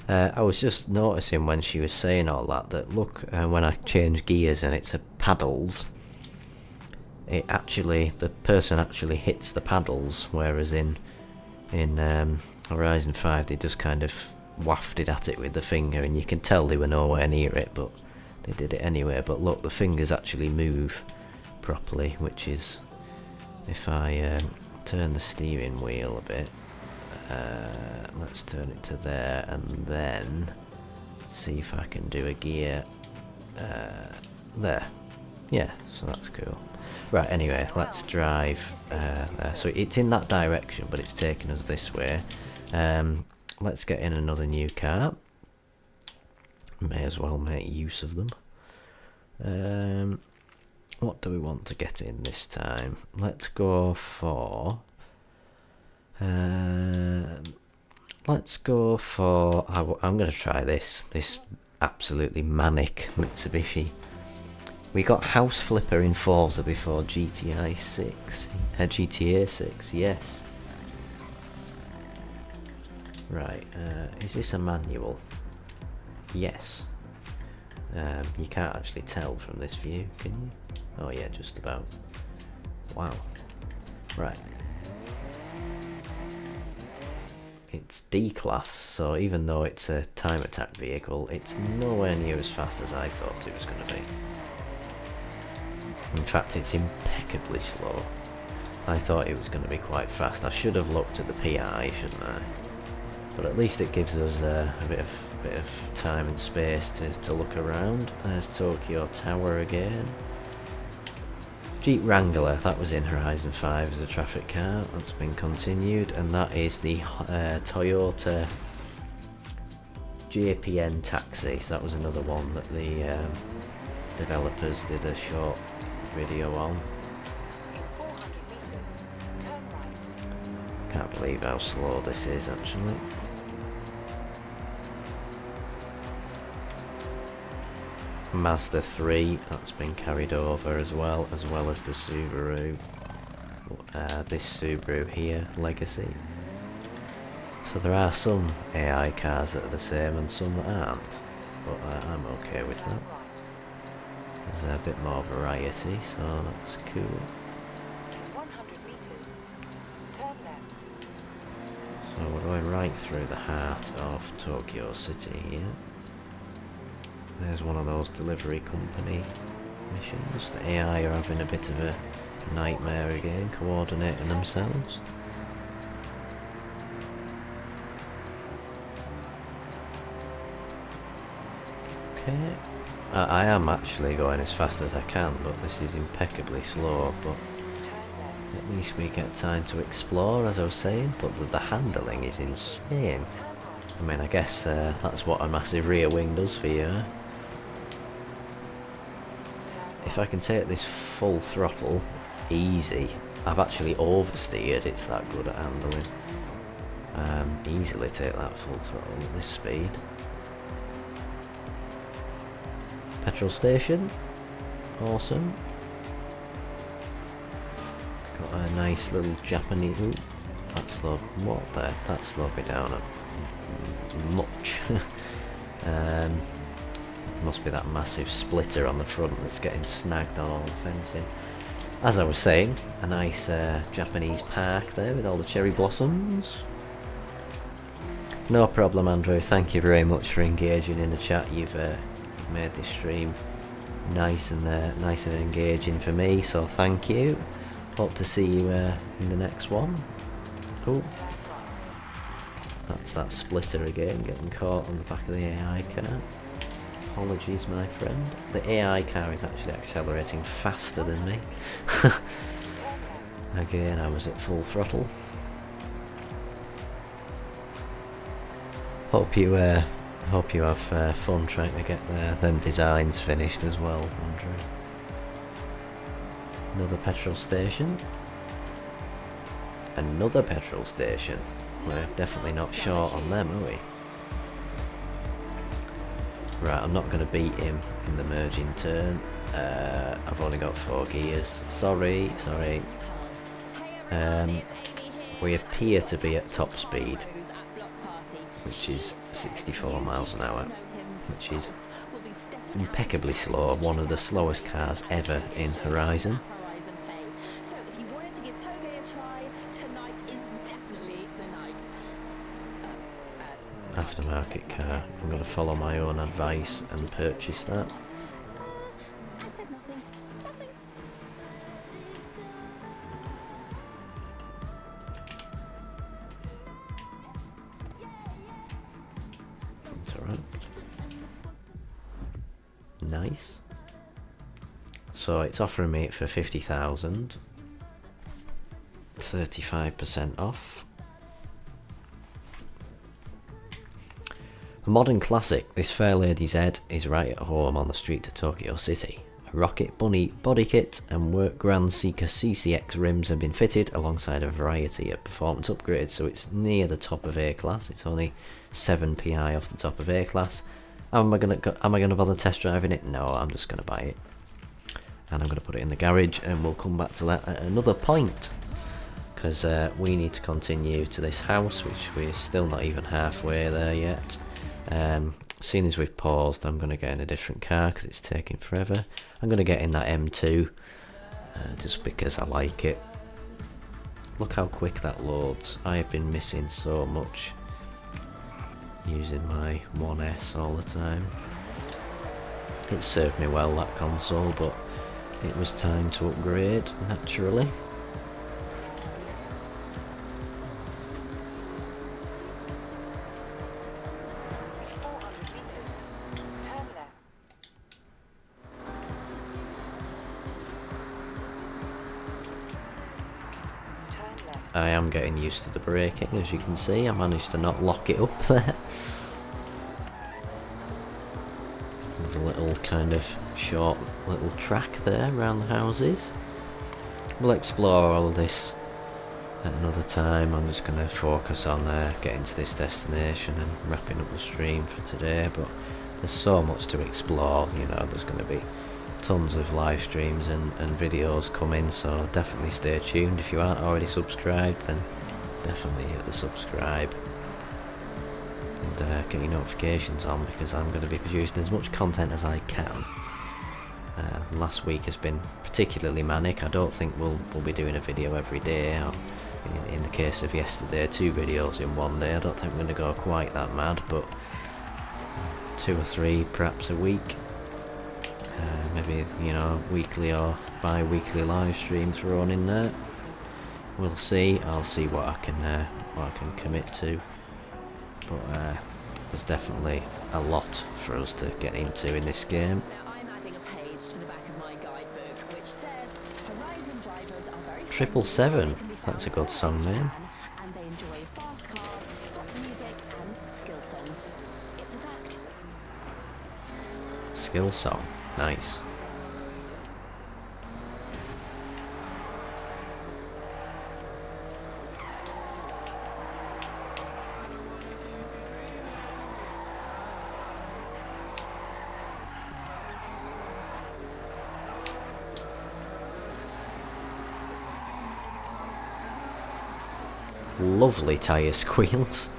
I was just noticing when she was saying all that look, when I change gears and it's a paddles, the person actually hits the paddles, whereas in Horizon 5 they just kind of wafted at it with the finger, and you can tell they were nowhere near it, but they did it anyway. But look, the fingers actually move properly, which is, if I turn the steering wheel a bit, let's turn it to there, and then see if I can do a gear there. Yeah, so that's cool. Right, anyway, let's drive there. So it's in that direction, but it's taking us this way. Let's get in another new car. May as well make use of them. What do we want to get in this time? Let's go for... I'm going to try this absolutely manic Mitsubishi. We got House Flipper in Forza before GTA 6, yes. Right, is this a manual? Yes. You can't actually tell from this view, can you? Oh yeah, just about. Wow. Right. It's D-Class, so even though it's a time attack vehicle, it's nowhere near as fast as I thought it was going to be. In fact, it's impeccably slow. I thought it was going to be quite fast. I should have looked at the PI, shouldn't I? But at least it gives us a bit of time and space to look around. There's Tokyo Tower again. Jeep Wrangler, that was in Horizon 5 as a traffic car. That's been continued, and that is the Toyota JPN taxi. So that was another one that the developers did a short video on. In 400 meters, turn right. Can't believe how slow this is actually. Mazda 3, that's been carried over as well as the Subaru. This Subaru here, Legacy. So there are some AI cars that are the same and some that aren't, but I'm okay with that. There's a bit more variety, so that's cool. In 100 meters, turn left. So we're going right through the heart of Tokyo City here. There's one of those delivery company missions. The AI are having a bit of a nightmare again, coordinating themselves. Okay. I am actually going as fast as I can, but this is impeccably slow, but at least we get time to explore, as I was saying, but the handling is insane. I mean, I guess that's what a massive rear wing does for you. If I can take this full throttle, easy. I've actually oversteered, it's that good at handling. Easily take that full throttle at this speed. Petrol station, awesome. Got a nice little Japanese. Ooh, that slowed. What the? That slowed me down much. Must be that massive splitter on the front that's getting snagged on all the fencing. As I was saying, a nice Japanese park there with all the cherry blossoms. No problem, Andrew. Thank you very much for engaging in the chat. You've made this stream nice and engaging for me. So thank you. Hope to see you in the next one. Oh, that's that splitter again, getting caught on the back of the AI car. Apologies, my friend. The AI car is actually accelerating faster than me. Again, I was at full throttle. Hope you have fun trying to get them designs finished as well, Andrew. Another petrol station. Another petrol station. We're definitely not short on them, are we? Right, I'm not going to beat him in the merging turn. I've only got 4 gears. Sorry. We appear to be at top speed, which is 64 miles an hour, which is impeccably slow. One of the slowest cars ever in Horizon. Aftermarket car. I'm going to follow my own advice and purchase that. I said nothing. Interrupt. Nice. So it's offering me it for 50,000. 35% off. A modern classic, this fair lady's head is right at home on the street to Tokyo City. A Rocket Bunny body kit and Work Grand Seeker CCX rims have been fitted alongside a variety of performance upgrades, so it's near the top of A-Class. It's only 7 PI off the top of A-Class. Am I gonna bother test driving it? No, I'm just gonna buy it. And I'm gonna put it in the garage, and we'll come back to that at another point. Because we need to continue to this house, which we're still not even halfway there yet. Seeing as we've paused, I'm going to get in a different car because it's taking forever. I'm going to get in that M2 just because I like it. Look how quick that loads. I have been missing so much using my 1S all the time. It served me well, that console, but it was time to upgrade naturally. I am getting used to the braking, as you can see. I managed to not lock it up there. There's a little kind of short little track there around the houses. We'll explore all of this at another time. I'm just going to focus on getting to this destination and wrapping up the stream for today. But there's so much to explore, you know, there's going to be tons of live streams and videos coming, so definitely stay tuned. If you aren't already subscribed, then definitely hit the subscribe and get your notifications on, because I'm going to be producing as much content as I can. Last week has been particularly manic. I don't think we'll be doing a video every day, or in the case of yesterday, 2 videos in one day. I don't think we're going to go quite that mad, but 2 or 3 perhaps a week. Maybe, you know, weekly or bi-weekly live stream thrown in there. We'll see. I'll see what I can commit to. But there's definitely a lot for us to get into in this game. Now I'm adding a page to the back of my guidebook which says Horizon drivers are very 777. That's a good song name. And they enjoy fast cars, pop music and skill songs. It's a fact. Skill song. Nice. lovely tyre squeals.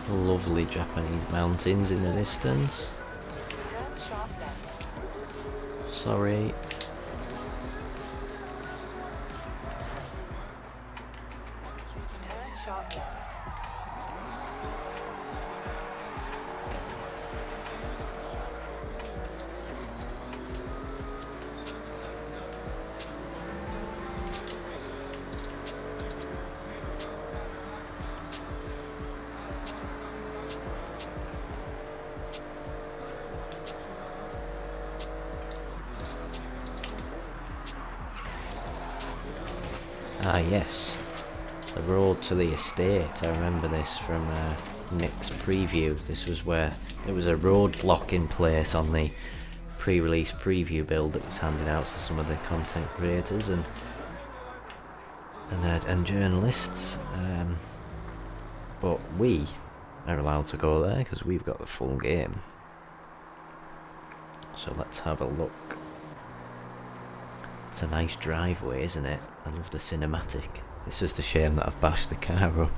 Lovely Japanese mountains in the distance. Turn sharp left. Sorry. Turn sharp left. Ah yes, the road to the estate. I remember this from Nick's preview. This was where there was a roadblock in place on the pre-release preview build that was handed out to some of the content creators and journalists. But we are allowed to go there because we've got the full game. So let's have a look. It's a nice driveway, isn't it? I love the cinematic. It's just a shame that I've bashed the car up.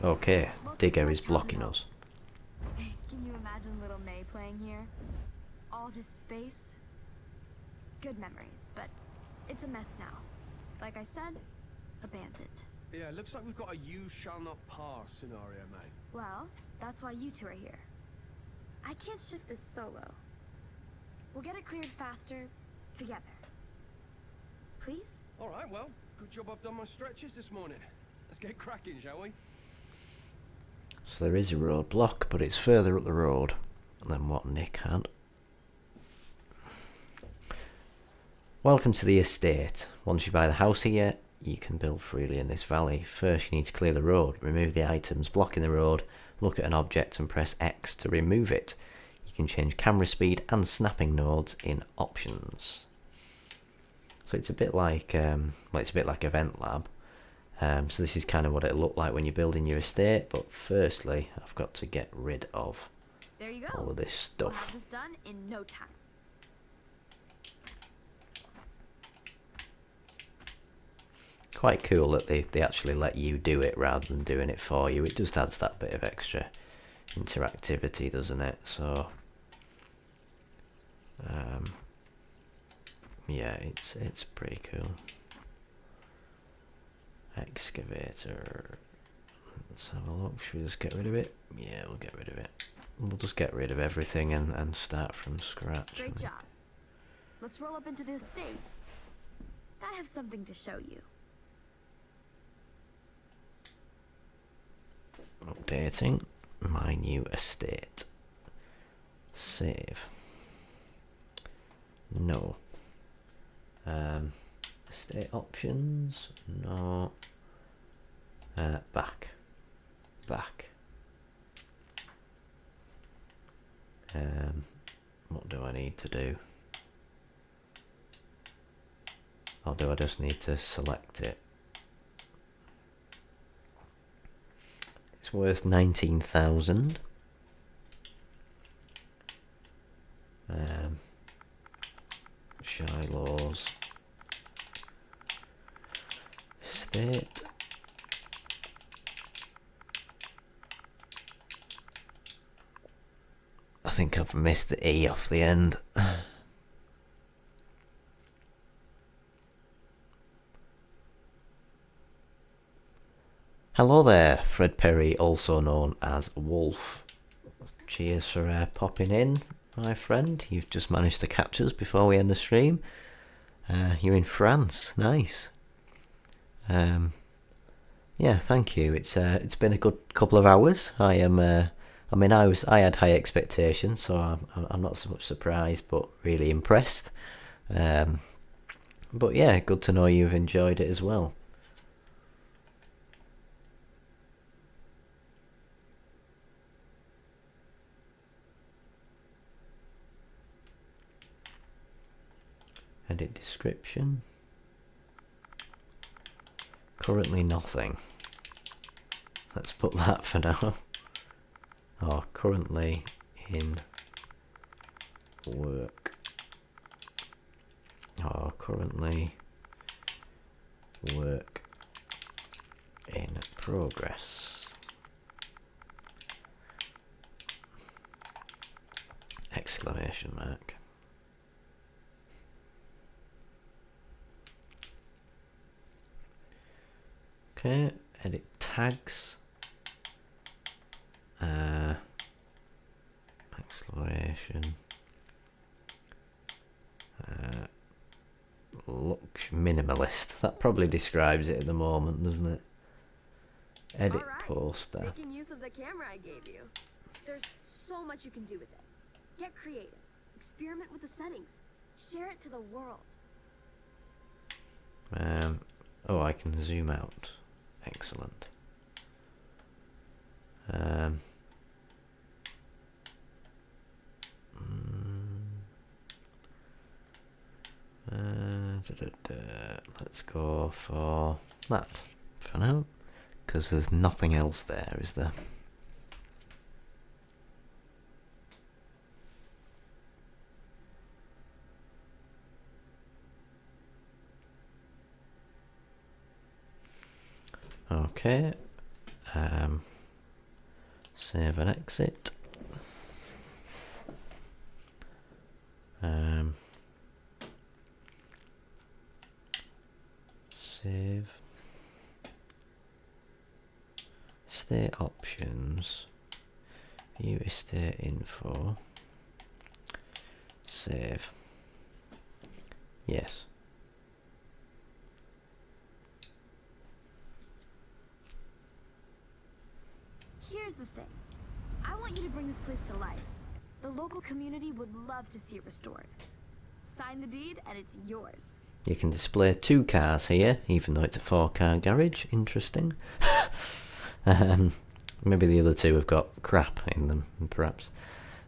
Okay, Digger is blocking us. Can you imagine little May playing here? All this space? Good memories, but it's a mess now. Like I said, abandoned. Yeah, it looks like we've got a you shall not pass scenario, mate. Well, that's why you two are here. I can't shift this solo. We'll get it cleared faster, together. Please? Alright, well, good job I've done my stretches this morning. Let's get cracking, shall we? So there is a roadblock, but it's further up the road than what Nick had. Welcome to the estate. Once you buy the house here, you can build freely in this valley. First you need to clear the road, remove the items blocking the road, look at an object and press X to remove it. You can change camera speed and snapping nodes in options. So it's a bit like Event Lab. So this is kind of what it'll look like when you're building your estate, but firstly I've got to get rid of There you go. all of this We'll stuff. have this done in no time. Quite cool that they actually let you do it rather than doing it for you. It just adds that bit of extra interactivity, doesn't it? So yeah, it's pretty cool. Excavator. Let's have a look. Should we just get rid of it? Yeah, we'll get rid of it. We'll just get rid of everything and start from scratch. Great job. Let's roll up into the estate. I have something to show you. Updating my new estate. Save. No. Estate options. No. Back. What do I need to do? Or do I just need to select it? It's worth 19,000. Shylo's estate. I think I've missed the E off the end. Hello there, Fred Perry, also known as Wolf. Cheers for popping in, my friend. You've just managed to catch us before we end the stream. You're in France, nice. Yeah, thank you. It's been a good couple of hours. I had high expectations, so I'm not so much surprised, but really impressed. But yeah, good to know you've enjoyed it as well. Edit description. Currently nothing. Let's put that for now. Oh, currently in work. Oh, currently work in progress. Exclamation mark. Okay, edit tags. Exploration. Look minimalist. That probably describes it at the moment, doesn't it? Edit poster. Making use of the camera I gave you. There's so much you can do with it. Get creative. Experiment with the settings. Share it to the world. Oh, I can zoom out. Excellent. Let's go for that for now, because there's nothing else there, is there? Okay. Save and exit. Save. Estate options. View estate info. Save. Yes. Here's the thing. I want you to bring this place to life. The local community would love to see it restored. Sign the deed and it's yours. You can display 2 cars here, even though it's a 4-car garage. Interesting. Maybe the other 2 have got crap in them, perhaps.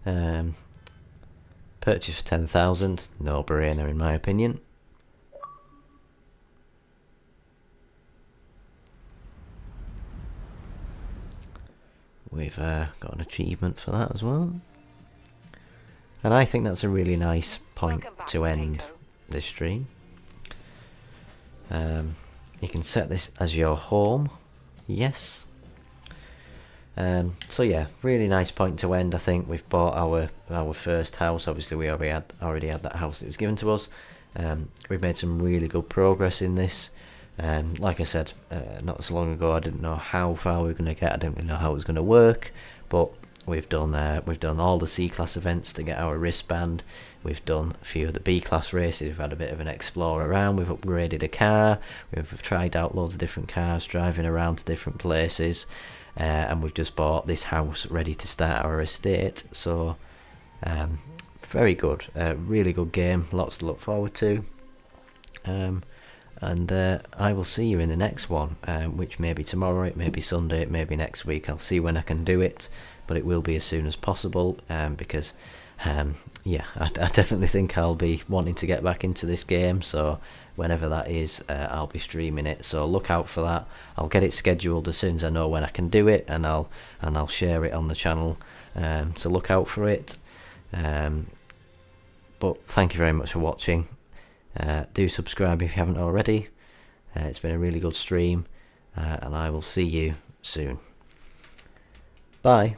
Purchase for 10,000. No brainer, in my opinion. We've got an achievement for that as well. And I think that's a really nice point to end this stream. You can set this as your home. Yes. So yeah, really nice point to end. I think we've bought our first house. Obviously we already had that house that was given to us. We've made some really good progress in this. Like I said, not so long ago, I didn't know how far we were going to get. I didn't really know how it was going to work, but we've done all the C-class events to get our wristband. We've done a few of the B-class races. We've had a bit of an explore around. We've upgraded a car. We've tried out loads of different cars, driving around to different places, and we've just bought this house ready to start our estate. So very good, really good game. Lots to look forward to. And I will see you in the next one, which may be tomorrow, it may be Sunday, it may be next week. I'll see when I can do it, but it will be as soon as possible, because yeah, I definitely think I'll be wanting to get back into this game, so whenever that is, I'll be streaming it, so look out for that. I'll get it scheduled as soon as I know when I can do it, and I'll share it on the channel, so look out for it. But thank you very much for watching. Do subscribe if you haven't already. It's been a really good stream, and I will see you soon. Bye.